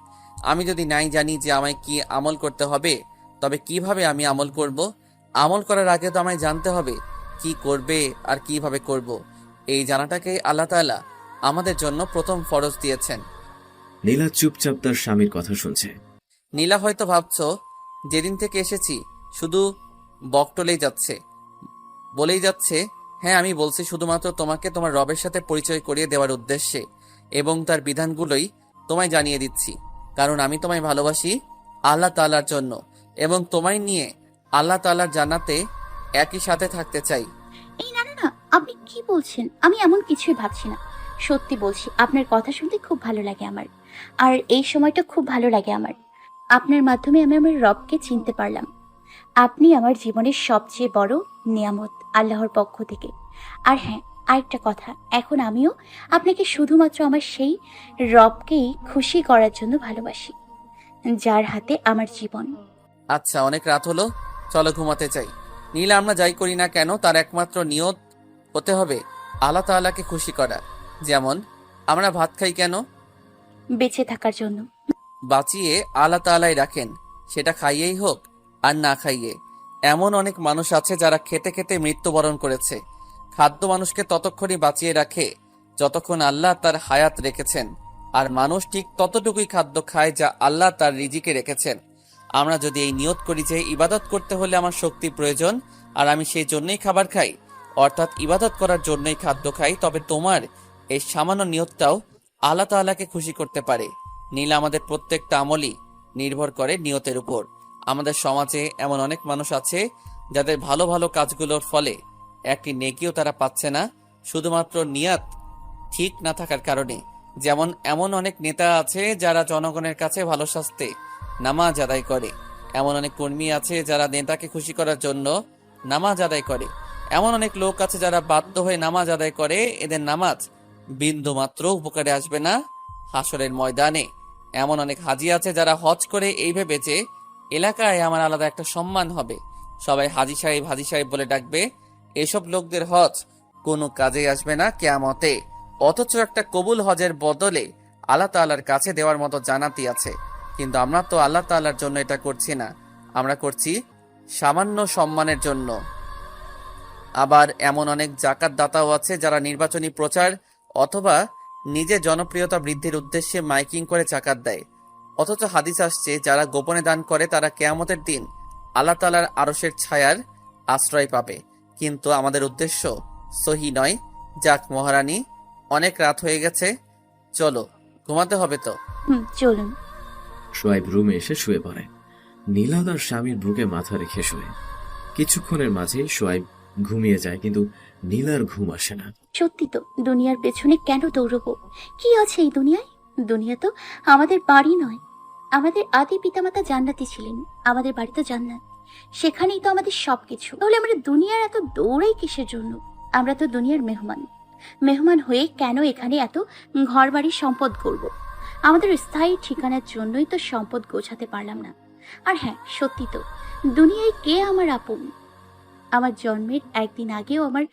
আমি যদি নাই জানি যে আমায় কি আমল করতে হবে, তবে কিভাবে আমি আমল করব? আমল করার আগে তো আমায় জানতে হবে কি করবে আর কিভাবে করব। এই জানাটাকে আল্লাহ তাআলা আমাদের জন্য প্রথম ফরজ দিয়েছেন। নীলা চুপচাপ তার স্বামীর কথা শুনছে। নীলা হয়তো ভাবছো যেদিন থেকে এসেছি শুধু বকটলেই যাচ্ছে, বলেই যাচ্ছে। হ্যাঁ, আমি বলছি শুধুমাত্র তোমাকে তোমার রবের সাথে পরিচয় করিয়ে দেওয়ার উদ্দেশ্যে এবং তার বিধানগুলোই তোমায় জানিয়ে দিচ্ছি, কারণ আমি তোমায় ভালোবাসি আল্লাহ তাআলার জন্য এবং তোমায় নিয়ে আল্লাহ তাআলার জান্নাতে একই সাথে থাকতে চাই। এই না না না, আপনি কি বলছেন? আমি এমন কিছুই ভাবছি না। সত্যি বলছি, আপনার কথা শুনতে খুব ভালো লাগে আমার। আর এই সময়টা খুব ভালো লাগে আমার। আপনার মাধ্যমে আমি আমার রবকে চিনতে পারলাম। আপনি আমার জীবনের সবচেয়ে বড় নিয়ামত আল্লাহর পক্ষ থেকে। আর হ্যাঁ, আরেকটা কথা, এখন আমিও আপনাকে শুধুমাত্র আমার সেই রবকেই খুশি করার জন্য ভালোবাসি, যার হাতে আমার জীবন। আচ্ছা, অনেক রাত হলো, চলো ঘুমাতে চাই। নীলা, আমরা যাই করি না কেন তার একমাত্র নিয়ত হতে হবে আল্লাহ তাআলাকে খুশি করা। যেমন আমরা ভাত খাই কেন? বেঁচে থাকার জন্য। বাঁচিয়ে আল্লাহ তাআলাই রাখেন, সেটা খাইয়েই হোক আর না খাইয়ে। এমন অনেক মানুষ আছে যারা খেতে খেতে মৃত্যুবরণ করেছে। খাদ্য মানুষকে ততক্ষণই বাঁচিয়ে রাখে যতক্ষণ আল্লাহ তার হায়াত রেখেছেন, আর মানুষ ঠিক ততটুকুই খাদ্য খায় যা আল্লাহ তার রিজিকে রেখেছেন। আমরা যদি এই নিয়ত করি যে ইবাদত করতে হলে আমার শক্তি প্রয়োজন আর আমি সেই জন্যই খাবার খাই, অর্থাৎ ইবাদত করার জন্যই খাদ্য খাই, তবে তোমার এই সামান্য নিয়তটাও আল্লাহ তাআলাকে খুশি করতে পারে। নীলা, আমাদের প্রত্যেকটা আমলই নির্ভর করে নিয়তের উপর। আমাদের সমাজে এমন অনেক মানুষ আছে যাদের ভালো ভালো কাজগুলোর ফলে একটি নেকিও তারা পাচ্ছে না, শুধুমাত্র নিয়ত ঠিক না থাকার কারণে। যেমন এমন অনেক নেতা আছে যারা জনগণের কাছে ভালো শাস্তে নামাজ আদায় করে। এমন অনেক কর্মী আছে যারা নেতাকে খুশি করার জন্য নামাজ আদায় করে। এমন অনেক লোক আছে যারা বাধ্য হয়ে নামাজ আদায় করে। এদের নামাজ বিন্দু মাত্র উপকারে আসবে না হাসরের ময়দানে। এমন অনেক হাজি আছে যারা হজ করে এই ভেবে যে এলাকায় আমার আলাদা একটা সম্মান হবে, সবাই হাজি সাহেব বলে ডাকবে। এসব লোকদের হজ কোনো কাজে আসবে না কিয়ামতে। অথচ একটা কবুল হজের বদলে আল্লাহ তাআলার কাছে দেওয়ার মতো জান্নাতি আছে। কিন্তু আমরা তো আল্লাহ তাআলার জন্য এটা করছি না, আমরা করছি সামান্য সম্মানের জন্য। আবার এমন অনেক জাকাত দাতাও আছে যারা নির্বাচনী প্রচার অথবা নিজের জনপ্রিয়তা বৃদ্ধির উদ্দেশ্যে মাইকিং করে জাকাত দেয়। অথচ হাদিস আসছে যারা গোপনে দান করে তারা কিয়ামতের দিন আল্লাহ তাআলার আরশের ছায়ার আশ্রয় পাবে। কিন্তু আমাদের উদ্দেশ্য সহি নয়। যাক মহারানী, অনেক রাত হয়ে গেছে, চলো ঘুমাতে হবে তো। চলুন। সোয়াইব রুমে এসে শুয়ে পড়ে। নীলা তার স্বামীর বুকে মাথা রেখে শোয়ে। কিছুক্ষণের মাঝেই সোয়াইব ঘুমিয়ে যায়, কিন্তু নীলার ঘুম আসে না। সত্যি তো, দুনিয়ার পেছনে কেন দৌড়বো? কি আছে এই দুনিয়ায়? দুনিয়া তো আমাদের বাড়ি নয়। আমাদের আদি পিতামাতা জান্নাতি ছিলেন, আমাদের বাড়ি তো জান্নাত, সেখানেই তো আমাদের সবকিছু। তাহলে আমরা দুনিয়ার এত দৌড়াই কিসের জন্য? আমরা তো দুনিয়ার মেহমান হয়ে কেন এখানে এত ঘর বাড়ি সম্পদ করব? আমাদের স্থায়ী ঠিকানার জন্যই তো সম্পদ গোছাতে পারলাম না। আর হ্যাঁ, সত্যি তো, দুনিয়ায় কে আমার আপন? আমার জন্মের একদিন আগেও আমার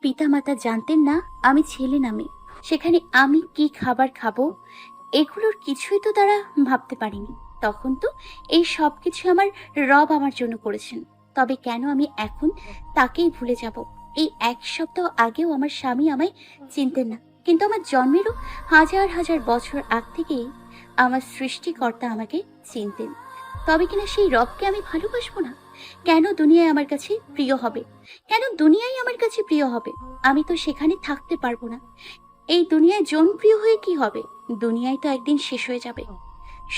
পিতামাতা জানতেন না আমি ছেলে নামে সেখানে আমি কি খাবার খাবো এগুলোর কিছুই তো তারা ভাবতে পারেনি। তখন তো এই সব কিছু আমার রব আমার জন্য করেছেন। তবে কেন আমি এখন তাকেই ভুলে যাব? এই এক সপ্তাহ আগেও আমার স্বামী আমায় চিনতেন না, কিন্তু আমার জন্মেরও হাজার হাজার বছর আগ থেকেই আমার সৃষ্টিকর্তা আমাকে চিনতেন। তবে কিনা সেই রবকে আমি ভালোবাসবো না? কেন দুনিয়ায় আমার কাছে প্রিয় হবে? কেন দুনিয়ায় আমার কাছে প্রিয় হবে? আমি তো সেখানে থাকতে পারবো না। এই দুনিয়ায় জনপ্রিয় হয়ে কি হবে? দুনিয়ায় তো একদিন শেষ হয়ে যাবে।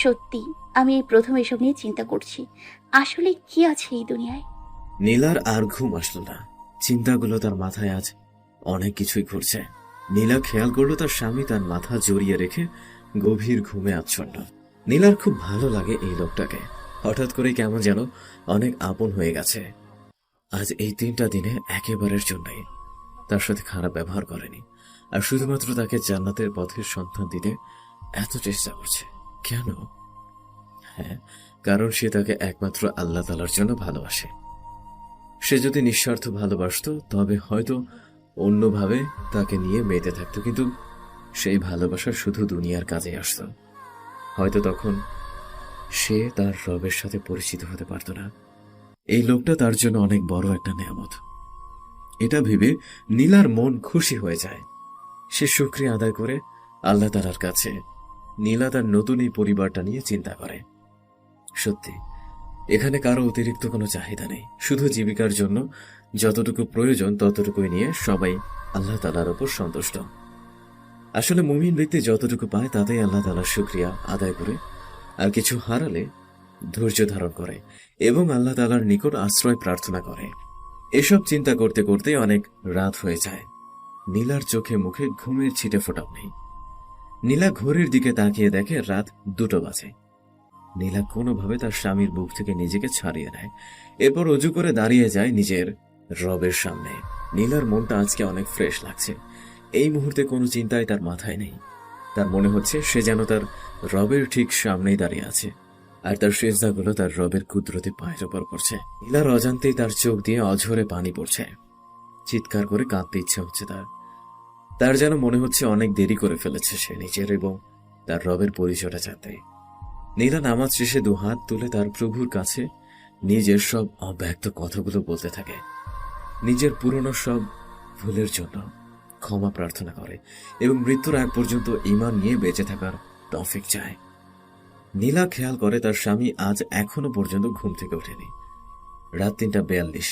সত্যি আমি এই প্রথম এসব নিয়ে চিন্তা করছি। আসলে কি আছে এই দুনিয়ায়? নীলার আর ঘুম আসলো না। চিন্তাগুলো তার মাথায় আজ অনেক কিছুই ঘুরছে। নীলা খেয়াল করলো তার স্বামী তার মাথা জড়িয়ে রেখে গভীর ঘুমে আচ্ছন্ন। নীলার খুব ভালো লাগে এই লোকটাকে। হঠাৎ করে কেমন যেন অনেক আপন হয়ে গেছে। আজ এই 3টা দিনে একেবারের জন্যই তার সাথে খারাপ ব্যবহার করেনি, আর শুধুমাত্র তাকে জান্নাতের পথের সন্ধান দিতে এত চেষ্টা করছে। কেন? হ্যাঁ, কারণ সে তাকে একমাত্র আল্লাহ তাআলার জন্য ভালোবাসে। সে যদি নিঃস্বার্থ ভালোবাসতো তবে হয়তো অন্যভাবে তাকে নিয়ে মেতে থাকতো, কিন্তু সেই ভালোবাসা শুধু দুনিয়ার কাজে আসতো। হয়তো তখন সে তার রবের সাথে পরিচিত হতে পারত না। এই লোকটা তার জন্য অনেক বড় একটা নেয়ামত। এটা ভেবে নীলার মন খুশি হয়ে যায়। সে শুকরিয়া আদায় করে আল্লাহ তাআলার কাছে নীলা তার নতুন এই পরিবারটা নিয়ে চিন্তা করে। সত্যি এখানে কারো অতিরিক্ত কোনো চাহিদা নেই, শুধু জীবিকার জন্য যতটুকু প্রয়োজন ততটুকুই নিয়ে সবাই আল্লাহ তাআলার উপর সন্তুষ্ট। আসলে মুমিন ব্যক্তি যতটুকু পায় তাতেই আল্লাহ তাআলার শুকরিয়া আদায় করে, আর কিছু হারালে ধৈর্য ধারণ করে এবং আল্লাহ তাআলার নিকট আশ্রয় প্রার্থনা করে। এসব চিন্তা করতে করতে অনেক রাত হয়ে যায়। নীলার চোখে মুখে ঘুমের ছিটে ফোটাও নেই। নীলা ঘড়ির দিকে তাকিয়ে দেখে রাত 2টো বাজে। নীলা কোনোভাবে তার স্বামীর বুক থেকে নিজেকে ছাড়িয়ে নেয়, এরপর অজু করে দাঁড়িয়ে যায় নিজের রবের সামনে। নীলার মনটা আজকে অনেক ফ্রেশ লাগছে। এই মুহূর্তে কোনো চিন্তাই তার মাথায় নেই। তার মনে হচ্ছে সে যেন তার রবের ঠিক সামনেই দাঁড়িয়ে আছে, আর তার সেজদাগুলো তার রবের কুদরতি পায়ের উপর পড়ছে। নীলার অজান্তেই তার চোখ দিয়ে অঝরে পানি পড়ছে। চিৎকার করে কাঁদতে ইচ্ছে হচ্ছে তার যেন মনে হচ্ছে অনেক দেরি করে ফেলেছে সে নিজের এবং তার রবের পরিচয়টা জানতে। নীলা নামাজ শেষে 2 হাত তুলে তার প্রভুর কাছে নিজের সব অব্যক্ত কথাগুলো বলতে থাকে। নিজের পুরনো সব ভুলের জন্য ক্ষমা প্রার্থনা করে এবং মৃত্যুর আগ পর্যন্ত ঈমান নিয়ে বেঁচে থাকার তৌফিক চায়। নীলা খেয়াল করে তার স্বামী আজ এখনো পর্যন্ত ঘুম থেকে ওঠেনি। রাত 3:42।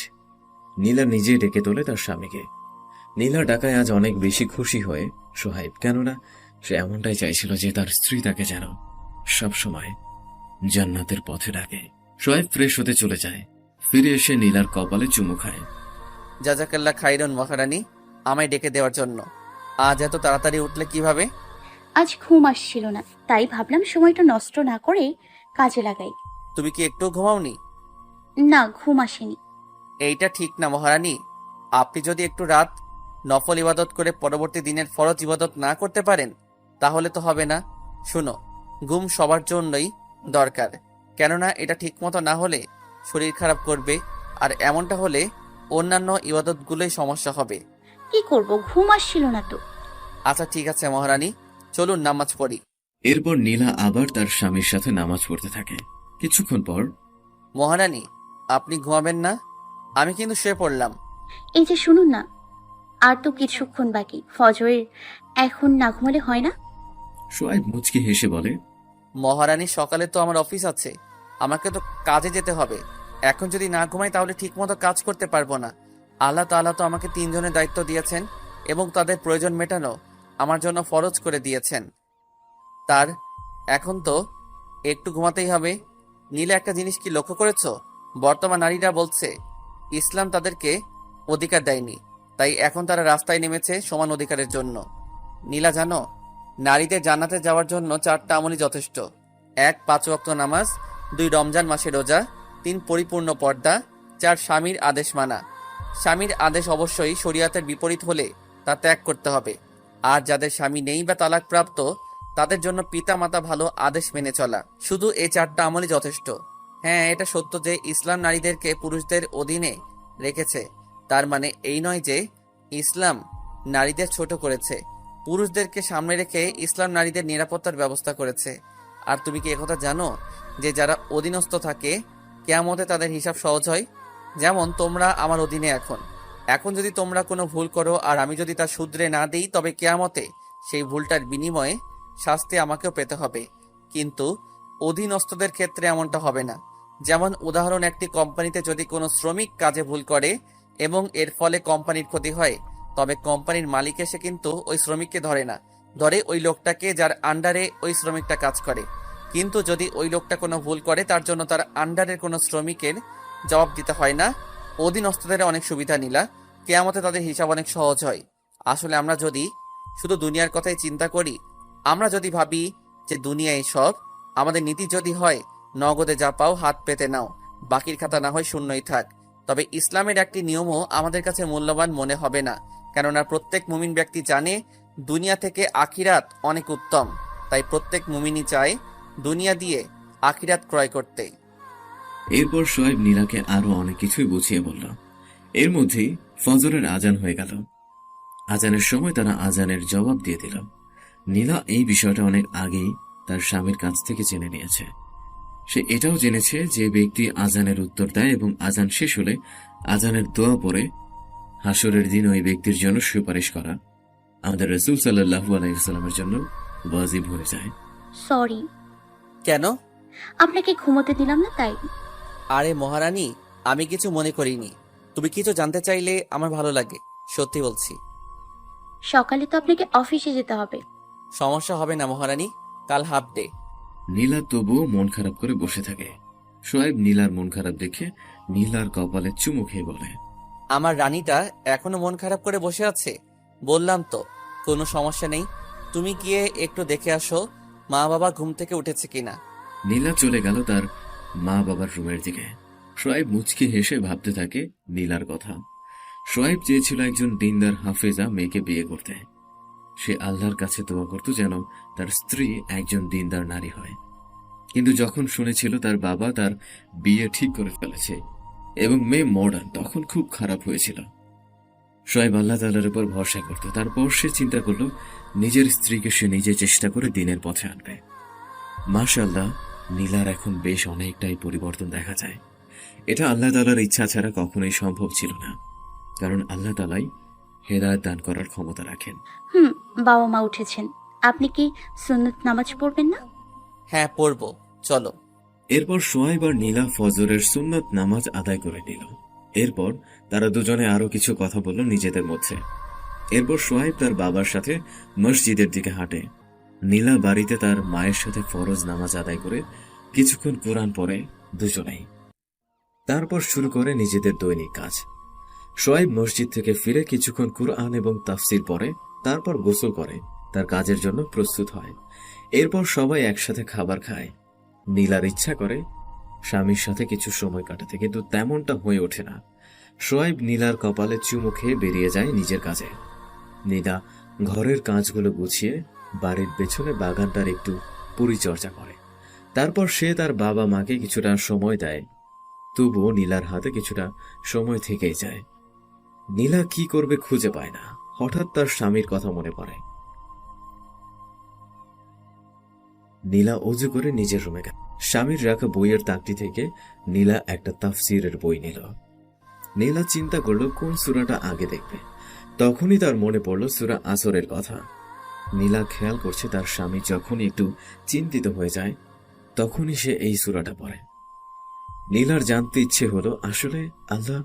নীলা নিজেই ডেকে তোলে তার স্বামীকে। নীলা ডাকায় আজ অনেক বেশি খুশি হয়ে সোহাইব, কেননা সে এমনটাই চাইছিল যে তার স্ত্রী তাকে যেন সবসময় জান্নাতের পথে ডাকে। সোহাইব ফ্রেশ হতে চলে যায়। ফিরে এসে নীলার কপালে চুমু খায়। জাজাকাল্লাহ খাইরুন মহারানী, আমায় ডেকে দেওয়ার জন্য। আজ এত তাড়াতাড়ি উঠলে কিভাবে? আজ ঘুম আসছিল না, তাই ভাবলাম সময়টা নষ্ট না করে কাজে লাগাই। তুমি কি একটু ঘুমাওনি? না, ঘুম আসেনি। এইটা ঠিক না মহারানী। আপনি যদি একটু রাত নফল ইবাদত করে পরবর্তী দিনের ফরজ ইবাদত না করতে পারেন তাহলে তো হবে না। শুনো, ঘুম সবার জন্যই দরকার, কেননা এটা ঠিকমতো না হলে শরীর খারাপ করবে, আর এমনটা হলে অন্যান্য ইবাদতগুলোই সমস্যা হবে। কি করব, ঘুম আসছিল না তো। আচ্ছা ঠিক আছে মহারানী, চলুন নামাজ পড়ি। এরপর নীলা আবার তার স্বামীর সাথে নামাজ পড়তে থাকে। কিছুক্ষণ পর, মহারানী আপনি ঘুমাবেন না? আমি কিন্তু শুয়ে পড়লাম। এই যে শুনুন না, আর তো কিছুক্ষণ বাকি ফজরের, এখন না ঘুমালে হয় না? সোহাইব মুচকি হেসে বলে, মহারানী সকালে তো আমার অফিস আছে, আমাকে তো কাজে যেতে হবে। এখন যদি না ঘুমাই তাহলে ঠিকমতো কাজ করতে পারবো না। আল্লাহ তাআলা তো আমাকে 3 জনের দায়িত্ব দিয়েছেন এবং তাদের প্রয়োজন মেটানো আমার জন্য ফরজ করে দিয়েছেন। তার এখন তো একটু ঘুমাতেই হবে। নীলা, একটা জিনিস কি লক্ষ্য করেছো? বর্তমান নারীরা বলছে ইসলাম তাদেরকে অধিকার দেয়নি, তাই এখন তারা রাস্তায় নেমেছে সমান অধিকারের জন্য। নীলা জানো, নারীদের জান্নাতে যাওয়ার জন্য 4টা আমলই যথেষ্ট। 1 5 ওয়াক্ত নামাজ, 2 রমজান মাসে রোজা, 3 পরিপূর্ণ পর্দা, 4 স্বামীর আদেশ মানা। স্বামীর আদেশ অবশ্যই শরিয়াতের বিপরীত হলে তা ত্যাগ করতে হবে। আর যাদের স্বামী নেই বা তালাক প্রাপ্ত তাদের জন্য পিতা মাতা ভালো আদেশ মেনে চলা। শুধু এই 4টা আমলই যথেষ্ট। হ্যাঁ, এটা সত্য যে ইসলাম নারীদেরকে পুরুষদের অধীনে রেখেছে, তার মানে এই নয় যে ইসলাম নারীদের ছোট করেছে। পুরুষদেরকে সামনে রেখে ইসলাম নারীদের নিরাপত্তার ব্যবস্থা করেছে। আর তুমি কি একথা জানো যে যারা অধীনস্থ থাকে কিয়ামতে তাদের হিসাব সহজ হয়? যেমন তোমরা আমার অধীনে এখন এখন যদি তোমরা কোনো ভুল করো আর আমি যদি তা শুধরে না দিই, তবে কিয়ামতে সেই ভুলটার বিনিময়ে শাস্তি আমাকেও পেতে হবে। কিন্তু অধীনস্থদের ক্ষেত্রে এমনটা হবে না। যেমন উদাহরণ, একটি কোম্পানিতে যদি কোনো শ্রমিক কাজে ভুল করে এবং এর ফলে কোম্পানির ক্ষতি হয়, তবে কোম্পানির মালিক এসে কিন্তু ওই শ্রমিককে ধরে না, ধরে ওই লোকটাকে যার আন্ডারে ওই শ্রমিকটা কাজ করে। কিন্তু যদি ওই লোকটা কোনো ভুল করে, তার জন্য তার আন্ডারের কোনো শ্রমিকের জবাব দিতে হয় না। অধীনস্থদের অনেক সুবিধা নিলা, কেয়ামতে তাদের হিসাব অনেক সহজ হয়। আসলে আমরা যদি শুধু দুনিয়ার কথাই চিন্তা করি, আমরা যদি ভাবি যে দুনিয়ায় সব, আমাদের নীতি যদি হয় নগদে যা পাও হাত পেতে নাও, বাকির খাতা না হয় শূন্যই থাক, তবে ইসলামের একটি নিয়মও আমাদের কাছে মূল্যবান মনে হবে না। কেননা প্রত্যেক মুমিন ব্যক্তি জানে দুনিয়া থেকে আখিরাত অনেক উত্তম। তাই প্রত্যেক মুমিনই চায় দুনিয়া দিয়ে আখিরাত ক্রয় করতে। এরপর শোয়েব নীলাকে আরো অনেক কিছুই বুঝিয়ে বলল। এর মধ্যেই ফজরের আজান হয়ে গেল। আজানের সময় তারা আজানের জবাব দিয়ে দিল। নীলা এই বিষয়টা অনেক আগেই তার স্বামীর কাছ থেকে জেনে নিয়েছে। সে এটাও জেনেছে যে ব্যক্তি আজানের উত্তর দেয় এবং আজান শেষ হলে আজানের দোয়া পড়ে, হাসরের দিন ওই ব্যক্তির জন্য সুপারিশ করা আমাদের রাসূল সাল্লাল্লাহু আলাইহি ওয়াসাল্লামের জন্য ওয়াজিব হয়ে যায়। সরি, কেন? আপনাকে ঘুমোতে দিলাম না তাই। আরে মহারানী, আমি কিছু মনে করিনি। তুমি কিছু জানতে চাইলে আমার ভালো লাগে, সত্যি বলছি। সকালে তো আপনাকে অফিসে যেতে হবে। সমস্যা হবে না মহারানী, কাল হাফ ডে। নীলা তবুও মন খারাপ করে বসে থাকে। শোয়েব নীলার মন খারাপ দেখে নীলার কপালে চুমু খেয়ে বলে, আমার রানীটা এখনো মন খারাপ করে বসে আছে? বললাম তো কোনো সমস্যা নেই, তুমি গিয়ে একটু দেখে আসো মা বাবা ঘুম থেকে উঠেছে কিনা। নীলা চলে গেল তার মা বাবার রুমের দিকে। শোয়েব মুচকি হেসে ভাবতে থাকে নীলার কথা। শোয়েব চেয়েছিল একজন দিনদার হাফেজা মেয়েকে বিয়ে করতে। সে আল্লাহর কাছে দোয়া করত যেন তার স্ত্রী একজন দিনদার নারী হয়। কিন্তু যখন শুনেছিল তার বাবা তার বিয়ে ঠিক করে ফেলেছে এবং মেয়ে মডার্ন, তখন খুব খারাপ হয়েছিল। শোয়েব আল্লাহ তাআলার উপর ভরসা করত। তারপর সে চিন্তা করল নিজের স্ত্রীকে সে নিজে চেষ্টা করে দিনের পথে আনবে। মাশাআল্লাহ, নীলার এখন বেশ অনেকটাই পরিবর্তন দেখা যায়। এটা আল্লাহ তাআলার ইচ্ছা ছাড়া কখনোই সম্ভব ছিল না, কারণ আল্লাহ তাআলাই হেদায়েত দান করার ক্ষমতা রাখেন। বাবা মা উঠেছেন, আপনি কি সুন্নত নামাজ পড়বেন না? হ্যাঁ পড়বো, চলো। এরপর শোয়েব আর নীলা ফজরের সুন্নত নামাজ আদায় করে নিল। এরপর তারা দুজনে আরো কিছু কথা বলল নিজেদের মধ্যে। এরপর শোয়েব তার বাবার সাথে মসজিদের দিকে হাঁটে। নীলা বাড়িতে তার মায়ের সাথে ফরজ নামাজ আদায় করে কিছুক্ষণ কোরআন পড়ে দুজনেই। তারপর শুরু করে নিজেদের দৈনিক কাজ। শোয়েব মসজিদ থেকে ফিরে কিছুক্ষণ কুরআন এবং তাফসির পড়ে, তারপর গোসল করে তার কাজের জন্য প্রস্তুত হয়। এরপর সবাই একসাথে খাবার খায়। নীলার ইচ্ছা করে স্বামীর সাথে কিছু সময় কাটাতে, কিন্তু তেমনটা হয়ে ওঠে না। শোয়েব নীলার কপালে চুমু খেয়ে বেরিয়ে যায় নিজের কাজে। নীলা ঘরের কাজগুলো গুছিয়ে বাড়ির পেছনে বাগানটার একটু পরিচর্যা করে। তারপর সে তার বাবা মাকে কিছুটা সময় দেয়। তবুও নীলার হাতে কিছুটা সময় থেকেই যায়। নীলা কি করবে খুঁজে পায় না। হঠাৎ তার স্বামীর কথা মনে পড়ে। নীলা অজু করে নিজের রুমে গেল। স্বামীর রাখা বইয়ের তাকটি থেকে নীলা একটা তাফসিরের বই নিল। নীলা চিন্তা করলো কোন সূরাটা আগে দেখবে। তখনই তার মনে পড়ল সূরা আসরের কথা। নীলা খেয়াল করছে তার স্বামী যখনই একটু চিন্তিত হয়ে যায় তখনই সে এই সূরাটা পড়ে। নীলার জানতে ইচ্ছে হলো আসলে আল্লাহ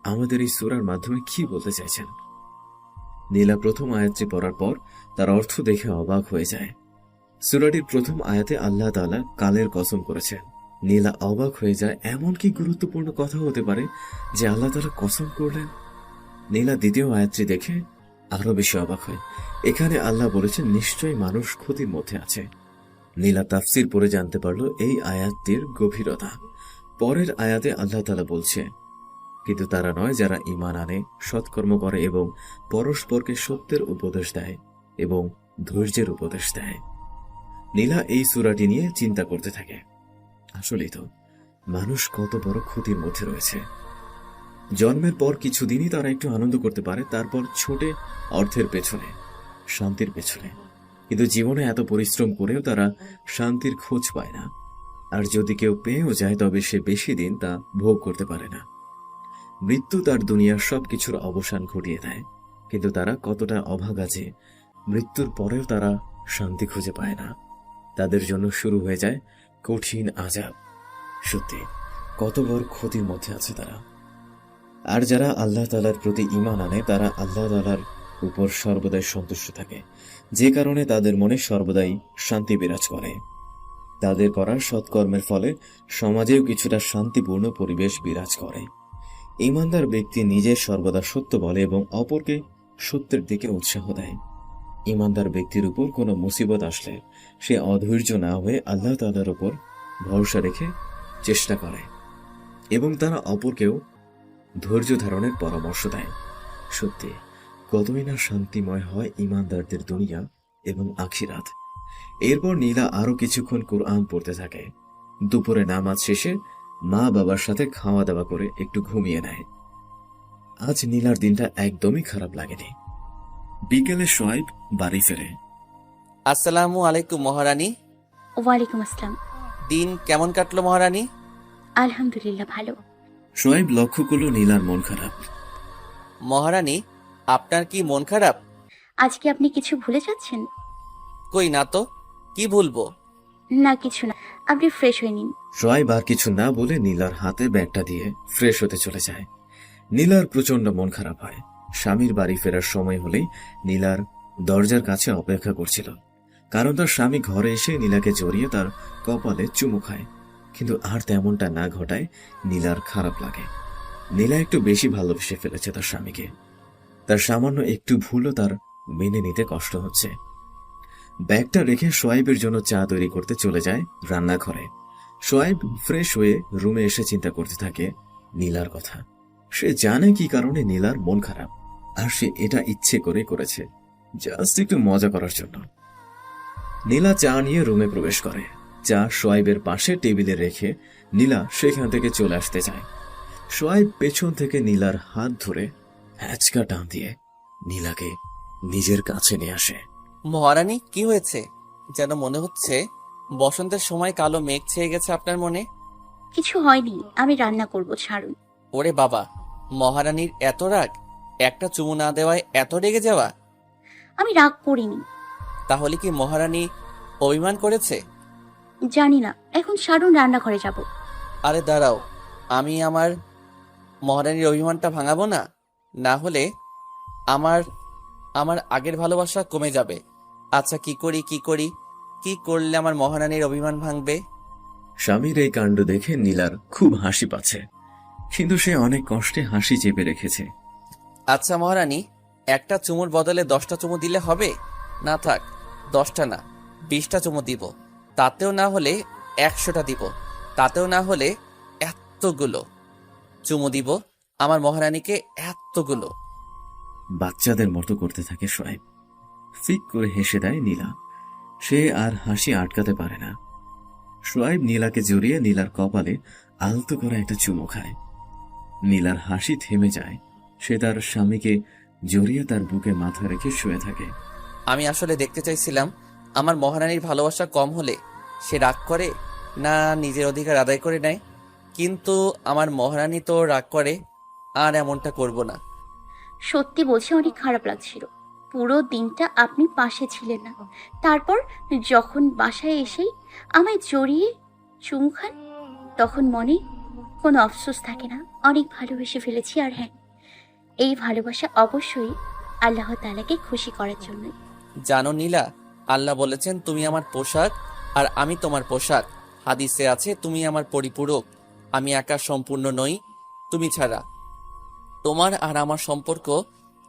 আমাদের এই সূরার মাধ্যমে কি বলতে চাইছেন। নীলা প্রথম আয়াতটি পড়ার পর তার অর্থ দেখে অবাক হয়ে যায়। সূরাটির প্রথম আয়াতে আল্লাহ তাআলা কালের কসম করেছেন। নীলা অবাক হয়ে যায়, এমন কি গুরুত্বপূর্ণ কথা হতে পারে যে আল্লাহ তাআলা কসম করলেন। নীলা দ্বিতীয় আয়াতটি দেখে আরো বেশি অবাক হয়। এখানে আল্লাহ বলেছেন নিশ্চয়ই মানুষ ক্ষতির মধ্যে আছে। নীলা তাফসির পড়ে জানতে পারল এই আয়াতটির গভীরতা। পরের আয়াতে আল্লাহ তাআলা বলছে, কিন্তু তারা নয় যারা ঈমান আনে, সৎকর্ম করে এবং পরস্পরকে সত্যের উপদেশ দেয় এবং ধৈর্যের উপদেশ দেয়। নীলা এই সূরাটি নিয়ে চিন্তা করতে থাকে। আসলেই তো মানুষ কত বড় ক্ষতির মধ্যে রয়েছে। জন্মের পর কিছুদিনই তারা একটু আনন্দ করতে পারে, তারপর ছোটে অর্থের পেছনে। শান্তির পেছনে, কিন্তু জীবনে এত পরিশ্রম করেও তারা শান্তির খোঁজ পায় না। আর যদি কেউ পেয়েও যায় তবে সে বেশি দিন তা ভোগ করতে পারে না। মৃত্যু তার দুনিয়ার সবকিছুর অবসান ঘটিয়ে দেয়, কিন্তু তারা কতটা অভাগা যে মৃত্যুর পরেও তারা শান্তি খুঁজে পায় না। তাদের জন্য শুরু হয়ে যায় কঠিন আযাব। সত্যি কত বড় ক্ষতির মধ্যে আছে তারা। আর যারা আল্লাহ তাআলার প্রতি ঈমান আনে তারা আল্লাহ তাআলার উপর সর্বদাই সন্তুষ্ট থাকে, যে কারণে তাদের মনে সর্বদাই শান্তি বিরাজ করে। তাদের করার সৎকর্মের ফলে সমাজেও কিছুটা শান্তিপূর্ণ পরিবেশ বিরাজ করে। ঈমানদার ব্যক্তি নিজে সর্বদা সত্য বলে এবং অপরকে সত্যের দিকে উৎসাহ দেয়। ঈমানদার ব্যক্তির উপর কোনো মুসিবত আসলে সে অধৈর্য না হয়ে আল্লাহ তাআলার উপর ভরসা রেখে চেষ্টা করে এবং তারা অপরকেও ধৈর্য ধারণের পরামর্শ দেয়। সত্যি কতই না শান্তিময় হয় ঈমানদারদের দুনিয়া এবং আখিরাত। এরপর নীলা আরো কিছুক্ষণ কুরআন পড়তে থাকে। দুপুরে নামাজ শেষে মা বাবার সাথে খাওয়া দাওয়া করে একটু ঘুমিয়ে নেয়। আজ নীলার দিনটা একদমই খারাপ লাগেনি। বিকেলে শোয়েব বাড়ি ফেরে। আসসালামু আলাইকুম মহারানী। ওয়ালাইকুম আসসালাম। দিন কেমন কাটলো মহারানী? আলহামদুলিল্লাহ ভালো। শোয়েব লক্ষ্য করল নীলার মন খারাপ। মহারানী, আপনার কি মন খারাপ? আজকে আপনি কিছু ভুলে যাচ্ছেন? কই না তো, কি ভুলবো? না কিছু না, আপনি ফ্রেশ হয়ে নিন। শোয়েব আর কিছু না বলে নীলার হাতে ব্যাগটা দিয়ে ফ্রেশ হতে চলে যায়। নীলার প্রচন্ড মন খারাপ হয়। স্বামীর বাড়ি ফেরার সময় হলেই নীলার দরজার কাছে অপেক্ষা করছিল, কারণ তার স্বামী ঘরে এসে নীলাকে জড়িয়ে তার কপালে চুমু খায়। কিন্তু আর তেমনটা না ঘটায় নীলার খারাপ লাগে। নীলা একটু বেশি ভালোবেসে ফেলেছে তার স্বামীকে। তার সামান্য একটু ভুলও তার মেনে নিতে কষ্ট হচ্ছে। ব্যাগটা রেখে শোয়েবের জন্য চা তৈরি করতে চলে যায় রান্নাঘরে। শোয়েব ফ্রেশ হয়ে রুমে এসে চিন্তা করতে থাকে নীলার কথা। সে জানে কি কারণে নীলার মন খারাপ, আর সে এটা ইচ্ছে করে করেছে, জাস্ট একটু মজা করার জন্য। নীলা চা নিয়ে রুমে প্রবেশ করে। চা শোয়েবের পাশে টেবিলে রেখে নীলা সেখান থেকে চলে আসতে চায়। শোয়েব পেছন থেকে নীলার হাত ধরে হ্যাচকা টান দিয়ে নীলাকে নিজের কাছে নিয়ে আসে। মহারানী, কি হয়েছে? যেন মনে হচ্ছে বসন্তের সময় কালো মেঘ ছেয়ে গেছে আপনার মনে। কিছু হয়নি, আমি রান্না করব, ছাড়ুন। ওরে বাবা, মহারানীর এত রাগ! একটা চুমু না দেওয়ায় এত রেগে যাওয়া? আমি রাগ করিনি। তাহলে কি মহারানী অভিমান করেছে? জানি না, এখন ছাড়ুন, রান্নাঘরে যাব। আরে দাঁড়াও, আমি আমার মহারানীর অভিমানটা ভাঙাবো না, না হলে আমার আমার আগের ভালোবাসা কমে যাবে। আচ্ছা, কি করি কি করলে আমার মহারানীর অভিমান ভাঙবে? স্বামীর এই কাণ্ড দেখে নীলার খুব হাসি পাচ্ছে, কিন্তু সে অনেক কষ্টে হাসি চেপে রেখেছে। আচ্ছা মহারানী, একটা চুমুর বদলে 10টা চুমু দিলে হবে? না থাক, 10টা না, 20টা চুমু দিব। তাতেও না হলে 100টা দিব। তাতেও না হলে এতগুলো চুমু দিব আমার মহারানীকে, এতগুলো। বাচ্চাদের মতো করতে থাকে শোয়েব। ফিক করে হেসে দেয় নীলা। সে আর হাসি আটকাতে পারে না। শোয়েব নীলাকে জড়িয়ে নীলার কপালে আলতো করে একটা চুমু খায়। নীলার হাসি থেমে যায়। সে তার স্বামীকে জড়িয়ে তার বুকে মাথা রেখে শুয়ে থাকে। আমি আসলে দেখতে চাইছিলাম আমার মহারানীর ভালোবাসা কম হলে সে রাগ করে না নিজের অধিকার আদায় করে নেয়, কিন্তু আমার মহারানী তো রাগ করে, আর এমনটা করব না। সত্যি বলছি, অনেক খারাপ লাগছিল। পুরো দিনটা আপনি পাশে ছিলেন না, তারপর যখন বাসায় এসেই আমায় জড়িয়ে চুমু খান, তখন মনে কোনো আফসোস থাকে না। অনেক ভালোবেসে ফেলেছি। আর হ্যাঁ, এই ভালোবাসা অবশ্যই আল্লাহ তাআলাকে খুশি করার জন্য। জানো নীলা, আল্লাহ বলেছেন তুমি আমার পোশাক আর আমি তোমার পোশাক। হাদিসে আছে তুমি আমার পরিপূরক, আমি একা সম্পূর্ণ নই তুমি ছাড়া। তোমার আর আমার সম্পর্ক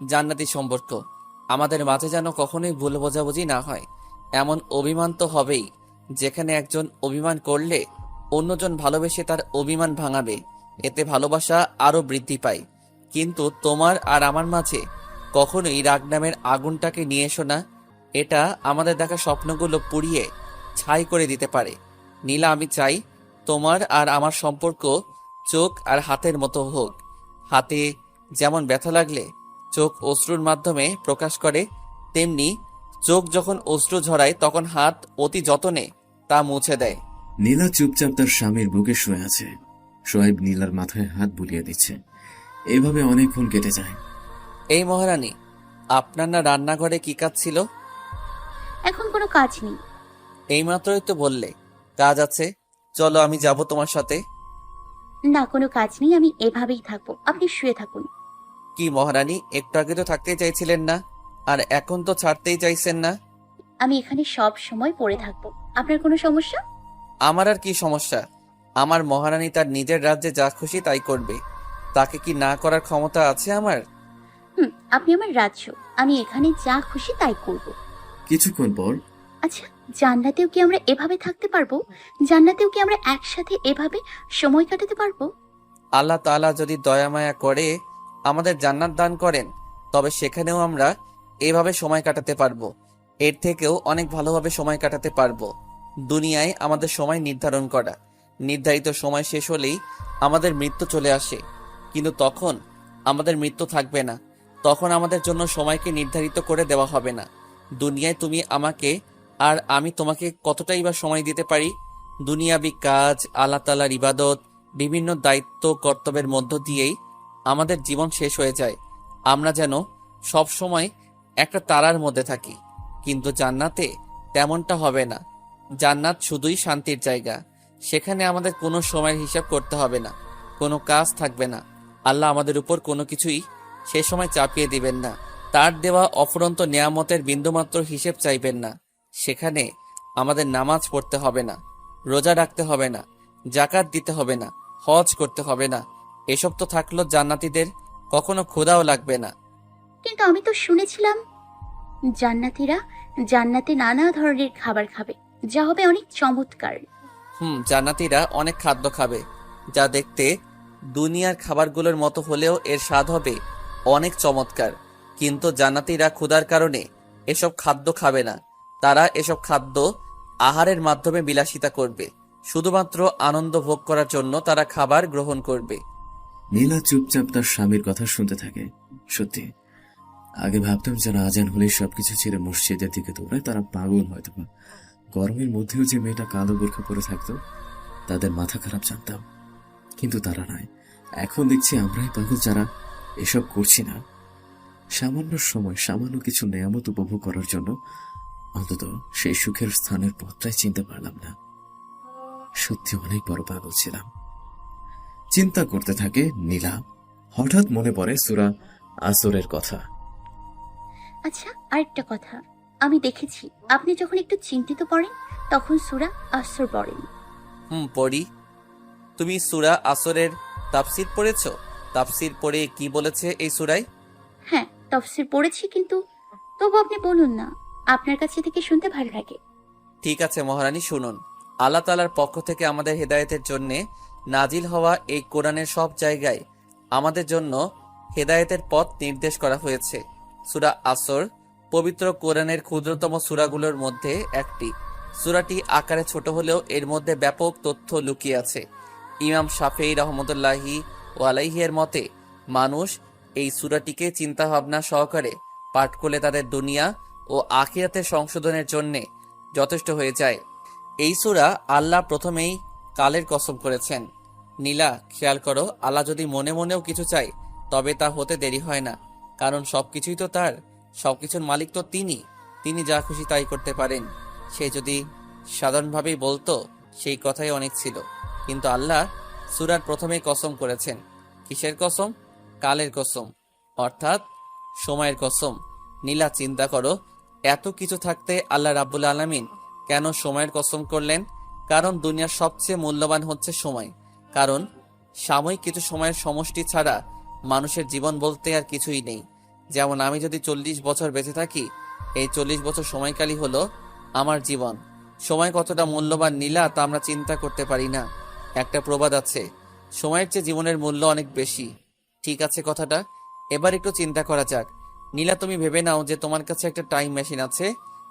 জান্নাতি সম্পর্ক। আমাদের মাঝে যেন কখনোই ভুল বোঝাবুঝি না হয়। এমন অভিমান তো হবেই, যেখানে একজন অভিমান করলে অন্যজন ভালোবেসে তার অভিমান ভাঙাবে, এতে ভালোবাসা আরো বৃদ্ধি পায়। কিন্তু তোমার আর আমার মাঝে কখনোই রাগ নামের আগুনটাকে নিয়ে এসো না। এটা আমাদের দেখা স্বপ্নগুলো পুড়িয়ে ছাই করে দিতে পারে। নীলা, আমি চাই তোমার আর আমার সম্পর্ক চোখ আর হাতের মতো হোক। হাতে যেমন ব্যথা লাগলে চোখ অশ্রুর মাধ্যমে প্রকাশ করে, তেমনি চোখ যখন অশ্রু ঝরায় তখন হাত অতি যতনে তা মুছে দেয়। নীলা চুপচাপ তার স্বামীর বুকে শুয়ে আছে। সোয়েব নীলার মাথায় হাত বুলিয়ে দিচ্ছে। এভাবে অনেকক্ষণ কেটে যায়। এই মহারানী, আপনার না রান্নাঘরে কি কাজ ছিল? এখন কোনো কাজ নেই। এইমাত্রই তো বললে কাজ আছে, চলো আমি যাব তোমার সাথে। না, কোনো কাজ নেই, আমি এভাবেই থাকবো, আপনি শুয়ে থাকুন। কি মহারানী, একটু আগে তো থাকতেই চাইছিলেন না, আর এখন তো ছাড়তেই চাইছেন না। আমি এখানে সব সময় পড়ে থাকবো, আপনার কোনো সমস্যা? আমার আর কি সমস্যা? আমার মহারানী তার নিজের রাজ্যে যা খুশি তাই করবে, তাকে কি না করার ক্ষমতা আছে আমার? আপনি আমার রাজ্য, আমি এখানে যা খুশি তাই করব। কিছুক্ষণ পর আচ্ছা, জান্নাতেও কি আমরা এভাবে থাকতে পারবো? জান্নাতেও কি আমরা একসাথে এভাবে সময় কাটাতে পারবো? আল্লাহ তাআলা যদি দয়া মায়া করে আমাদের জান্নাত দান করেন, তবে সেখানেও আমরা এভাবে সময় কাটাতে পারবো। এর থেকেও অনেক ভালোভাবে সময় কাটাতে পারবো। দুনিয়ায় আমাদের সময় নির্ধারণ করা, নির্ধারিত সময় শেষ হলেই আমাদের মৃত্যু চলে আসে, কিন্তু তখন আমাদের মৃত্যু থাকবে না। তখন আমাদের জন্য সময়কে নির্ধারিত করে দেওয়া হবে না। দুনিয়ায় তুমি আমাকে আর আমি তোমাকে কতটাই বা সময় দিতে পারি? দুনিয়াবি কাজ, আল্লাহ তাআলার ইবাদত, বিভিন্ন দায়িত্ব কর্তব্যের মধ্য দিয়েই আমাদের জীবন শেষ হয়ে যায়। আমরা যেন সব সময় একটা তারার মধ্যে থাকি, কিন্তু জান্নাতে তেমনটা হবে না। জান্নাত শুধুই শান্তির জায়গা। সেখানে আমাদের কোনো সময়ের হিসাব করতে হবে না, কোনো কাজ থাকবে না। আল্লাহ আমাদের উপর কোনো কিছুই সে সময় চাপিয়ে দিবেন না। তার দেওয়া অফুরন্ত নেয়ামতের বিন্দুমাত্র হিসেব চাইবেন না। সেখানে আমাদের নামাজ পড়তে হবে না, রোজা রাখতে হবে না, জাকাত দিতে হবে না, হজ করতে হবে না। এসব তো থাকলো জান্নাতীদের, কখনো ক্ষুধাও লাগবে না। কিন্তু আমি তো শুনেছিলাম জান্নাতীরা জান্নাতে নানা ধরনের খাবার খাবে, যা হবে অনেক চমৎকার। জান্নাতীরা অনেক খাদ্য খাবে, যা দেখতে দুনিয়ার খাবারগুলোর মতো হলেও এর স্বাদ হবে অনেক চমৎকার। কিন্তু জান্নাতীরা ক্ষুধার কারণে এসব খাদ্য খাবে না। তারা এসব খাদ্য আহারের মাধ্যমে বিলাসিতা করবে, শুধুমাত্র আনন্দ ভোগ করার জন্য তারা খাবার গ্রহণ করবে। নীলা চুপচাপ তার স্বামীর কথা শুনতে থাকে। সত্যি, আগে ভাবতাম যারা আজান হলে সবকিছু ছেড়ে মসজিদের দিকে দৌড়ায় তারা পাগল হয়তো বা। গরমের মধ্যেও যে মেয়েটা কালো বোরখা পরে থাকতো তাদের মাথা খারাপ জানতাম, কিন্তু তারা নয়। এখন দেখছি আমরাই পাগল যারা এসব করছি না। সামান্য সময় সামান্য কিছু নেয়ামত উপভোগ করার জন্য অন্তত সেই সুখের স্থানের পথটাই চিনতে পারলাম না। সত্যি অনেক বড় পাগল ছিলাম। চিন্তা করতে থাকে নীলা। হঠাৎ মনে পড়ে সূরা আসরের কথা। আচ্ছা, আরেকটা কথা, আমি দেখেছি আপনি যখন একটু চিন্তিত পড়েন তখন সূরা আসর পড়েন। পড়ি। তুমি সূরা আসরের তাফসীর পড়েছো? তাফসীর পড়ে কি বলেছে এই সূরায়? হ্যাঁ, তাফসীর পড়েছি, কিন্তু তবু আপনি বলুন না, আপনার কাছে থেকে শুনতে ভালো লাগে। ঠিক আছে মহারানী, শুনুন। আল্লাহ তাআলার পক্ষ থেকে আমাদের হেদায়েতের জন্য নাজিল হওয়া এই কোরআনের সব জায়গায় আমাদের জন্য হেদায়েতের পথ নির্দেশ করা হয়েছে। সূরা আসর পবিত্র কোরআনের ক্ষুদ্রতম সূরাগুলোর মধ্যে একটি। সূরাটি আকারে ছোট হলেও এর মধ্যে ব্যাপক তথ্য লুকিয়ে আছে। ইমাম শাফেঈ রহমতুল্লাহি ওয়া আলাইহি এর মতে মানুষ এই সূরাটিকে চিন্তাভাবনা সহকারে পাঠ করলে তাদের দুনিয়া ও আখিরাতের সংশোধনের জন্যে যথেষ্ট হয়ে যায়। এই সূরা আল্লাহ প্রথমেই কালের কসম করেছেন। নীলা, খেয়াল করো, আল্লাহ যদি মনে মনেও কিছু চায় তবে তা হতে দেরি হয় না, কারণ সবকিছুই তো তার। সবকিছুর মালিক তো তিনি যা খুশি তাই করতে পারেন। সে যদি সাধারণভাবেই বলতো সেই কথাই অনেক ছিল, কিন্তু আল্লাহ সূরার প্রথমেই কসম করেছেন। কিসের কসম? কালের কসম, অর্থাৎ সময়ের কসম। নীলা, চিন্তা করো, এত কিছু থাকতে আল্লাহ রাব্বুল আলামিন কেন সময়ের কসম করলেন? কারণ দুনিয়ার সবচেয়ে মূল্যবান হচ্ছে সময়। কারণ সাময়িক কিছু সময়ের সমষ্টি ছাড়া মানুষের জীবন বলতে আর কিছুই নেই। যেমন আমি যদি 40 বছর বেঁচে থাকি, এই 40 বছর সময়কালই হলো আমার জীবন। সময় কতটা মূল্যবান নীলা, তা আমরা চিন্তা করতে পারি না। একটা প্রবাদ আছে, সময়ের চেয়ে জীবনের মূল্য অনেক বেশি। ঠিক আছে কথাটা? এবার একটু চিন্তা করা যাক। নীলা, তুমি ভেবে নাও যে তোমার কাছে একটা টাইম মেশিন আছে,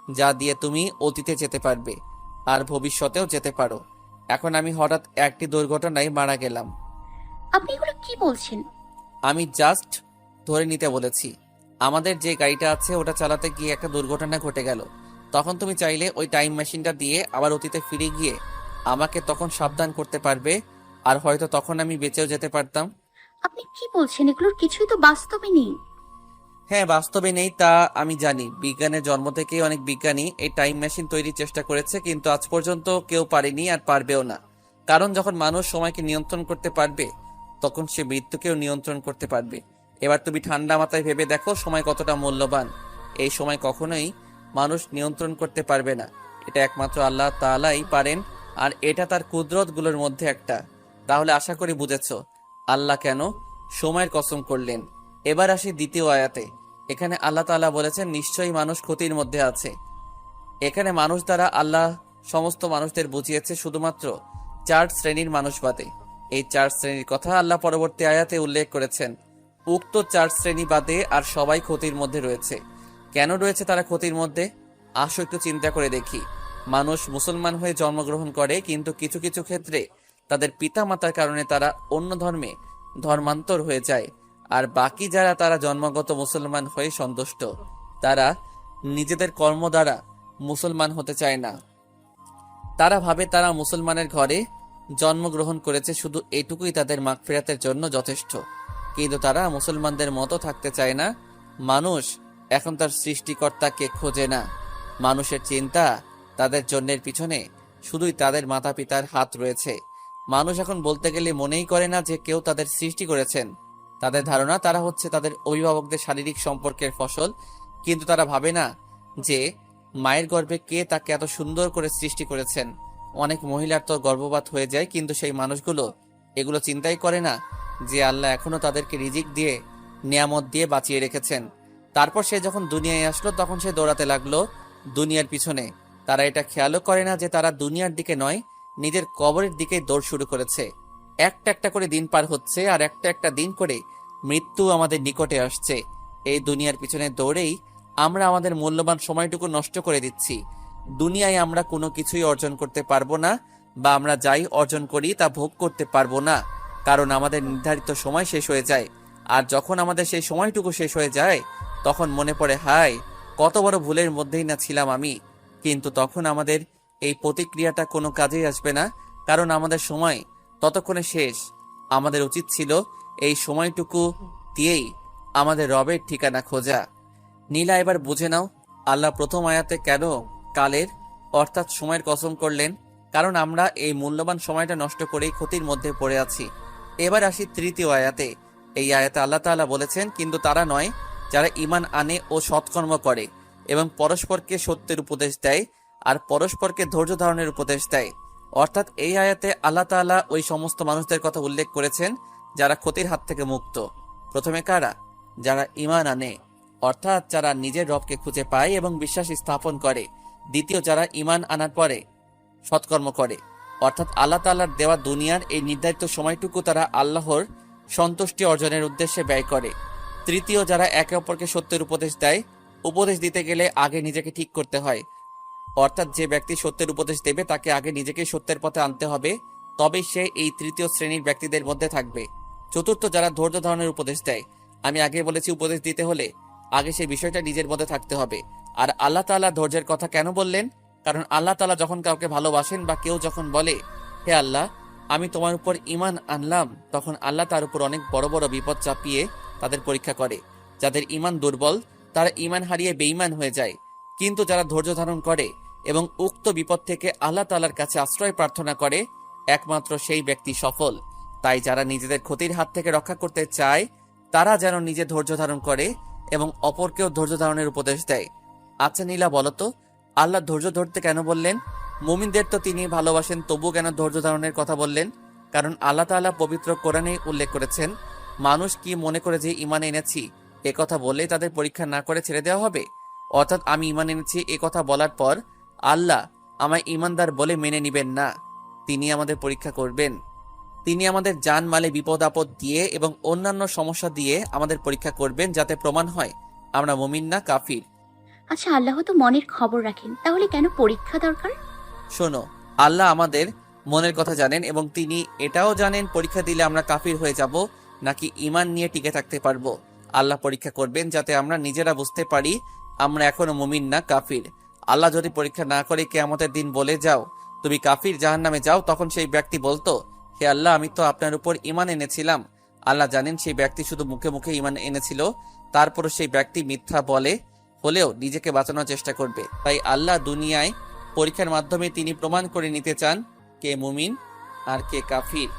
যা দিয়ে তুমি অতীতে যেতে পারবে আর ভবিষ্যতেও যেতে পারো। এখন আমি হঠাৎ একটি দুর্ঘটনায় মারা গেলাম। আপনি এগুলো কি বলছেন? আমি জাস্ট ধরে নিতে বলেছি। আমাদের যে গাড়িটা আছে ওটা চালাতে গিয়ে একটা দুর্ঘটনা ঘটে গেল, তখন তুমি চাইলে ওই টাইম মেশিনটা দিয়ে আবার অতীতে ফিরে গিয়ে আমাকে তখন সাবধান করতে পারবে, আর হয়তো তখন আমি বেঁচেও যেতে পারতাম। আপনি কি বলছেন? এগুলোর কিছুই তো বাস্তবে নেই। হ্যাঁ, বাস্তবে নেই তা আমি জানি। বিজ্ঞানের জন্ম থেকেই অনেক বিজ্ঞানী এই টাইম মেশিন তৈরির চেষ্টা করেছে, কিন্তু আজ পর্যন্ত কেউ পারেনি আর পারবেও না। কারণ যখন মানুষ সময়কে নিয়ন্ত্রণ করতে পারবে, তখন সে মৃত্যুকেও নিয়ন্ত্রণ করতে পারবে। এবার তুমি ঠান্ডা মাথায় ভেবে দেখো সময় কতটা মূল্যবান। এই সময় কখনোই মানুষ নিয়ন্ত্রণ করতে পারবে না, এটা একমাত্র আল্লাহ তাআলাই পারেন, আর এটা তার কুদরতগুলোর মধ্যে একটা। তাহলে আশা করি বুঝেছো আল্লাহ কেন সময়ের কসম করলেন। এবার আসি দ্বিতীয় আয়াতে। এখানে আল্লাহ তাআলা বলেছেন নিশ্চয়ই মানুষ ক্ষতির মধ্যে আছে। এখানে মানুষ দ্বারা আল্লাহ সমস্ত মানুষদের বুঝিয়েছে শুধুমাত্র 4 শ্রেণীর মানুষ বাদে। এই 4 শ্রেণীর কথা আল্লাহ পরবর্তী আয়াতে উল্লেখ করেছেন। উক্ত 4 শ্রেণী বাদে আর সবাই ক্ষতির মধ্যে রয়েছে। কেন রয়েছে তারা ক্ষতির মধ্যে? আসো একটু চিন্তা করে দেখি। মানুষ মুসলমান হয়ে জন্মগ্রহণ করে, কিন্তু কিছু কিছু ক্ষেত্রে তাদের পিতা মাতার কারণে তারা অন্য ধর্মে ধর্মান্তর হয়ে যায়। আর বাকি যারা তারা জন্মগত মুসলমান হয়ে সন্তুষ্ট, তারা নিজেদের কর্ম দ্বারা মুসলমান হতে চায় না। তারা ভাবে তারা মুসলমানের ঘরে জন্মগ্রহণ করেছে, শুধু এটুকুই তাদের মাগফিরাতের জন্য যথেষ্ট। কিন্তু তারা মুসলমানদের মতো থাকতে চায় না। মানুষ এখন তার সৃষ্টিকর্তাকে খোঁজে না। মানুষের চিন্তা তাদের জন্যের পিছনে শুধুই তাদের মাতা পিতার হাত রয়েছে। মানুষ এখন বলতে গেলে মনেই করে না যে কেউ তাদের সৃষ্টি করেছেন। তাদের ধারণা তারা হচ্ছে তাদের অভিভাবকদের শারীরিক সম্পর্কের ফসল, কিন্তু তারা ভাবে না যে মায়ের গর্ভে কে তাকে এত সুন্দর করে সৃষ্টি করেছেন। অনেক মহিলার তো গর্ভপাত হয়ে যায়, কিন্তু সেই মানুষগুলো এগুলো চিন্তাই করে না যে আল্লাহ এখনো তাদেরকে রিজিক দিয়ে, নিয়ামত দিয়ে বাঁচিয়ে রেখেছেন। তারপর সে যখন দুনিয়ায় আসলো তখন সে দৌড়াতে লাগলো দুনিয়ার পিছনে। তারা এটা খেয়ালও করে না যে তারা দুনিয়ার দিকে নয়, নিজের কবরের দিকে দৌড় শুরু করেছে। একটা একটা করে দিন পার হচ্ছে, আর একটা একটা দিন করে মৃত্যু আমাদের নিকটে আসছে। এই দুনিয়ার পিছনে দৌড়েই আমরা আমাদের মূল্যবান সময়টুকু নষ্ট করে দিচ্ছি। দুনিয়ায় আমরা কোনো কিছুই অর্জন করতে পারবো না, বা আমরা যাই অর্জন করি তা ভোগ করতে পারবো না, কারণ আমাদের নির্ধারিত সময় শেষ হয়ে যায়। আর যখন আমাদের সেই সময়টুকু শেষ হয়ে যায়, তখন মনে পড়ে হায় কত বড় ভুলের মধ্যেই না ছিলাম আমি। কিন্তু তখন আমাদের এই প্রতিক্রিয়াটা কোনো কাজেই আসবে না, কারণ আমাদের সময় ততক্ষণে শেষ। আমাদের উচিত ছিল এই সময়টুকু দিয়েই আমাদের রবের ঠিকানা খোঁজা। নীলা, এবার বুঝে নাও আল্লাহ প্রথম আয়াতে কেন কালের অর্থাৎ সময়ের কসম করলেন। কারণ আমরা এই মূল্যবান সময়টা নষ্ট করেই ক্ষতির মধ্যে পড়ে আছি। এবার আসি তৃতীয় আয়াতে। এই আয়াতে আল্লাহ তাআলা বলেছেন কিন্তু তারা নয় যারা ঈমান আনে ও সৎকর্ম করে এবং পরস্পরকে সত্যের উপদেশ দেয় আর পরস্পরকে ধৈর্য ধারণের উপদেশ দেয়। অর্থাৎ এই আয়াতে আল্লাহ তাআলা ওই সমস্ত মানুষদের কথা উল্লেখ করেছেন যারা ক্ষতির হাত থেকে মুক্ত। প্রথমে কারা? যারা ঈমান আনে, অর্থাৎ যারা নিজের রবকে খুঁজে পায় এবং বিশ্বাস স্থাপন করে। দ্বিতীয়, যারা ঈমান আনার পরে সৎকর্ম করে, অর্থাৎ আল্লাহ তাআলার দেওয়া দুনিয়ার এই নির্ধারিত সময়টুকু তারা আল্লাহর সন্তুষ্টি অর্জনের উদ্দেশ্যে ব্যয় করে। তৃতীয়, যারা একে অপরকে সত্যের উপদেশ দেয়। উপদেশ দিতে গেলে আগে নিজেকে ঠিক করতে হয়, অর্থাৎ যে ব্যক্তি সত্যের উপদেশ দেবে তাকে আগে নিজেকে সত্যের পথে আনতে হবে, তবেই সে এই তৃতীয় শ্রেণীর ব্যক্তিদের মধ্যে থাকবে। চতুর্থ, যারা ধৈর্য ধারণের উপদেশ দেয়। আমি আগে বলেছি উপদেশ দিতে হলে আগে সেই বিষয়টা নিজের মধ্যে থাকতে হবে। আর আল্লাহ তাআলা ধৈর্যের কথা কেন বললেন? কারণ আল্লাহ তাআলা যখন কাউকে ভালোবাসেন বা কেউ যখন বলে হে আল্লাহ আমি তোমার উপর ঈমান আনলাম, তখন আল্লাহ তার উপর অনেক বড় বড় বিপদ চাপিয়ে তাদের পরীক্ষা করে। যাদের ঈমান দুর্বল তারা ঈমান হারিয়ে বেঈমান হয়ে যায়, কিন্তু যারা ধৈর্য ধারণ করে এবং উক্ত বিপদ থেকে আল্লাহ তাআলার কাছে আশ্রয় প্রার্থনা করে, একমাত্র সেই ব্যক্তি সফল। তাই যারা নিজেদের ক্ষতির হাত থেকে রক্ষা করতে চায় তারা যেন নিজে ধৈর্য ধারণ করে এবং অপরকেও ধৈর্য ধারণের উপদেশ দেয়। আচ্ছা নীলা, বলতো আল্লাহ ধৈর্য ধরতে কেন বললেন? মুমিনদের তো তিনি ভালোবাসেন, তবু কেন ধৈর্য ধারণের কথা বললেন? কারণ আল্লাহ তাআলা পবিত্র কোরআনে উল্লেখ করেছেন মানুষ কি মনে করে যে ঈমান এনেছি এ কথা বললেই তাদের পরীক্ষা না করে ছেড়ে দেওয়া হবে। অর্থাৎ আমি ঈমান এনেছি এ কথা বলার পর আল্লাহ আমায় ঈমানদার বলে মেনে নিবেন না, তিনি আমাদের পরীক্ষা করবেন। তিনি আমাদের জান মালে বিপদ আপদ দিয়ে এবং অন্যান্য সমস্যা দিয়ে আমাদের পরীক্ষা করবেন, যাতে প্রমাণ হয় আমরা মুমিন না কাফির। আচ্ছা, আল্লাহ তো মনের খবর রাখেন, তাহলে কেন পরীক্ষা দরকার? শোনো, আল্লাহ আমাদের মনের কথা জানেন এবং তিনি এটাও জানেন পরীক্ষা দিলে আমরা কাফির হয়ে যাব নাকি ঈমান নিয়ে টিকে থাকতে পারবো। আল্লাহ পরীক্ষা করবেন যাতে আমরা নিজেরা বুঝতে পারি আমরা এখনো মুমিন না কাফির। আল্লাহ যদি পরীক্ষা না করে কিয়ামতের দিন বলে যাও তুমি কাফির, জাহান্নামে যাও, তখন সেই ব্যক্তি বলতো, হে আল্লাহ, আমি তো আপনার উপর ঈমান এনেছিলাম। আল্লাহ জানেন সেই ব্যক্তি শুধু মুখে মুখে ঈমান এনেছিল, তারপরও সেই ব্যক্তি মিথ্যা বলে হলেও নিজেকে বাঁচানোর চেষ্টা করবে। তাই আল্লাহ দুনিয়ায় পরীক্ষার মাধ্যমে তিনি প্রমাণ করে নিতে চান কে মুমিন আর কে কাফির।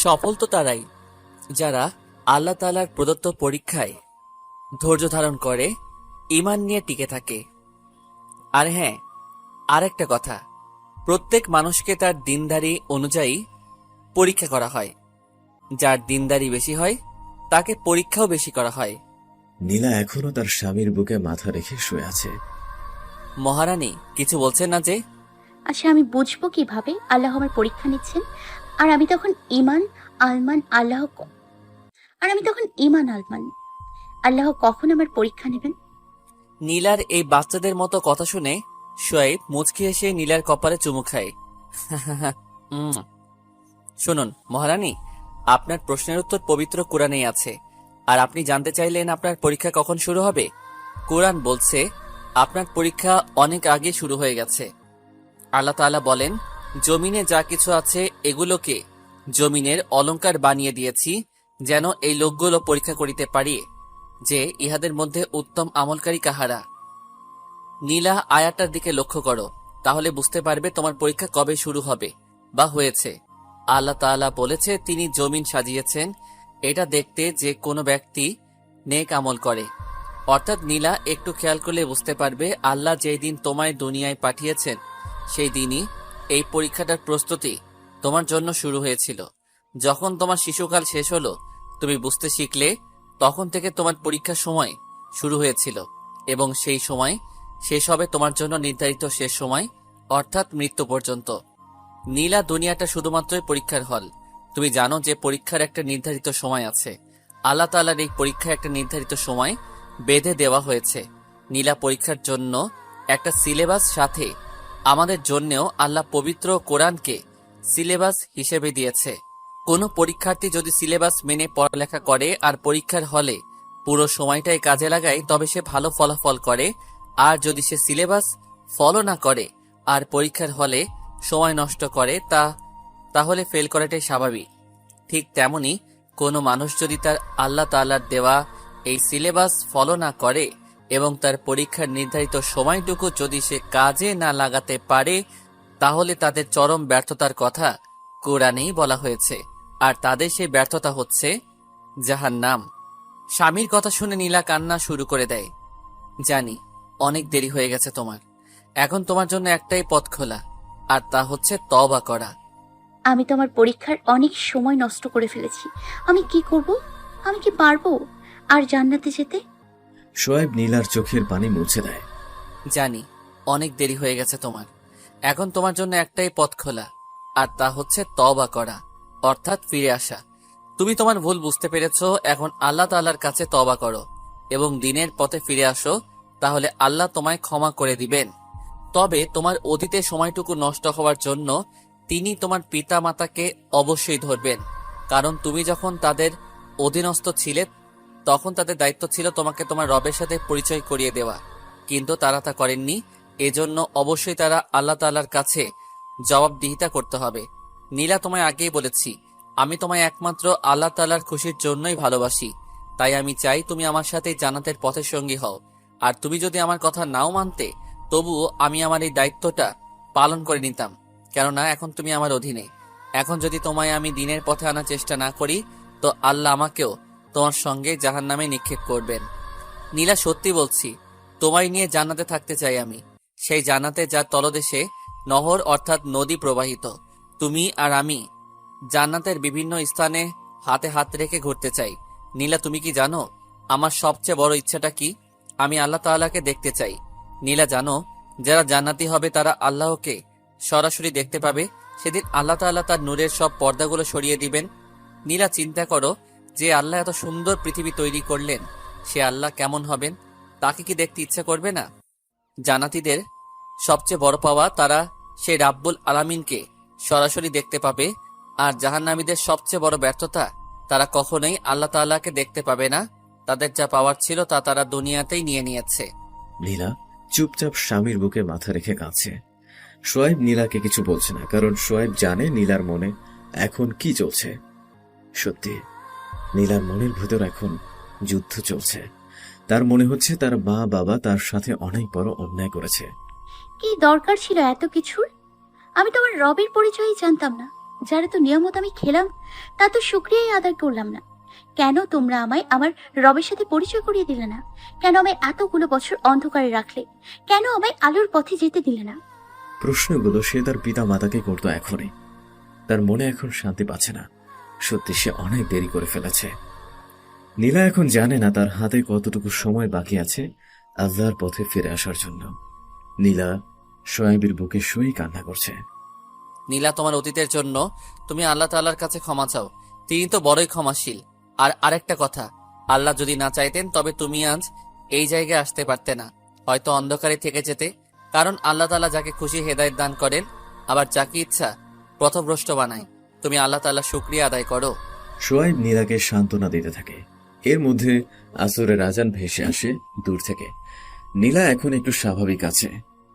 সফল তো তারাই যারা আল্লাহ তাআলার প্রদত্ত পরীক্ষায় ধৈর্য ধারণ করে, ঈমান নিয়ে টিকে থাকে। আর হ্যাঁ, আরেকটা কথা, প্রত্যেক মানুষকে তার দিনদারি অনুযায়ী পরীক্ষা করা হয়। যার দিনদারি বেশি হয় তাকে পরীক্ষাও বেশি করা হয়। নীলা এখনো তার স্বামীর বুকে মাথা রেখে শুয়ে আছে। মহারানী কিছু বলছেন না যে? আচ্ছা, আমি বুঝবো কিভাবে আল্লাহ আমার পরীক্ষা নিচ্ছেন? আর আমি তখন ঈমান আলমান আল্লাহ কখন আমার পরীক্ষা নেবেন? নীলার এই বাচ্চাদের মতো কথা শুনে শোয়েব মুচকি এসে নীলার কপালে চুমু খায়। শুনুন মহারানী, আপনার প্রশ্নের উত্তর পবিত্র কোরআনেই আছে। আর আপনি জানতে চাইলেন আপনার পরীক্ষা কখন শুরু হবে। কোরআন বলছে আপনার পরীক্ষা অনেক আগে শুরু হয়ে গেছে। আল্লাহ তাআলা বলেন, জমিনে যা কিছু আছে এগুলোকে জমিনের অলংকার বানিয়ে দিয়েছি, যেন এই লোকগুলো পরীক্ষা করিতে পারি যে ইহাদের মধ্যে উত্তম আমলকারী কাহারা। নীলা, আয়াতটার দিকে লক্ষ্য করো, তাহলে বুঝতে পারবে তোমার পরীক্ষা কবে শুরু হবে বা হয়েছে। আল্লাহ তাআলা বলেছে তিনি জমিন সাজিয়েছেন এটা দেখতে যে কোনো ব্যক্তি নেক আমল করে। অর্থাৎ নীলা, একটু খেয়াল করলে বুঝতে পারবে আল্লাহ যেই দিন তোমায় দুনিয়ায় পাঠিয়েছেন সেই দিনই এই পরীক্ষাটার প্রস্তুতি তোমার জন্য শুরু হয়েছিল। যখন তোমার শিশুকাল শেষ হলো, তুমি বুঝতে শিখলে, তখন থেকে তোমার পরীক্ষার সময় শুরু হয়েছিল এবং সেই সময় শেষ হবে তোমার জন্য নির্ধারিত শেষ সময়, অর্থাৎ মৃত্যু পর্যন্ত। নীলা, দুনিয়াটা শুধুমাত্রই পরীক্ষার হল। তুমি জানো যে পরীক্ষার একটা নির্ধারিত সময় আছে। আল্লাহ তাআলার এই পরীক্ষা একটা নির্ধারিত সময় বেঁধে দেওয়া হয়েছে। নীলা, পরীক্ষার জন্য একটা সিলেবাস, সাথে আমাদের জন্যেও আল্লাহ পবিত্র কোরআনকে সিলেবাস হিসেবে দিয়েছে। কোনো পরীক্ষার্থী যদি সিলেবাস মেনে পড়ালেখা করে আর পরীক্ষার হলে পুরো সময়টাই কাজে লাগায়, তবে সে ভালো ফলাফল করে। আর যদি সে সিলেবাস ফলো না করে আর পরীক্ষার হলে সময় নষ্ট করে, তাহলে ফেল করাটাই স্বাভাবিক। ঠিক তেমনি কোনো মানুষ যদি তার আল্লাহ তাআলার দেওয়া এই সিলেবাস ফলো না করে এবং তার পরীক্ষার নির্ধারিত সময়টুকু যদি সে কাজে না লাগাতে পারে, তাহলে তাদের চরম ব্যর্থতার কথা কোরআনেই বলা হয়েছে। আর তাদের সেই ব্যর্থতা হচ্ছে জাহান্নাম। স্বামীর কথা শুনে নীলা কান্না শুরু করে দেয়। জানি অনেক দেরি হয়ে গেছে তোমার, এখন তোমার জন্য একটাই পথ খোলা, আর তা হচ্ছে তওবা করা। আমি তোমার পরীক্ষার অনেক সময় নষ্ট করে ফেলেছি। আমি কি করব? আমি কি পারবো আর জান্নাতে যেতে? শোয়েব নীলার চোখের পানি মুছে দেয়। জানি অনেক দেরি হয়ে গেছে তোমার, এখন তোমার জন্য একটাই পথ খোলা, আর তা হচ্ছে তওবা করা, অর্থাৎ ফিরে আসা। তুমি তোমার ভুল বুঝতে পেরেছো, এখন আল্লাহ তাআলার কাছে তওবা করো এবং দিনের পথে ফিরে আসো, তাহলে আল্লাহ তোমায় ক্ষমা করে দিবেন। তবে তোমার অতীতের সময়টুকু নষ্ট হওয়ার জন্য তিনি তোমার পিতা মাতাকে অবশ্যই ধরবেন, কারণ তুমি যখন তাদের অধীনস্থ ছিলে তখন তাদের দায়িত্ব ছিল তোমাকে তোমার রবের সাথে পরিচয় করিয়ে দেওয়া, কিন্তু তারা তা করেননি। এজন্য অবশ্যই তারা আল্লাহ তাআলার কাছে জবাবদিহিতা করতে হবে। নীলা, তোমায় আগেই বলেছি আমি তোমায় একমাত্র আল্লাহ তাআলার খুশির জন্যই ভালোবাসি, তাই আমি চাই তুমি আমার সাথে জান্নাতের পথের সঙ্গী হও। আর তুমি যদি আমার কথা নাও মানতে, তবুও আমি আমার এই দায়িত্বটা পালন করে নিতাম, কেননা এখন তুমি আমার অধীনে। এখন যদি তোমায় আমি দিনের পথে আনার চেষ্টা না করি, তো আল্লাহ আমাকেও তোমার সঙ্গে জাহান্নামে নিক্ষেপ করবেন। নীলা, সত্যি বলছি, তোমায় নিয়ে জান্নাতে থাকতে চাই আমি, সেই জান্নাতে যার তলদেশে নহর অর্থাৎ নদী প্রবাহিত। তুমি আর আমি জান্নাতের বিভিন্ন স্থানে হাতে হাত রেখে ঘুরতে চাই। নীলা, তুমি কি জানো আমার সবচেয়ে বড় ইচ্ছাটা কি? আমি আল্লাহ তাআলাকে দেখতে চাই। নীলা, জানো যারা জান্নাতি হবে তারা আল্লাহকে সরাসরি দেখতে পাবে। সেদিন আল্লাহ তাআলা তার নূরের সব পর্দাগুলো সরিয়ে দিবেন। নীলা, চিন্তা করো, যে আল্লাহ এত সুন্দর পৃথিবী তৈরি করলেন, সে আল্লাহ কেমন হবেন? তাকে কি দেখতে ইচ্ছা করবে না? জান্নাতীদের সবচেয়ে বড় পাওয়া, তারা সেই রাব্বুল আলামিনকে সরাসরি দেখতে পাবে। আর জাহান্নামীদের সবচেয়ে বড় ব্যর্থতা, তারা কখনোই আল্লাহ তাআলাকে দেখতে পাবে না। তাদের যা পাওয়ার ছিল তা তারা দুনিয়াতেই নিয়ে নিয়েছে। নীলা চুপচাপ স্বামীর বুকে মাথা রেখে কাঁদছে। সোয়েব নীলাকে কিছু বলছে না, কারণ সোয়েব জানে নীলার মনে এখন কি চলছে। সত্যি নীলার মনের ভেতর এখন যুদ্ধ চলছে। তার মনে হচ্ছে তার মা বাবা তার সাথে অনেক বড় অন্যায় করেছে। কি দরকার ছিল এত কিছুর? আমি তো আমার রবের পরিচয়ই জানতাম না। যারা তো নিয়মত আমি খেলাম, তা তো শুক্রিয়াই আদায় করলাম না। কেন তোমরা আমায় আমার রবের সাথে পরিচয় করিয়ে দিলে না? কেন আমায় এতগুলো বছর অন্ধকারে রাখলে? কেন আমায় আলোর পথে যেতে দিলে না? প্রশ্নগুলো সে তার পিতা মাতাকে করতো এখনই। তার মনে এখন শান্তি পাচ্ছে না। সত্যি সে অনেক দেরি করে ফেলেছে। নীলা এখন জানে না তার হাতে কতটুকু সময় বাকি আছে আল্লাহর পথে ফিরে আসার জন্য। নীলা সোয়েবের বুকে শুয়েই কান্না করছে। নীলা, তোমার অতীতের জন্য তুমি আল্লাহ তাআলার কাছে ক্ষমা চাও। তিনি তো বড়ই ক্ষমাশীল। আর আরেকটা কথা, আল্লাহ যদি না চাইতেন তবে তুমি আজ এই জায়গায় আসতে পারতে না, হয়তো অন্ধকারে থেকে যেতে। কারণ আল্লাহ তাআলা যাকে খুশি হেদায়েত দান করেন, আবার যাকে ইচ্ছা পথভ্রষ্ট বানায়। তুমি আল্লাহ তাআলার শুকরিয়া আদায় করো। সোয়েব নীলাকে সান্ত্বনা দিতে থাকে। এর মধ্যে আসরের আজান ভেসে আসে দূর থেকে। নীলা এখন একটু স্বাভাবিক আছে।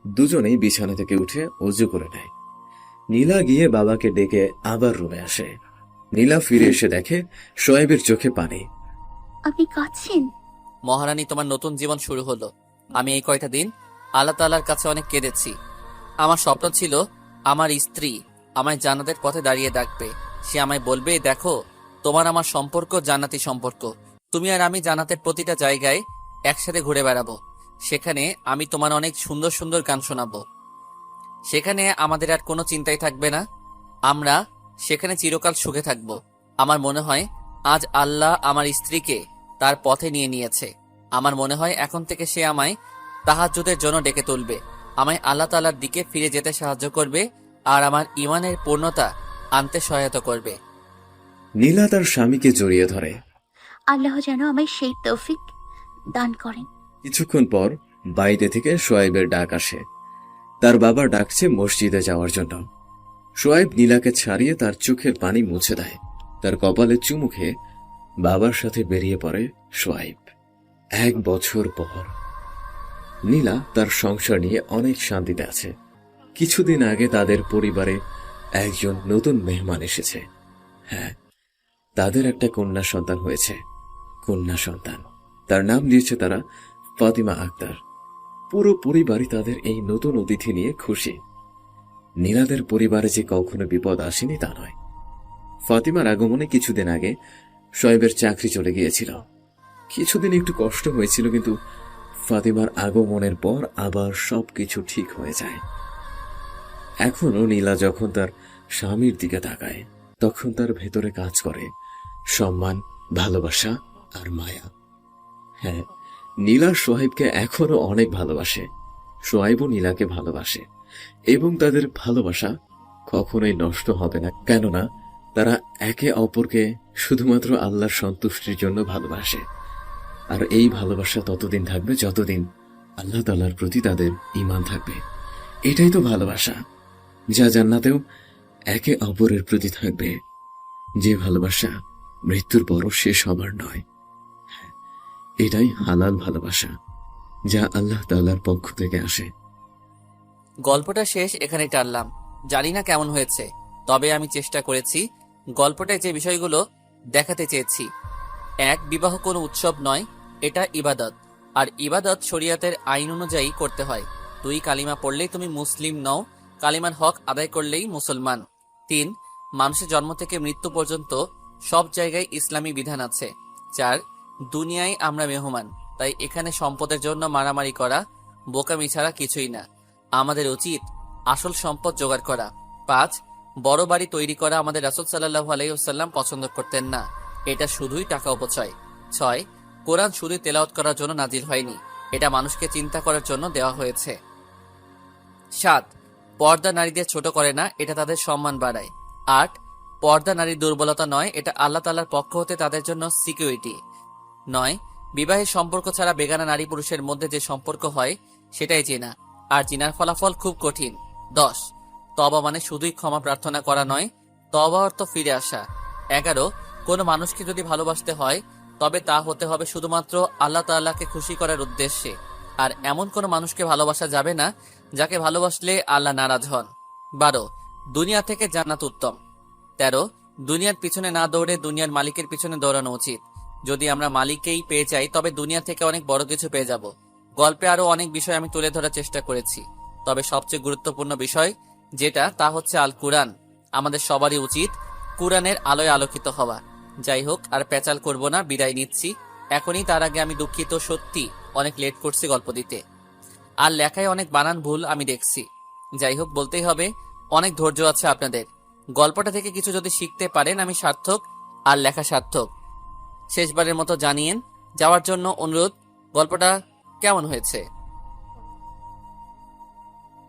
দুজনেই বিছানা থেকে উঠে অজু করে নেয়। নীলা গিয়ে বাবাকে ডেকে আবার রুমে আসে। নীলা ফিরে এসে দেখে সোয়েবের চোখে পানি। আপনি কাঁদছেন? মহারানী, তোমার নতুন জীবন শুরু হলো। আমি এই কয়টা দিন আল্লাহ তাআলার কাছে অনেক কেঁদেছি। আমার স্বপ্ন ছিল আমার স্ত্রী আমায় জান্নাতের পথে দাঁড়িয়ে ডাকবে। সে আমায় বলবে, দেখো তোমার আমার সম্পর্ক জান্নাতি সম্পর্ক। তুমি আর আমি জান্নাতের প্রতিটা জায়গায় একসাথে ঘুরে বেড়াবো। সেখানে আমি তোমার অনেক সুন্দর সুন্দর গান শোনাবো। সেখানে আমাদের আর কোনো চিন্তাই থাকবে না। আমরা সেখানে চিরকাল সুখে থাকব। আমার মনে হয় আজ আল্লাহ আমার স্ত্রীকে তার পথে নিয়ে নিয়েছে। আমার মনে হয় এখন থেকে সে আমায় তাহাজ্জুদের জন্য ডেকে তুলবে, আমায় আল্লাহ তাআলার দিকে ফিরে যেতে সাহায্য করবে, আর আমার ঈমানের পূর্ণতা আনতে সহায়তা করবে। নীলা তার স্বামীকে জড়িয়ে ধরে। আল্লাহ যেন আমায় সেই তৌফিক দান করেন। কিছুক্ষণ পর বাইরে থেকে সোয়েবের ডাক আসে। তার বাবা ডাকছে মসজিদে যাওয়ার জন্য। সোয়েব নীলাকে ছাড়িয়ে তার চোখের পানি মুছে দেয়। তার কপালে চুমু খেয়ে বাবার সাথে বেরিয়ে পড়ে সোয়েব। 1 বছর পর নীলা তার সংসার নিয়ে অনেক শান্তিতে আছে। কিছুদিন আগে তাদের পরিবারে একজন নতুন মেহমান এসেছে। হ্যাঁ, তাদের একটা কন্যা সন্তান হয়েছে। কন্যা সন্তান, তার নাম দিয়েছে তারা ফাতিমা আক্তার। পুরো পরিবারই তাদের এই নতুন অতিথি নিয়ে খুশি। নীলাদের পরিবারে যে কখনো বিপদ আসেনি তা নয়। ফাতিমার আগমনে কিছুদিন আগে শোয়েবের চাকরি চলে গিয়েছিল। কিছুদিন একটু কষ্ট হয়েছিল, কিন্তু ফাতিমার আগমনের পর আবার সবকিছু ঠিক হয়ে যায়। এখনো নীলা যখন তার স্বামীর দিকে তাকায়, তখন তার ভেতরে কাজ করে সম্মান, ভালোবাসা আর মায়া। হ্যাঁ, নীলা সোহেবকে এখনো অনেক ভালোবাসে। সোহেবও নীলাকে ভালোবাসে, এবং তাদের ভালোবাসা কখনোই নষ্ট হবে না। কেননা তারা একে অপরকে শুধুমাত্র আল্লাহর সন্তুষ্টির জন্য ভালোবাসে। আর এই ভালোবাসা ততদিন থাকবে যতদিন আল্লাহ তাআলার প্রতি তাদের ঈমান থাকবে। এটাই তো ভালোবাসা, যা জান্নাতেও একে অপরের প্রতি থাকবে। যে ভালোবাসা মৃত্যুর পরও শেষ হবার নয়। এটাই হালাল ভালোবাসা, যা আল্লাহ তাআলার পক্ষ থেকে আসে। গল্পটা শেষ এখানে টানলাম। জানি না কেমন হয়েছে, তবে আমি চেষ্টা করেছি গল্পটায় যে বিষয়গুলো দেখাতে চেয়েছি। 1, বিবাহ কোনো উৎসব নয়, এটা ইবাদত, আর ইবাদত শরিয়তের আইন অনুযায়ী করতে হয়। 2, কালিমা পড়লেই তুমি মুসলিম নও, কালিমার হক আদায় করলেই মুসলমান। 3, মানুষের জন্ম থেকে মৃত্যু পর্যন্ত সব জায়গায় ইসলামী বিধান আছে। 4, দুনিয়ায় আমরা মেহমান, তাই এখানে সম্পদের জন্য মারামারি করা বোকামি ছাড়া কিছুই না। আমাদের উচিত আসল সম্পদ জোগাড় করা। 5, বড় বাড়ি তৈরি করা আমাদের রাসূল সাল্লাল্লাহু আলাইহি ওয়াসাল্লাম পছন্দ করতেন না, এটা শুধুই টাকা অপচয়। 6, কোরআন শুধু তেলাওয়াত করার জন্য নাজিল হয়নি, এটা মানুষকে চিন্তা করার জন্য দেওয়া হয়েছে। 7, পর্দা নারীদের ছোট করে না, এটা তাদের সম্মান বাড়ায়। 8, পর্দা নারীর দুর্বলতা নয়, এটা আল্লাহ তাআলার পক্ষ হতে তাদের জন্য সিকিউরিটি। 9, বিবাহের সম্পর্ক ছাড়া বেগানা নারী পুরুষের মধ্যে যে সম্পর্ক হয় সেটাই জিনা, আর জিনার ফলাফল খুব কঠিন। 10, তওবা মানে শুধুই ক্ষমা প্রার্থনা করা নয়, তওবা অর্থ ফিরে আসা। 11, কোনো মানুষকে যদি ভালোবাসতে হয় তবে তা হতে হবে শুধুমাত্র আল্লাহ তাআলাকে খুশি করার উদ্দেশ্যে। আর এমন কোনো মানুষকে ভালোবাসা যাবে না যাকে ভালোবাসলে আল্লাহ নারাজ হন। 12 দুনিয়া থেকে জান্নাত উত্তম। 13 দুনিয়ার পিছনে না দৌড়ে দুনিয়ার মালিকের পিছনে দৌড়ানো উচিত। যদি আমরা মালিককেই পেয়ে যাই তবে দুনিয়া থেকে অনেক বড় কিছু পেয়ে যাব। গল্পে আরো অনেক বিষয় আমি তুলে ধরার চেষ্টা করেছি, তবে সবচেয়ে গুরুত্বপূর্ণ বিষয় যেটা তা হচ্ছে আল কুরআন। আমাদের সবারই উচিত কুরআনের আলোয় আলোকিত হওয়া। যাই হোক, আর পেঁচাল করব না, বিদায় নিচ্ছি এখনই। তার আগে আমি দুঃখিত, সত্যি অনেক লেট করছি গল্প দিতে, আর লেখায় অনেক বানান ভুল আমি দেখছি। যাই হোক, বলতেই হবে অনেক ধৈর্য আছে আপনাদের। গল্পটা থেকে কিছু যদি শিখতে পারেন আমি সার্থক, আর লেখা সার্থক। শেষবারের মতো জানিয়েন যাওয়ার জন্য অনুরোধ, গল্পটা কেমন হয়েছে।